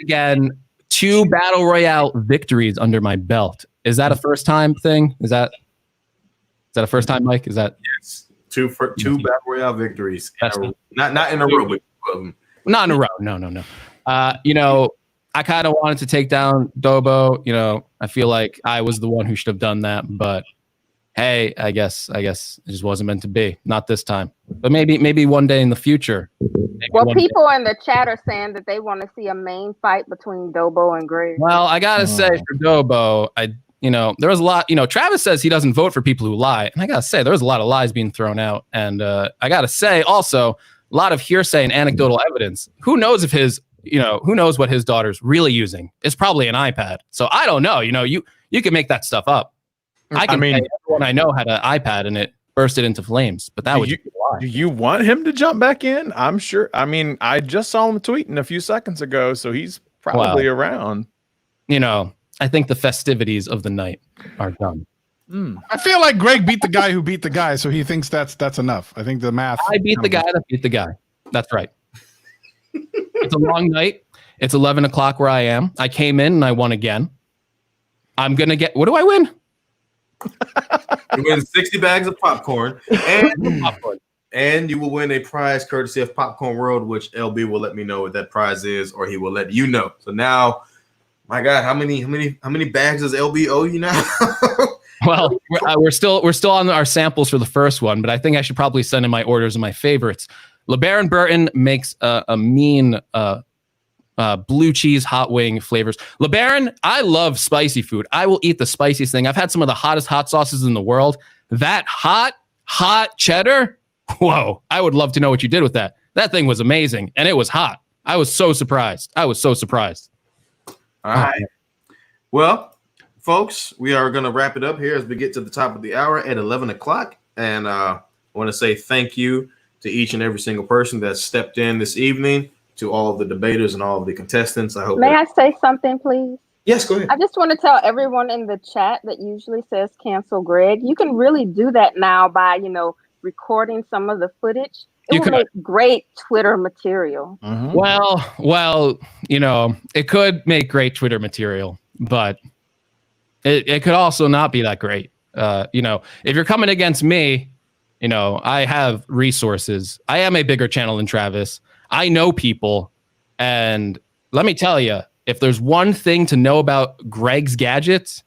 Again, 2 Battle Royale victories under my belt. Is that a first time thing? Is that a first time, Mike? Is that yes? Two Battle Royale victories. Not in a row, but not in a row. No. I kind of wanted to take down Dobo. I feel like I was the one who should have done that, but hey, I guess it just wasn't meant to be. Not this time, but maybe one day in the future. Well, people in the chat are saying that they want to see a main fight between Dobo and Greg. Well, I gotta say, for Dobo, there was a lot. Travis says he doesn't vote for people who lie, and I gotta say there was a lot of lies being thrown out, and I gotta say also a lot of hearsay and anecdotal evidence. Who knows if who knows what his daughter's really using? It's probably an iPad. So I don't know. You can make that stuff up. I mean, everyone I know had an iPad and it bursted into flames, but that do you want him to jump back in? I'm sure. I mean, I just saw him tweeting a few seconds ago, so he's probably around. I think the festivities of the night are done. I feel like Greg beat the guy who beat the guy, so he thinks that's enough. I think the math. I beat the guy that beat the guy. That's right. It's a long night. It's 11 o'clock where I am. I came in and I won again. I'm gonna get. What do I win? You win 60 bags of popcorn and you will win a prize courtesy of Popcorn World, which LB will let me know what that prize is, or he will let you know. So now, my God, how many bags does LB owe you now? Well, we're still on our samples for the first one, but I think I should probably send in my orders of my favorites. LeBaron Burton makes a mean blue cheese hot wing flavors. LeBaron, I love spicy food. I will eat the spiciest thing. I've had some of the hottest hot sauces in the world. That hot cheddar, whoa, I would love to know what you did with that. That thing was amazing, and it was hot. I was so surprised. All right. Well, folks, we are going to wrap it up here as we get to the top of the hour at 11 o'clock. And I want to say thank you to each and every single person that stepped in this evening, to all of the debaters and all of the contestants. May I say something, please? Yes, go ahead. I just want to tell everyone in the chat that usually says cancel Greg. You can really do that now by, recording some of the footage. It would make great Twitter material. Mm-hmm. Well, it could make great Twitter material, but it could also not be that great. If you're coming against me, I have resources. I am a bigger channel than Travis. I know people. And let me tell you, if there's one thing to know about Greg's gadgets,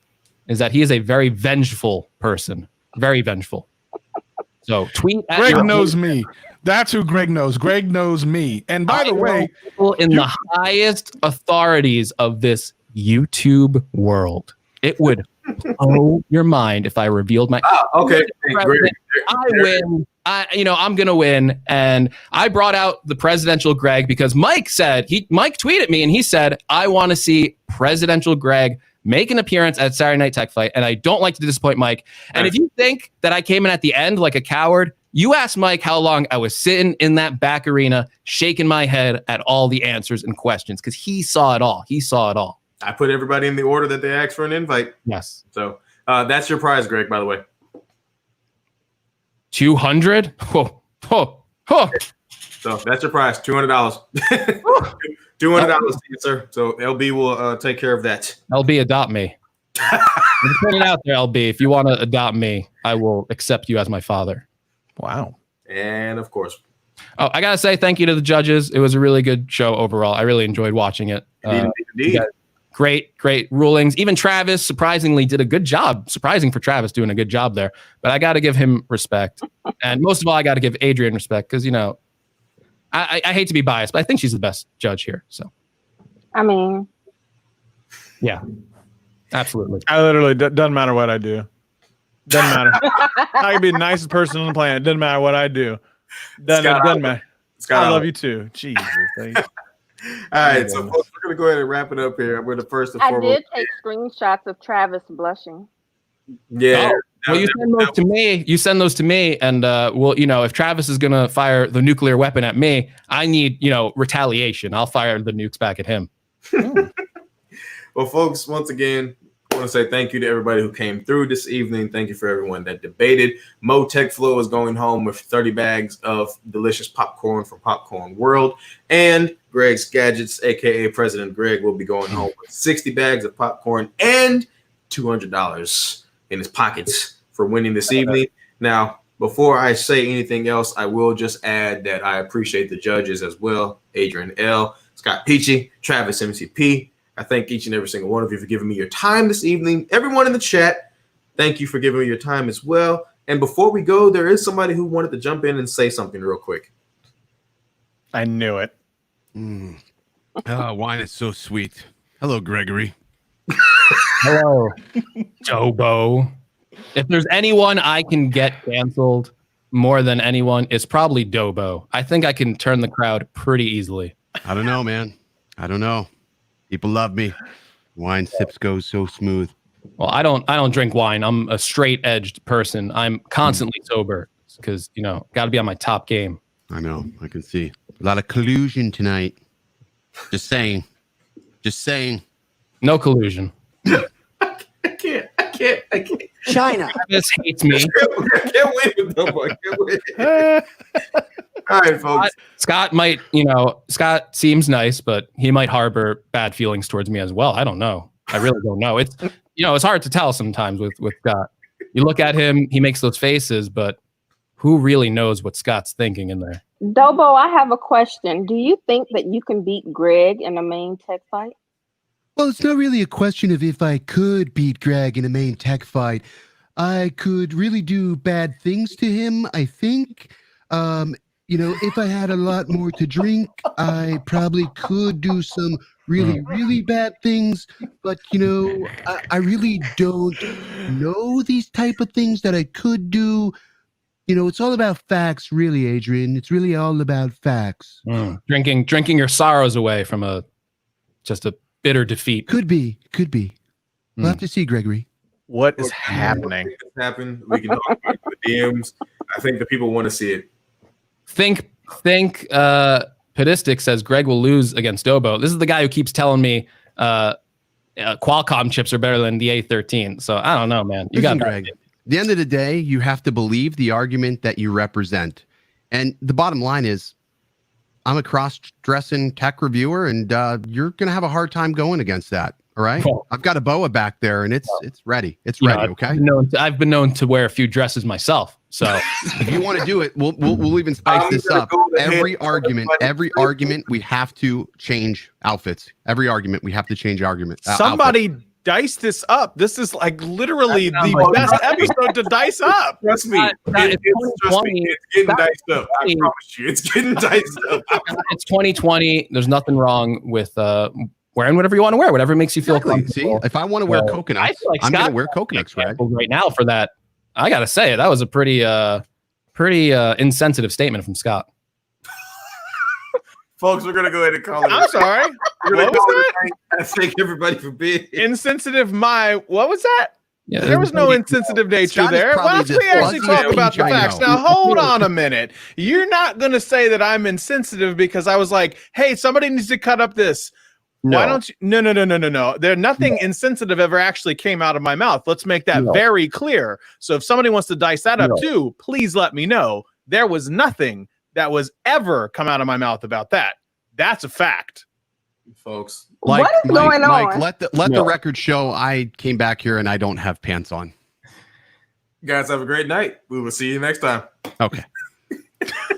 is that he is a very vengeful person. Very vengeful. So tweet at Greg your knows me. That's who Greg knows. Greg knows me. And by the way, people in the highest authorities of this YouTube world, it would blow your mind if I revealed my. Okay, great. I win. I'm gonna win, and I brought out the presidential Greg because Mike tweeted me and he said, I want to see presidential Greg make an appearance at Saturday Night Tech Fight, and I don't like to disappoint Mike. And if you think that I came in at the end like a coward, you asked Mike how long I was sitting in that back arena, shaking my head at all the answers and questions because he saw it all. He saw it all. I put everybody in the order that they asked for an invite. Yes. So that's your prize, Greg, by the way. 200? Oh. So that's your prize, $200. $200 to you, sir. So LB will take care of that. LB, adopt me. I'm putting it out there, LB. If you want to adopt me, I will accept you as my father. Wow. And of course. Oh, I got to say thank you to the judges. It was a really good show overall. I really enjoyed watching it. Indeed. Great rulings. Even Travis surprisingly did a good job. Surprising for Travis doing a good job there. But I got to give him respect. And most of all, I got to give Adrian respect because, I hate to be biased, but I think she's the best judge here. So, I mean, yeah, absolutely. I literally doesn't matter what I do. Doesn't matter. I could be the nicest person on the planet. Doesn't matter what I do. Doesn't matter. I love you too. Jesus. All right, so folks, we're gonna go ahead and wrap it up here. I'm gonna first and I foremost. did take screenshots of Travis blushing. Yeah. Well, you send those to me. You send those to me, and if Travis is gonna fire the nuclear weapon at me, I need retaliation. I'll fire the nukes back at him. Well, folks, once again, I want to say thank you to everybody who came through this evening. Thank you for everyone that debated. Mo Tech Flow is going home with 30 bags of delicious popcorn from Popcorn World. And Greg's Gadgets, aka President Greg, will be going home with 60 bags of popcorn and $200 in his pockets for winning this evening. Now, before I say anything else, I will just add that I appreciate the judges as well. Adrian L., Scott Peachy, Travis MCP. I thank each and every single one of you for giving me your time this evening. Everyone in the chat, thank you for giving me your time as well. And before we go, there is somebody who wanted to jump in and say something real quick. I knew it. Wine is so sweet. Hello, Gregory. Hello, Dobo. If there's anyone I can get canceled more than anyone, it's probably Dobo. I think I can turn the crowd pretty easily. I don't know, man. I don't know. People love me. Wine sips go so smooth. Well, I don't drink wine. I'm a straight-edged person. I'm constantly sober because, got to be on my top game. I know. I can see. A lot of collusion tonight. Just saying. No collusion. I can't. China. This hates me. I can't win, Dobo. I can't win. All right, folks. Scott seems nice, but he might harbor bad feelings towards me as well. I don't know. I really don't know. It's it's hard to tell sometimes with Scott. You look at him, he makes those faces, but who really knows what Scott's thinking in there? Dobo, I have a question. Do you think that you can beat Greg in a main tech fight? Well, it's not really a question of if I could beat Greg in a main tech fight. I could really do bad things to him, I think. If I had a lot more to drink, I probably could do some really, really bad things. But, I really don't know these type of things that I could do. It's all about facts, really, Adrian. It's really all about facts. Drinking your sorrows away from just a bitter defeat. Could be. We'll have to see, Gregory. What is happening? We can talk about the DMs. I think the people want to see it. Think Pedistic says Greg will lose against Dobo. This is the guy who keeps telling me Qualcomm chips are better than the A13. So I don't know, man. You got Greg. At the end of the day, you have to believe the argument that you represent. And the bottom line is, I'm a cross-dressing tech reviewer, and you're going to have a hard time going against that. All right. Well, I've got a boa back there and it's ready. It's ready. Okay. I've been known to wear a few dresses myself. So if you want to do it, we'll even spice this up. Every argument, we have to change outfits. Every argument, we have to change argument. Somebody dice this up. This is like literally the best episode to dice up. Trust me. It's getting diced up. I promise you, it's getting diced up. It's 2020. There's nothing wrong with wearing whatever you want to wear, whatever makes you feel comfortable. See, if I want to wear coconuts, I'm going to wear coconuts right now for that. I got to say, that was a pretty insensitive statement from Scott. Folks, we're going to go ahead and call it. I'm sorry. What was that? Thank everybody for being insensitive. What was that? Yeah, there was no insensitive nature there. Why don't we actually talk about the facts? Now, hold on a minute. You're not going to say that I'm insensitive because I was like, hey, somebody needs to cut up this. Why don't you? No. There, nothing insensitive ever actually came out of my mouth. Let's make that very clear. So if somebody wants to dice that up too, please let me know. There was nothing that was ever come out of my mouth about that. That's a fact. Folks. Like, what is going on? Let the record show I came back here and I don't have pants on. You guys have a great night. We will see you next time. Okay.